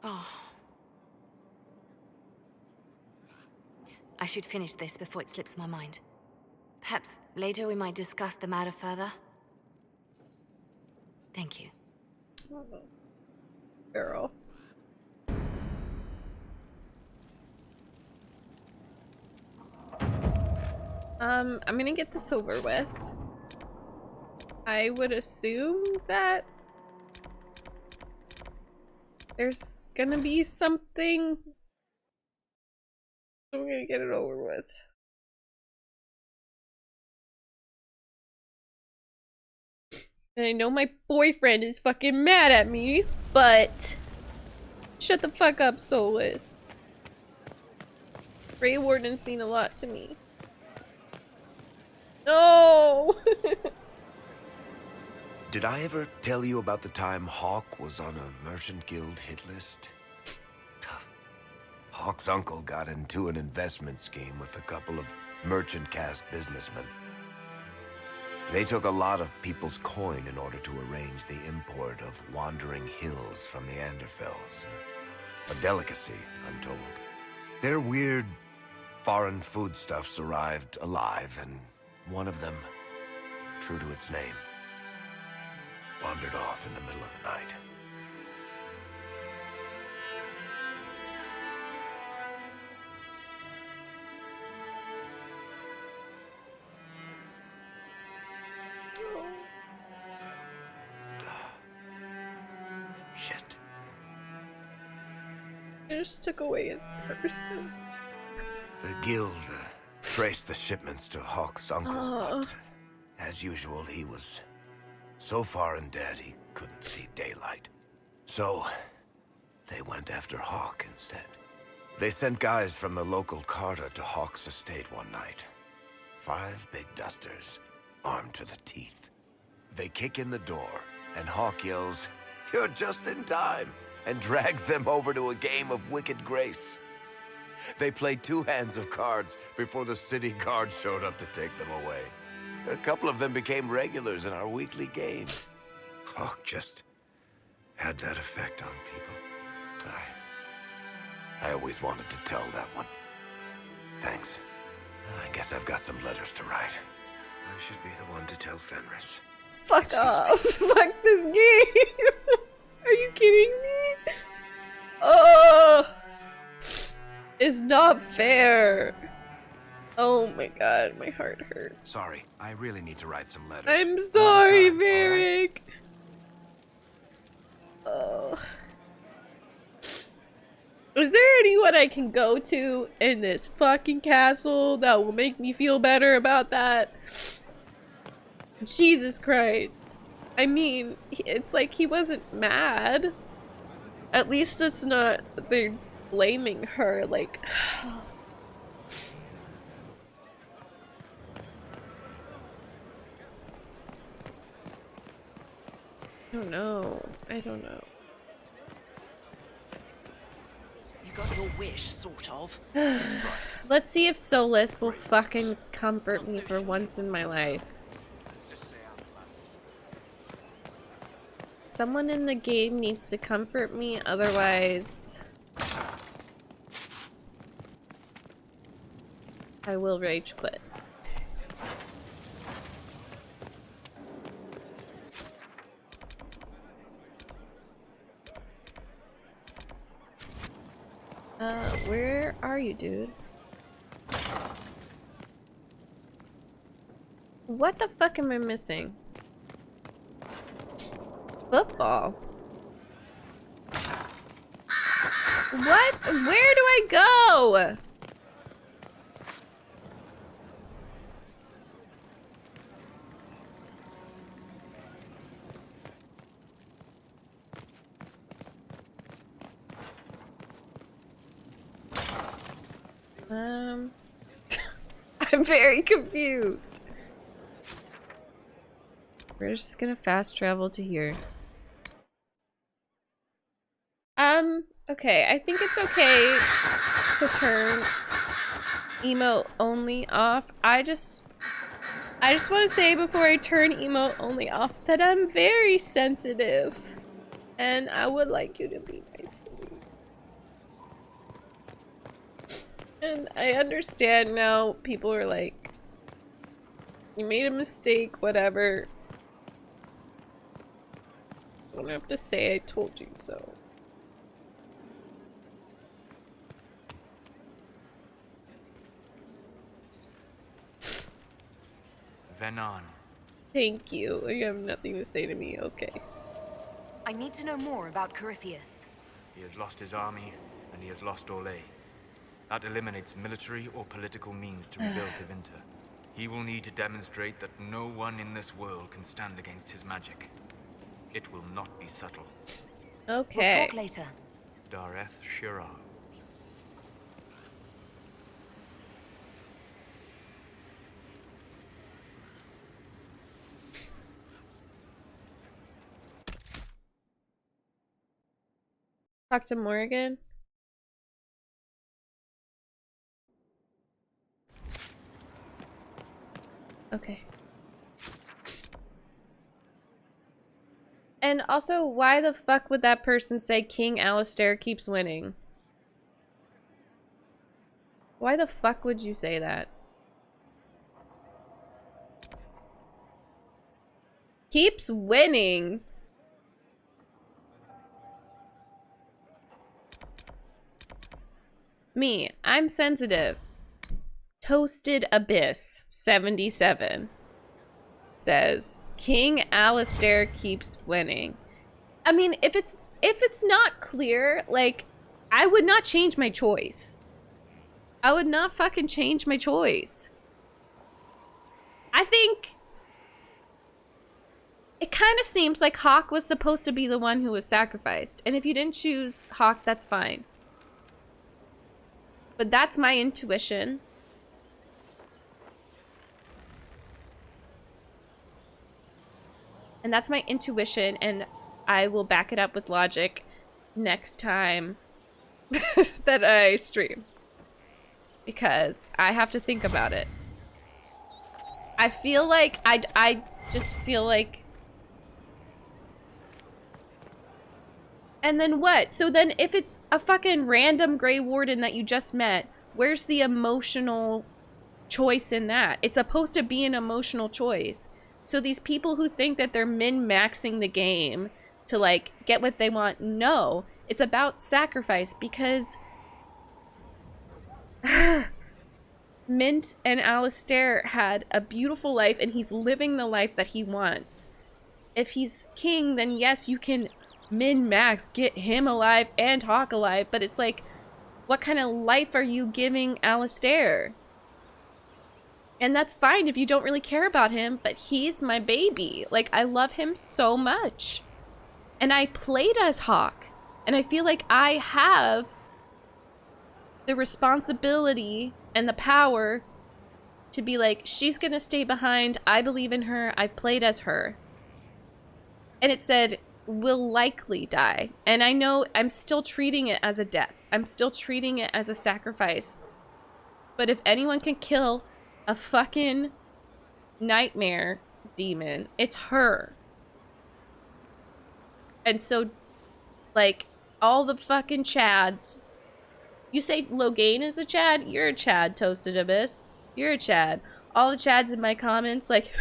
Oh. I should finish this before it slips my mind. Perhaps later we might discuss the matter further. Thank you. Girl. I'm gonna get this over with. I would assume that there's gonna be something. I'm gonna get it over with. And I know my boyfriend is fucking mad at me, but shut the fuck up, Soulless. Grey Wardens mean a lot to me. No! Did I ever tell you about the time Hawk was on a Merchant Guild hit list? Hawk's uncle got into an investment scheme with a couple of merchant caste businessmen. They took a lot of people's coin in order to arrange the import of wandering hills from the Anderfells. A delicacy, I'm told. Their weird, foreign foodstuffs arrived alive, and one of them, true to its name, wandered off in the middle of the night. I just took away his person. The guild traced the shipments to Hawk's uncle, but as usual, he was so far in debt he couldn't see daylight. So they went after Hawk instead. They sent guys from the local carter to Hawk's estate one night. 5 big dusters, armed to the teeth. They kick in the door, and Hawk yells, "You're just in time," and drags them over to a game of Wicked Grace. They played 2 hands of cards before the city guard showed up to take them away. A couple of them became regulars in our weekly game. Hawk just had that effect on people. I always wanted to tell that one. Thanks. I guess I've got some letters to write. I should be the one to tell Fenris. Fuck off. Fuck this game. Are you kidding me? Oh, it's not fair. Oh my god, my heart hurts. Sorry, I really need to write some letters. I'm sorry, Varric. Oh. Is there anyone I can go to in this fucking castle that will make me feel better about that? Jesus Christ. I mean, it's like he wasn't mad. At least it's not that they're blaming her, like... I don't know. I don't know. You got your wish, sort of. Let's see if Solus will fucking comfort me for once in my life. Someone in the game needs to comfort me, otherwise I will rage quit. Where are you, dude? What the fuck am I missing? Football. What? Where do I go? I'm very confused. We're just gonna fast travel to here. Okay, I think it's okay to turn emote only off. I just want to say before I turn emote only off that I'm very sensitive and I would like you to be nice to me. And I understand now people are like, you made a mistake, whatever. I don't have to say I told you so. Venan. Thank you. You have nothing to say to me, okay. I need to know more about Corypheus. He has lost his army, and he has lost Orlais. That eliminates military or political means to rebuild Tevinter. He will need to demonstrate that no one in this world can stand against his magic. It will not be subtle. Okay. We'll talk later. Dareth Shira. Talk to Morgan. Okay. And also, why the fuck would that person say King Alistair keeps winning? Why the fuck would you say that? Keeps winning? Me, I'm sensitive. Toasted Abyss 77 says King Alistair keeps winning. I mean, if it's not clear, like, I would not change my choice. I would not fucking change my choice. I think it kind of seems like Hawk was supposed to be the one who was sacrificed. And if you didn't choose Hawk, that's fine. But that's my intuition. And that's my intuition, and I will back it up with logic next time that I stream. Because I have to think about it. I feel like, I just feel like... And then what? So then if it's a fucking random Grey Warden that you just met, where's the emotional choice in that? It's supposed to be an emotional choice. So these people who think that they're min-maxing the game to, like, get what they want, no. It's about sacrifice, because Mint and Alistair had a beautiful life, and he's living the life that he wants. If he's king, then yes, you can min-max, get him alive and Hawk alive, but it's like, what kind of life are you giving Alistair? And that's fine if you don't really care about him, but he's my baby. Like, I love him so much. And I played as Hawk. And I feel like I have the responsibility and the power to be like, she's gonna stay behind. I believe in her. I played as her. And it said, will likely die. And I know I'm still treating it as a death. I'm still treating it as a sacrifice. But if anyone can kill a fucking nightmare demon, it's her. And so, like, all the fucking Chads. You say Logain is a Chad? You're a Chad, Toasted Abyss. You're a Chad. All the Chads in my comments, like,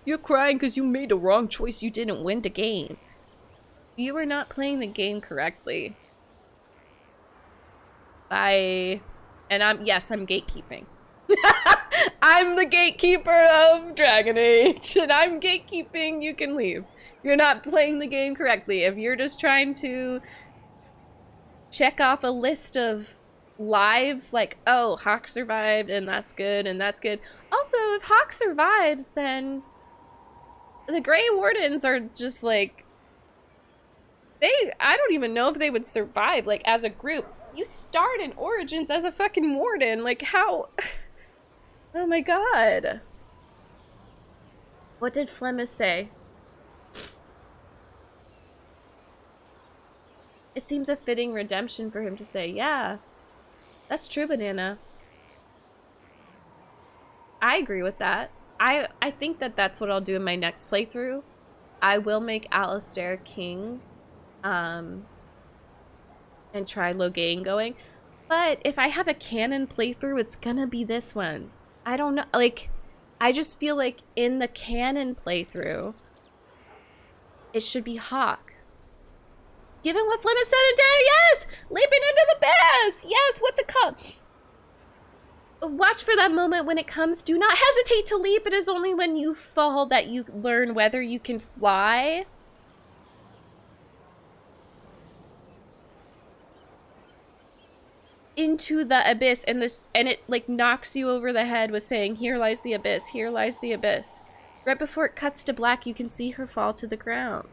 you're crying because you made the wrong choice. You didn't win the game. You were not playing the game correctly. And yes, I'm gatekeeping. I'm the gatekeeper of Dragon Age, and I'm gatekeeping. You can leave. You're not playing the game correctly. If you're just trying to check off a list of lives, like, oh, Hawk survived, and that's good, and that's good. Also, if Hawk survives, then the Grey Wardens are just like, I don't even know if they would survive, like, as a group. You start in Origins as a fucking warden, like, how? Oh my god. What did Flemmis say? It seems a fitting redemption for him to say, yeah, that's true, Banana. I agree with that. I think that that's what I'll do in my next playthrough. I will make Alistair king, and try Logain going. But if I have a canon playthrough, it's gonna be this one. I don't know, like, I just feel like in the canon playthrough, it should be Hawk. Given what Flemmis said and did, yes! Leaping into the abyss! Yes, what's it called? Watch for that moment when it comes. Do not hesitate to leap. It is only when you fall that you learn whether you can fly. Into the abyss, and it like knocks you over the head with saying, here lies the abyss, here lies the abyss. Right before it cuts to black, you can see her fall to the ground.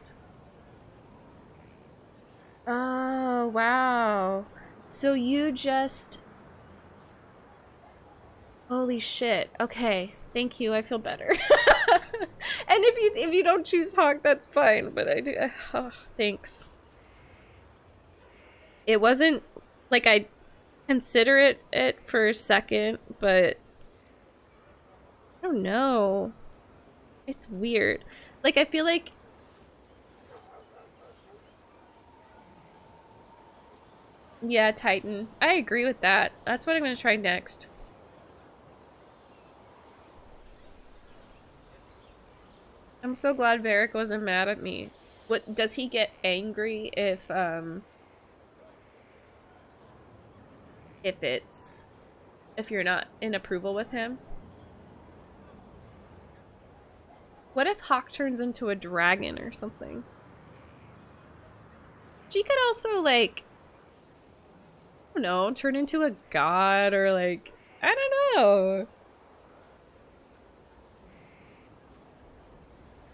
Oh, wow. So you just... Holy shit. Okay. Thank you. I feel better. And if you don't choose Hawk, that's fine. But I do... Oh, thanks. It wasn't... Like, I consider it for a second, but... I don't know. It's weird. Like, I feel like... Yeah, Titan. I agree with that. That's what I'm gonna try next. I'm so glad Varric wasn't mad at me. What, does he get angry if you're not in approval with him? What if Hawk turns into a dragon or something? She could also, like, don't know, turn into a god or like, I don't know.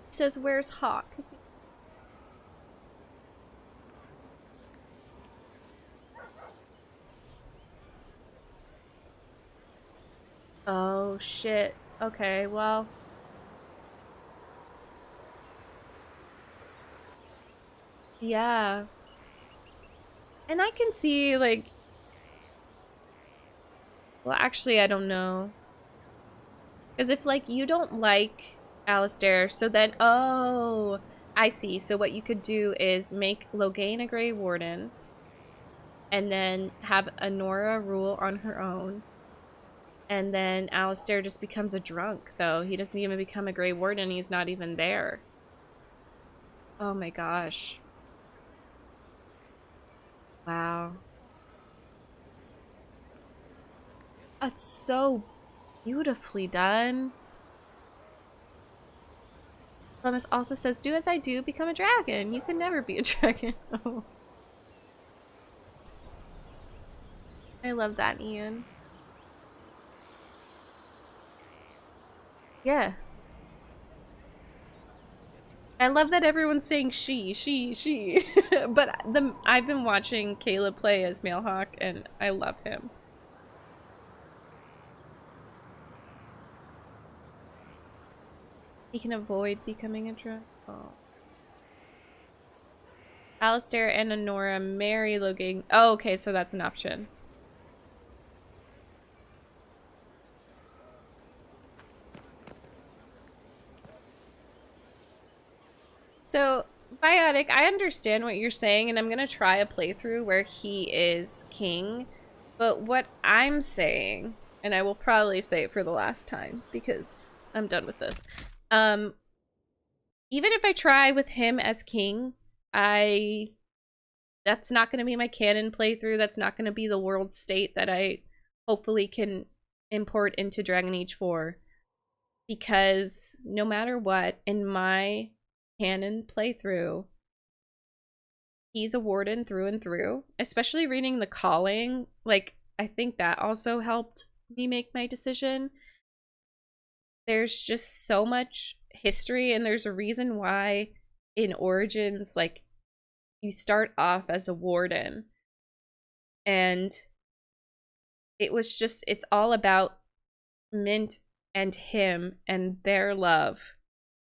He says, where's Hawk? Oh shit. Okay, well. Yeah. And I can see, like... Well, actually, I don't know. Because if, like, you don't like Alistair, so then... Oh! I see. So what you could do is make Loghain a Grey Warden. And then have Honora rule on her own. And then Alistair just becomes a drunk, though. He doesn't even become a Grey Warden. He's not even there. Oh my gosh. Wow. That's so beautifully done. Columbus also says, do as I do, become a dragon. You can never be a dragon. Oh. I love that, Ian. Yeah. I love that everyone's saying she. But I've been watching Caleb play as Mailhawk, and I love him. He can avoid becoming a drunk. Oh. Alistair and Honora marry Loghain. Oh, okay, so that's an option. So, Biotic, I understand what you're saying, and I'm gonna try a playthrough where he is king. But what I'm saying, and I will probably say it for the last time because I'm done with this. Even if I try with him as king, that's not gonna be my canon playthrough. That's not gonna be the world state that I hopefully can import into Dragon Age 4. Because no matter what, in my canon playthrough, he's a warden through and through. Especially reading The Calling, like, I think that also helped me make my decision. There's just so much history, and there's a reason why in Origins, like, you start off as a warden. And it was just, it's all about Mint and him and their love.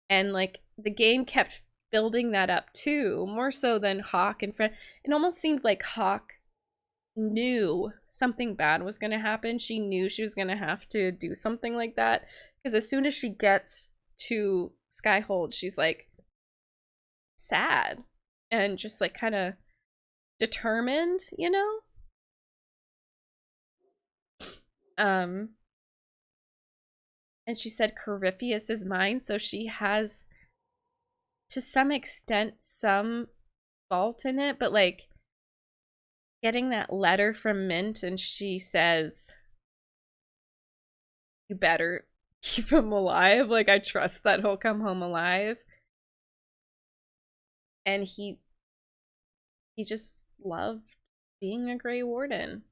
And, like, the game kept building that up too, more so than Hawk and Fred. It almost seemed like Hawk knew something bad was going to happen. She knew she was going to have to do something like that. Because as soon as she gets to Skyhold, she's like sad and just like kind of determined, you know? And she said Corypheus is mine, so she has to some extent some fault in it, but like getting that letter from Mint and she says you better keep him alive, like I trust that he'll come home alive. And he just loved being a Grey Warden.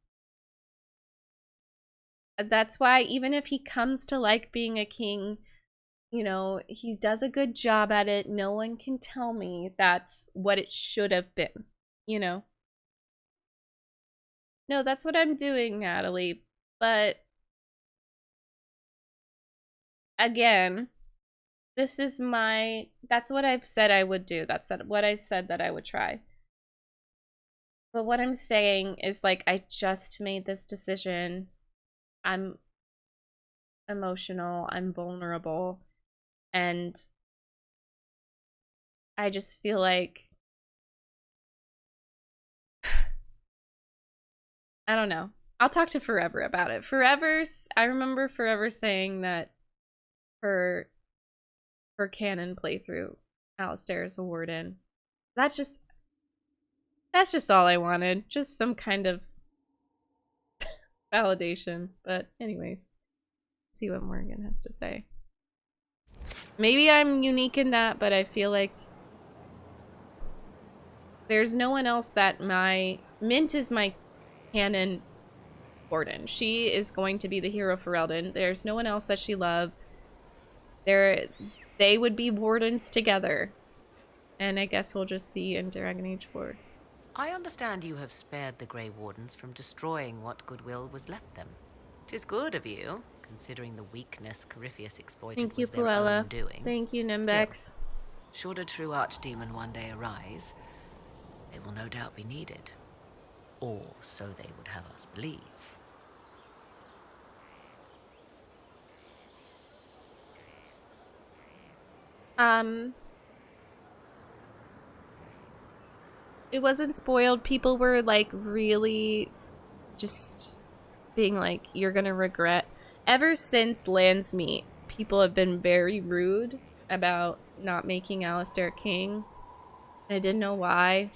That's why even if he comes to like being a king, you know, he does a good job at it. No one can tell me that's what it should have been, you know? No, that's what I'm doing, Natalie. But again, this is my, that's what I've said I would do. That's what I said that I would try. But what I'm saying is, like, I just made this decision. I'm emotional. I'm vulnerable. And I just feel like, I don't know. I'll talk to Forever about it. I remember Forever saying that her canon playthrough, Alistair is a warden. That's just all I wanted. Just some kind of validation. But anyways, see what Morgan has to say. Maybe I'm unique in that, but I feel like there's no one else that Mint is my canon Warden. She is going to be the hero for Ferelden. There's no one else that she loves. They would be wardens together. And I guess we'll just see in Dragon Age 4. I understand you have spared the Grey Wardens from destroying what goodwill was left them. 'Tis good of you, considering the weakness Corypheus exploited Thank you, was their Puella. own doing. Thank you, Nimbex. Still, should a true archdemon one day arise, they will no doubt be needed. Or so they would have us believe. It wasn't spoiled. People were like really just being like, you're gonna regret. Ever since Landsmeet, people have been very rude about not making Alistair king. I didn't know why,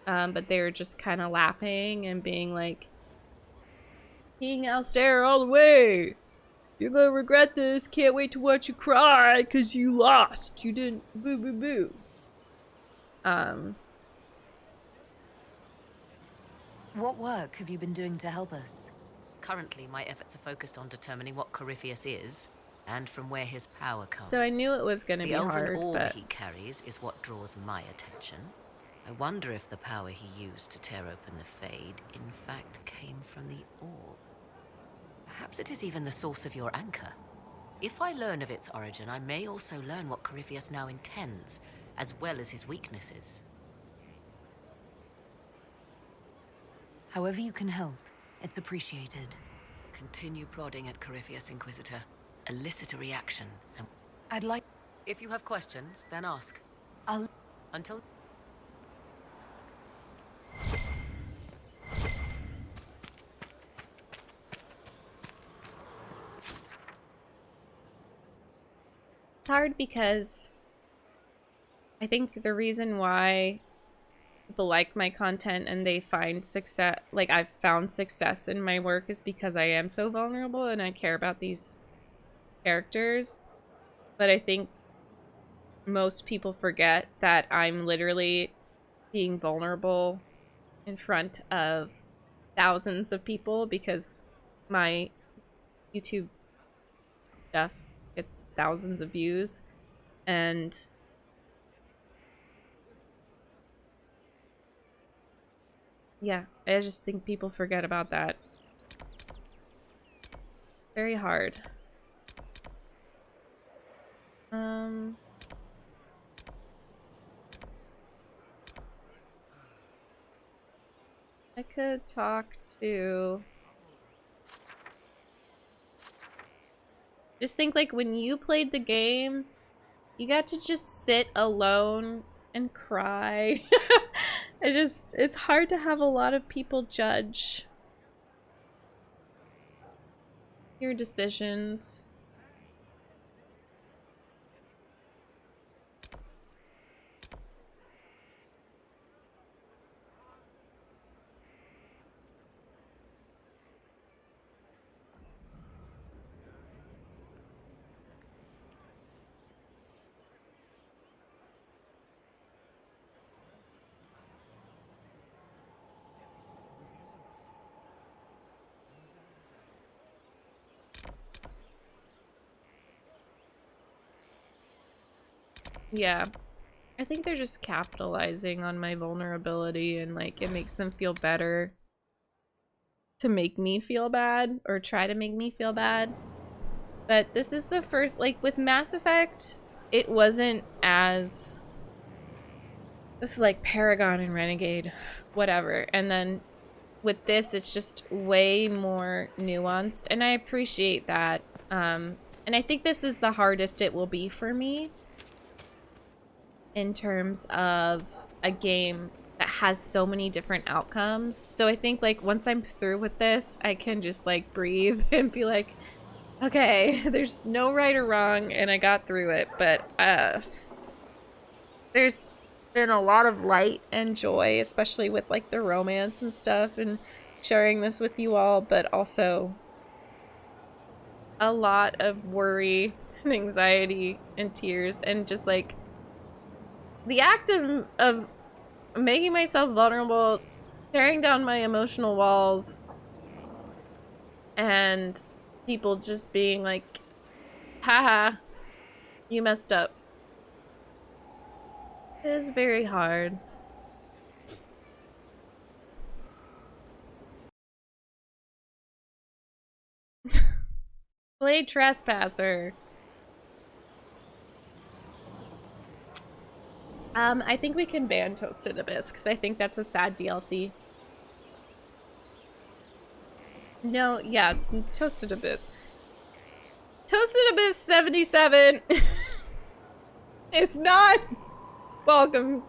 but they were just kind of laughing and being like, King Alistair all the way! You're gonna regret this, can't wait to watch you cry because you lost. You didn't boo boo boo. What work have you been doing to help us? Currently, my efforts are focused on determining what Corypheus is, and from where his power comes. So I knew it was gonna be hard, The elven orb but he carries is what draws my attention. I wonder if the power he used to tear open the Fade, in fact, came from the orb. Perhaps it is even the source of your anchor. If I learn of its origin, I may also learn what Corypheus now intends, as well as his weaknesses. However you can help, it's appreciated. Continue prodding at Corypheus, Inquisitor. Elicit a reaction, and I'd like... If you have questions, then ask. I'll... Until... it's hard because I think the reason why people like my content and they find success, like I've found success in my work, is because I am so vulnerable and I care about these characters. But I think most people forget that I'm literally being vulnerable in front of thousands of people because my YouTube stuff gets thousands of views, and yeah, I just think people forget about that. Very hard. I could talk to... Just think, like, when you played the game, you got to just sit alone and cry. It's hard to have a lot of people judge your decisions. Yeah, I think they're just capitalizing on my vulnerability, and like it makes them feel better to make me feel bad or try to make me feel bad. But this is the first, like with Mass Effect, it wasn't as, it was like Paragon and Renegade, whatever. And then with this, it's just way more nuanced, and I appreciate that. And I think this is the hardest it will be for me in terms of a game that has so many different outcomes. So I think like once I'm through with this, I can just like breathe and be like, okay, there's no right or wrong, and I got through it. But there's been a lot of light and joy, especially with like the romance and stuff, and sharing this with you all, but also a lot of worry and anxiety and tears, and just like the act of making myself vulnerable tearing down my emotional walls and people just being like, haha, you messed up. It is very hard. Play Trespasser. I think we can ban Toasted Abyss because I think that's a sad DLC. No, yeah, Toasted Abyss. Toasted Abyss 77 is not welcome.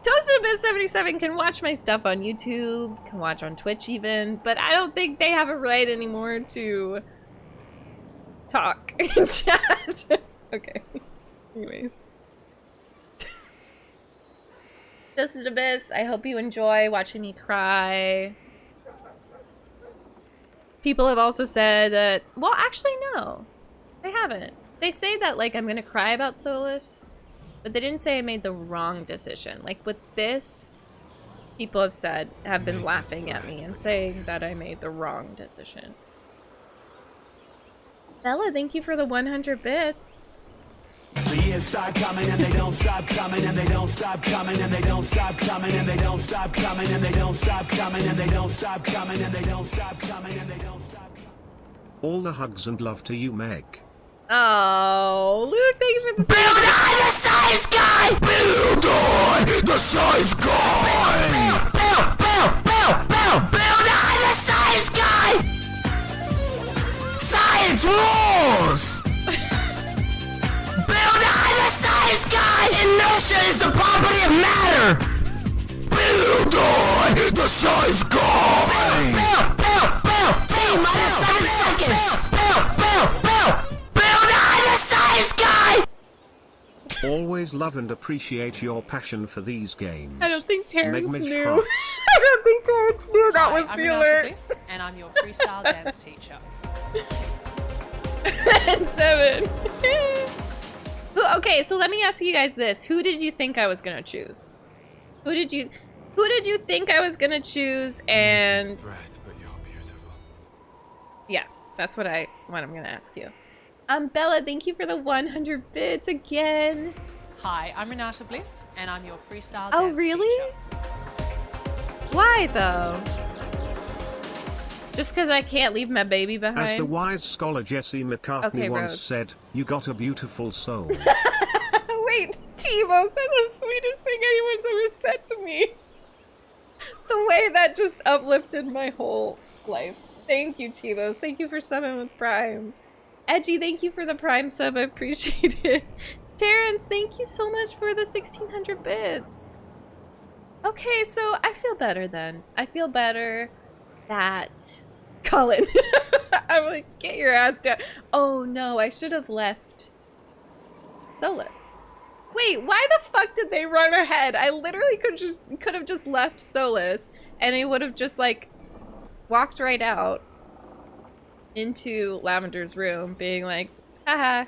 Toasted Abyss 77 can watch my stuff on YouTube, can watch on Twitch even, but I don't think they have a right anymore to talk in chat. Okay. Anyways. Toasted Abyss, I hope you enjoy watching me cry. People have also said that, well, actually, no. They haven't. They say that, like, I'm gonna cry about Solus, but they didn't say I made the wrong decision. Like, with this, people have been laughing at me and saying that I made the wrong decision. Bella, thank you for the 100 bits. The years start coming and they don't stop coming and they don't stop coming and they don't stop coming and they don't stop coming and they don't stop coming and they don't stop coming and they don't stop coming and they don't stop coming. All the hugs and love to you, Meg. Oh, Luke, thank you for the Build on the size guy! Build on the size guy! Build on the size guy! Science rules! Science guy! Inertia is the property of matter! Build on the size guy! T-minus 7 seconds! Build on the size guy! Always love and appreciate your passion for these games. I don't think Terrence MegMage knew. hearts. I don't think Terrence knew that was I'm the Renata alert. Bliss, and I'm your freestyle dance teacher. And 7. Okay, so let me ask you guys this. Who did you think I was gonna choose? Who did you think I was gonna choose? And Breath, but you're beautiful. yeah, that's what I'm gonna ask you. Bella, thank you for the 100 bits again. Hi, I'm Renata Bliss, and I'm your freestyle dance Oh, really? Why though? Just because I can't leave my baby behind? As the wise scholar Jesse McCartney Okay, once Rhodes. said, you got a beautiful soul. Wait, T-Mos, that's the sweetest thing anyone's ever said to me. The way that just uplifted my whole life. Thank you, T-Mos. Thank you for subbing with Prime. Edgy, thank you for the Prime sub. I appreciate it. Terrence, thank you so much for the 1600 bits. Okay, so I feel better then. I feel better that... Colin. I'm like, get your ass down. Oh no, I should have left Solus. Wait, why the fuck did they run ahead? I literally could have just left Solus and it would have just like walked right out into Lavender's room being like, haha.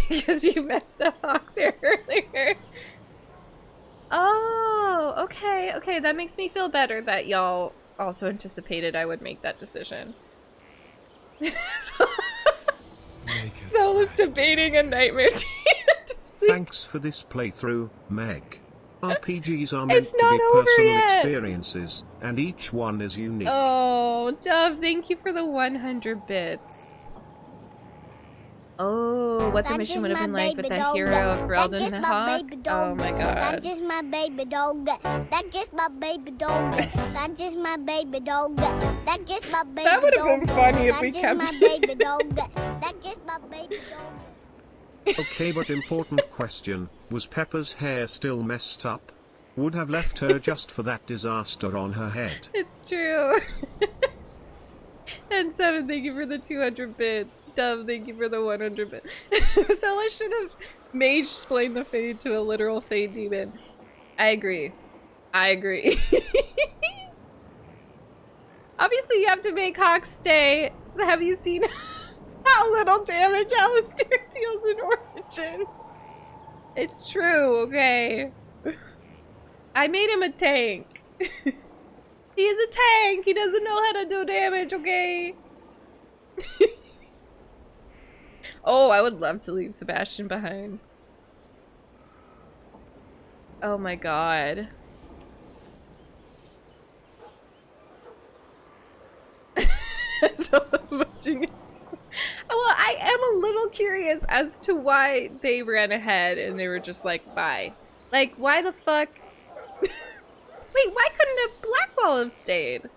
Because you messed up Hawkshair earlier. Oh, okay, okay, that makes me feel better that y'all also anticipated I would make that decision. Solus debating a nightmare team. Thanks for this playthrough, Meg. RPGs are meant It's to not be over personal yet. experiences, and each one is unique. Oh, Dove, thank you for the 100 bits. Oh, what the mission would have been like with that hero of Ferelden and Hawk. Oh my god. That's just my baby dog. That's just my baby dog. That's just my baby dog. That's just my baby dog. That would have been funny if we That's kept just my baby dog. That's just my baby dog. Okay, but important question, was Pepper's hair still messed up? Would have left her just for that disaster on her head. It's true. And 7, thank you for the 200 bits. Dove, thank you for the 100 bits. So I should have mage-splained the Fade to a literal Fade demon. I agree. I agree. Obviously, you have to make Hawk stay. Have you seen how little damage Alistair deals in Origins? It's true, okay? I made him a tank. He's a tank. He doesn't know how to do damage, okay? Oh, I would love to leave Sebastian behind. Oh my god. So watching it. Well, I am a little curious as to why they ran ahead and they were just like, bye. Like, why the fuck? Wait, why couldn't a Blackwall have stayed?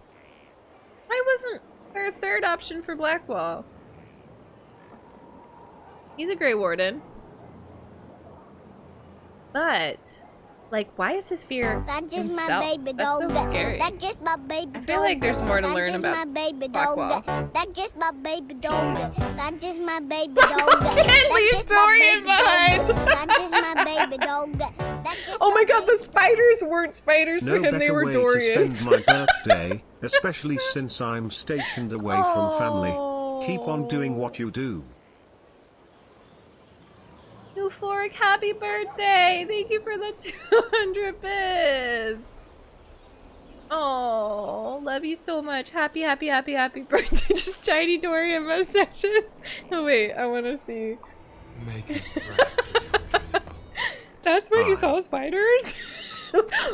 Why wasn't there a third option for Blackwall? He's a Grey Warden. But, like, why is his fear That's just himself? my baby dog. That's so scary. That's just my baby dog. I feel like there's more to learn about my baby Blackwall. dog. That's just my baby dog. That's just my baby dog. Can't leave Dorian behind. That's just my baby dog. Oh my god, the spiders weren't spiders No for him, they better were way Dorians. to spend my birthday, especially since I'm stationed away from family. Keep on doing what you do. Euphoric, happy birthday! Thank you for the 200 bits! Oh, love you so much. Happy, happy, happy, happy birthday. Just tiny Dorian mustaches. Oh wait, I want to see. Make it That's where you saw spiders?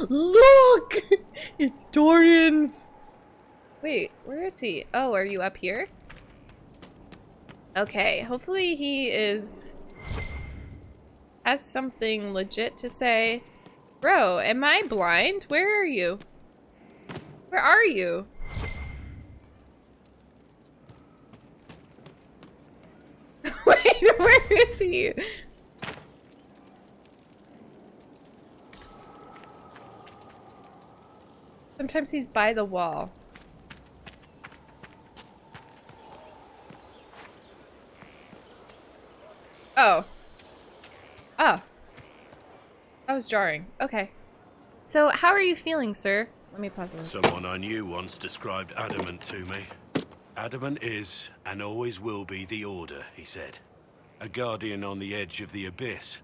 Look! It's Dorian's! Wait, where is he? Oh, are you up here? Okay, hopefully he has something legit to say. Bro, am I blind? Where are you? Where are you? Wait, where is he? Sometimes he's by the wall. Oh. Oh. That was jarring. Okay. So, how are you feeling, sir? Let me pause it. Someone I knew once described Adamant to me. Adamant is, and always will be, the Order, he said. A guardian on the edge of the abyss.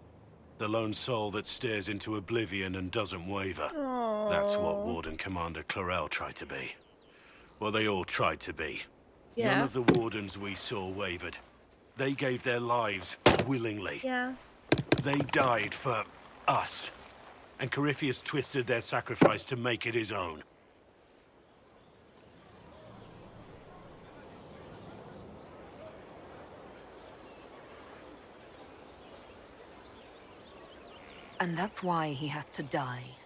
The lone soul that stares into oblivion and doesn't waver. Aww. That's what Warden Commander Clarel tried to be. Well, they all tried to be. Yeah. None of the Wardens we saw wavered. They gave their lives willingly. Yeah. They died for us. And Corypheus twisted their sacrifice to make it his own. And that's why he has to die.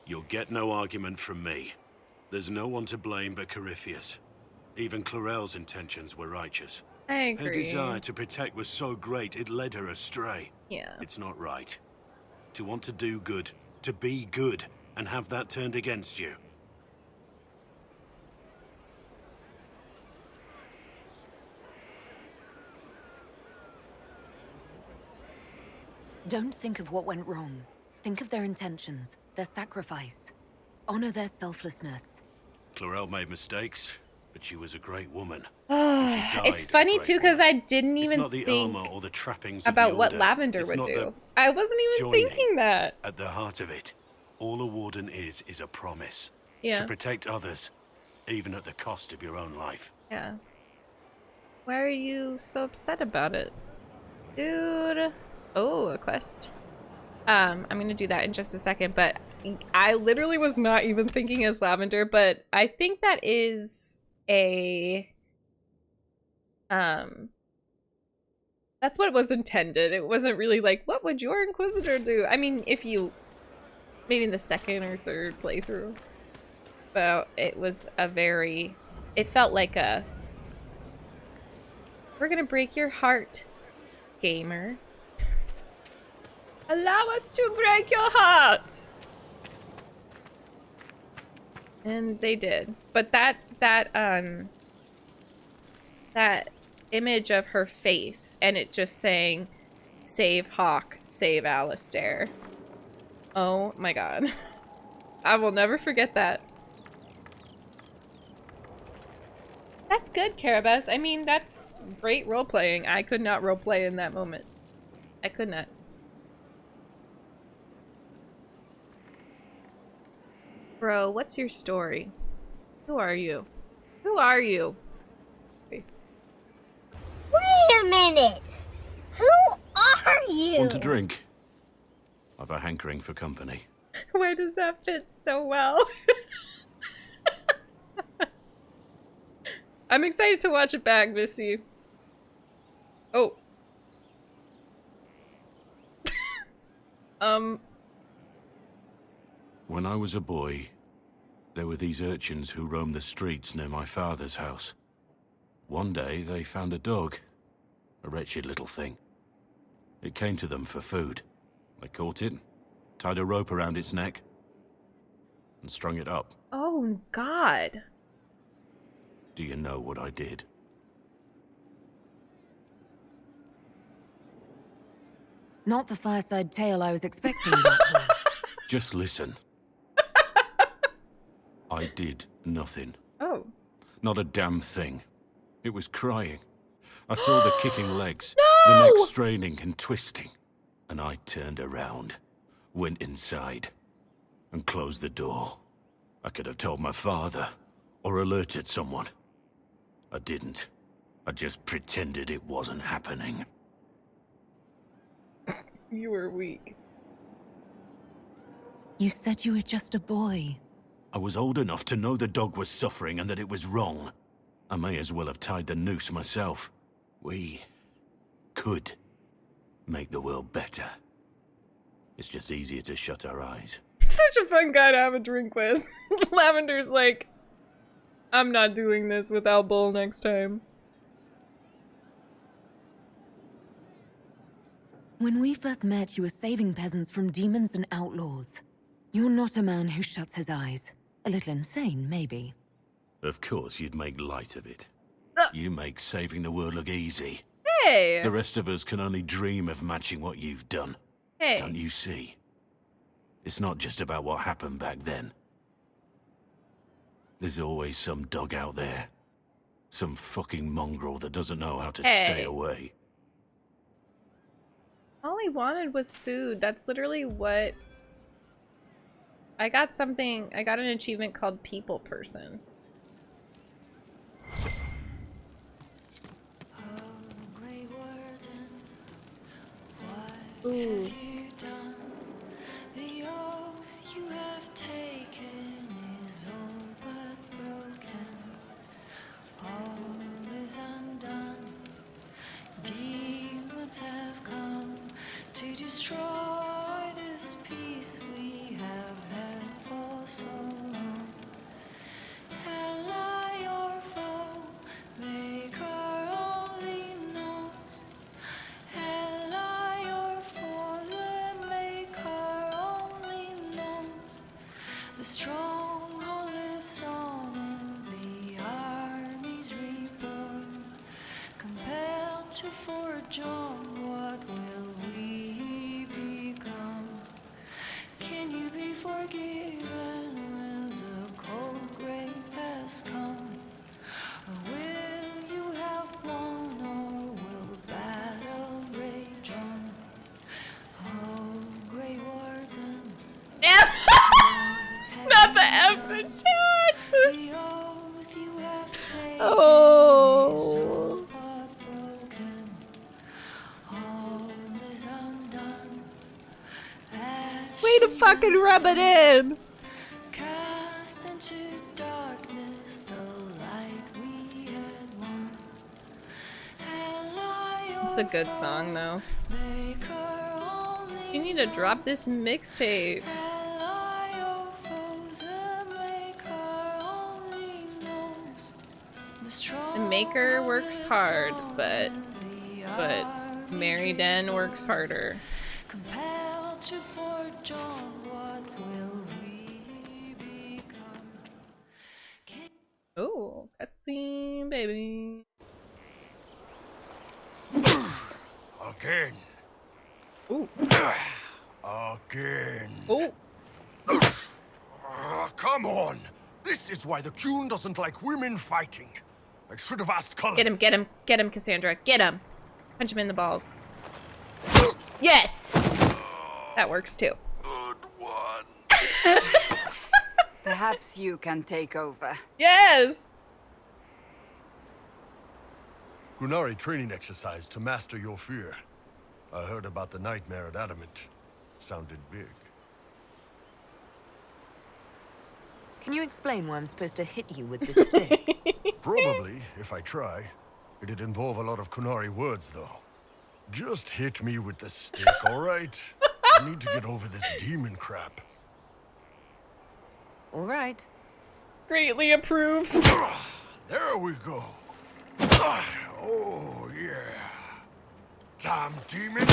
You'll get no argument from me. There's no one to blame but Corypheus. Even Clarel's intentions were righteous. I agree. Her desire to protect was so great it led her astray. Yeah. It's not right. To want to do good, to be good, and have that turned against you. Don't think of what went wrong. Think of their intentions, their sacrifice. Honor their selflessness. Clarel made mistakes, but she was a great woman. It's funny too because I didn't It's even not the think armor or the trappings about of the what Order. Lavender It's would not do. the I wasn't even joining. thinking that. At the heart of it, all a warden is a promise. Yeah. To protect others, even at the cost of your own life. Yeah. Why are you so upset about it? Dude. Oh, a quest. I'm gonna do that in just a second, but I literally was not even thinking as Lavender, but I think that is a that's what was intended. It wasn't really like, what would your Inquisitor do? I mean, if you maybe in the second or third playthrough. But it was a very, it felt like a, we're gonna break your heart, gamer. Allow us to break your heart! And they did. But that image of her face and it just saying, save Hawk, save Alistair. Oh my god. I will never forget that. That's good, Carabas. I mean, that's great role-playing. I could not role-play in that moment. I could not. Bro, what's your story? Who are you? Who are you? Wait a minute! Who are you? Want a drink? I've a hankering for company. Why does that fit so well? I'm excited to watch it back, Missy. Oh. When I was a boy, there were these urchins who roamed the streets near my father's house. One day, they found a dog. A wretched little thing. It came to them for food. They caught it, tied a rope around its neck, and strung it up. Oh, God. Do you know what I did? Not the fireside tale I was expecting, Doctor. Just listen. I did nothing. Oh. Not a damn thing. It was crying. I saw the kicking legs, No! the neck straining and twisting. And I turned around, went inside, and closed the door. I could have told my father, or alerted someone. I didn't. I just pretended it wasn't happening. You were weak. You said you were just a boy. I was old enough to know the dog was suffering and that it was wrong. I may as well have tied the noose myself. We could make the world better. It's just easier to shut our eyes. Such a fun guy to have a drink with. Lavender's like, I'm not doing this without Bull next time. When we first met, you were saving peasants from demons and outlaws. You're not a man who shuts his eyes. A little insane, maybe. Of course you'd make light of it. You make saving the world look easy. Hey! The rest of us can only dream of matching what you've done. Hey. Don't you see? It's not just about what happened back then. There's always some dog out there. Some fucking mongrel that doesn't know how to stay away. All he wanted was food. That's literally what... I got an achievement called People Person. Ooh. The oath you have taken is all but broken. All is undone. Demons have come to destroy this peace we have had for so long. Ally or foe, make our only knows. Ally or foe, then make our only knows. The stronghold lives on and the army's reborn. Compelled to forge on, what will we become? Can you be forgiven when the cold gray has come? Or will you have won, or will battle rage on? Oh, Grey Warden. Not the F's in chat! The oath you have taken Oh. is all but broken. All is undone. Way to fucking rub it in! Cast into darkness the light we had won. It's a good song, though. You need to drop this mixtape. The Maker works hard, but Mary Den works harder. Compelled to forge on, what will we become? Oh, cutscene, baby. Again. Ooh. Again. Oh. Come on. This is why the Qun doesn't like women fighting. I should have asked Cullen. Get him, get him, get him, Cassandra. Get him. Punch him in the balls. Yes! That works too. That Perhaps you can take over. Yes! Qunari training exercise to master your fear. I heard about the nightmare at Adamant. Sounded big. Can you explain why I'm supposed to hit you with this stick? Probably, if I try. It'd involve a lot of Qunari words, though. Just hit me with the stick, alright? I need to get over this demon crap. All right. Greatly approves. There we go. Oh, yeah. Damn demon.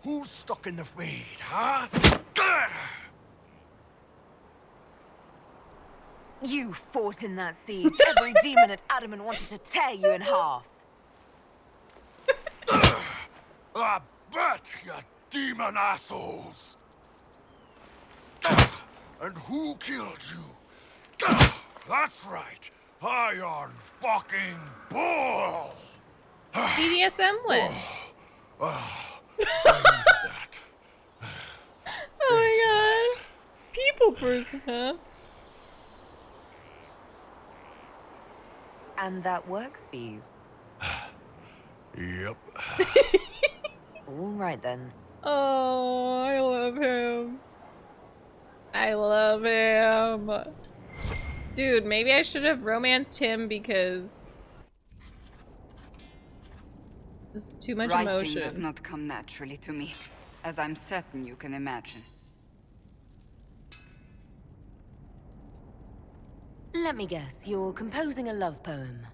Who's stuck in the fade, huh? You fought in that siege. Every demon at Adamant wanted to tear you in half. I bet, you demon assholes. And who killed you? That's right. Iron fucking Bull. BDSM win. Oh my god. People person, huh? And that works for you. Yep. All right then. Oh, I love him. I love him. Dude, maybe I should have romanced him because this is too much Writing emotion. does not come naturally to me, as I'm certain you can imagine. Let me guess, you're composing a love poem.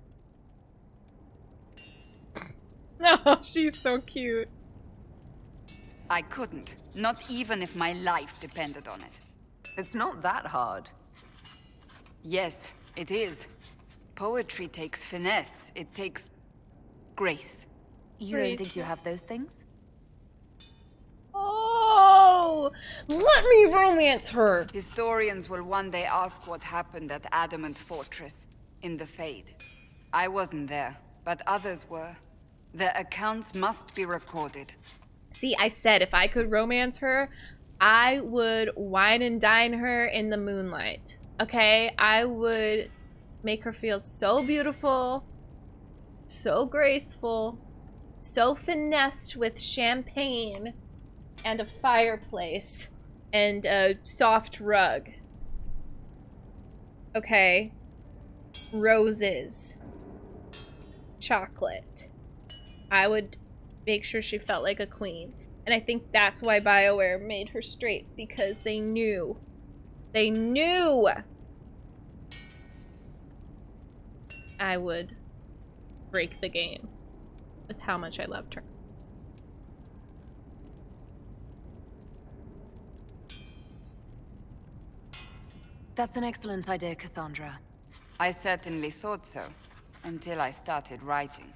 No, she's so cute. I couldn't, not even if my life depended on it. It's not that hard. Yes, it is. Poetry takes finesse, it takes grace. You don't think you have those things? Oh, let me romance her. Historians will one day ask what happened at Adamant Fortress, in the Fade. I wasn't there, but others were. Their accounts must be recorded. See, I said if I could romance her, I would wine and dine her in the moonlight. Okay? I would make her feel so beautiful, so graceful, so finessed with champagne and a fireplace and a soft rug. Okay? Roses. Chocolate. I would make sure she felt like a queen. And I think that's why BioWare made her straight, because they knew. They knew I would break the game with how much I loved her. That's an excellent idea, Cassandra. I certainly thought so, until I started writing.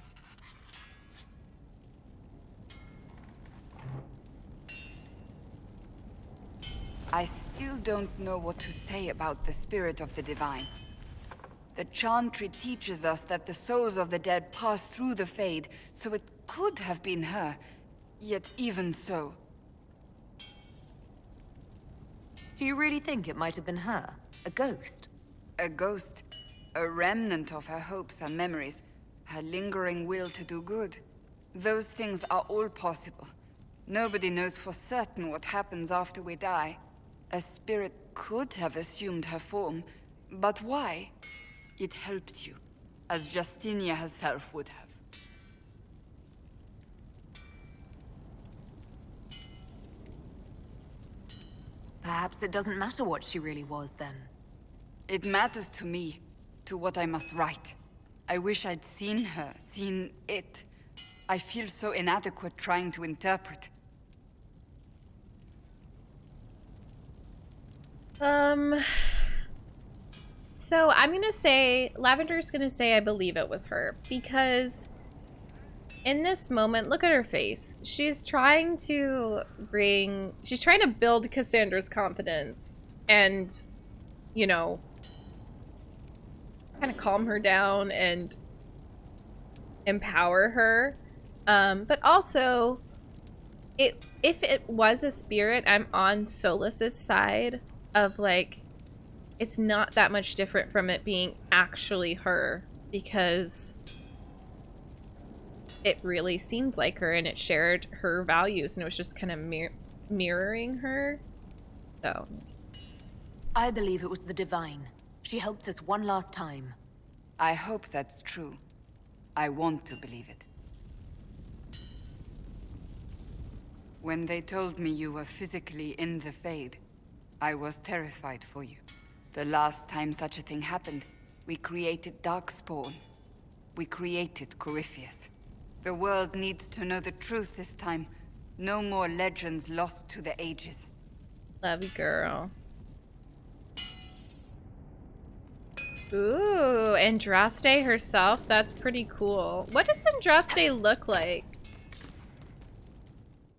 I still don't know what to say about the spirit of the divine. The Chantry teaches us that the souls of the dead pass through the Fade, so it could have been her. Yet even so... Do you really think it might have been her? A ghost? A ghost. A remnant of her hopes and memories. Her lingering will to do good. Those things are all possible. Nobody knows for certain what happens after we die. A spirit could have assumed her form, but why? It helped you, as Justinia herself would have. Perhaps it doesn't matter what she really was, then. It matters to me, to what I must write. I wish I'd seen her, seen it. I feel so inadequate trying to interpret. So I'm gonna say, Lavender's gonna say I believe it was her, because in this moment, look at her face. She's trying to build Cassandra's confidence and, you know, kind of calm her down and empower her. But also, if it was a spirit, I'm on Solas's side of like, it's not that much different from it being actually her, because it really seemed like her and it shared her values and it was just kind of mirroring her. So I believe it was the Divine. She helped us one last time. I hope that's true. I want to believe it. When they told me you were physically in the Fade, I was terrified for you. The last time such a thing happened, we created Darkspawn. We created Corypheus. The world needs to know the truth this time. No more legends lost to the ages. Love you, girl. Ooh, Andraste herself? That's pretty cool. What does Andraste look like?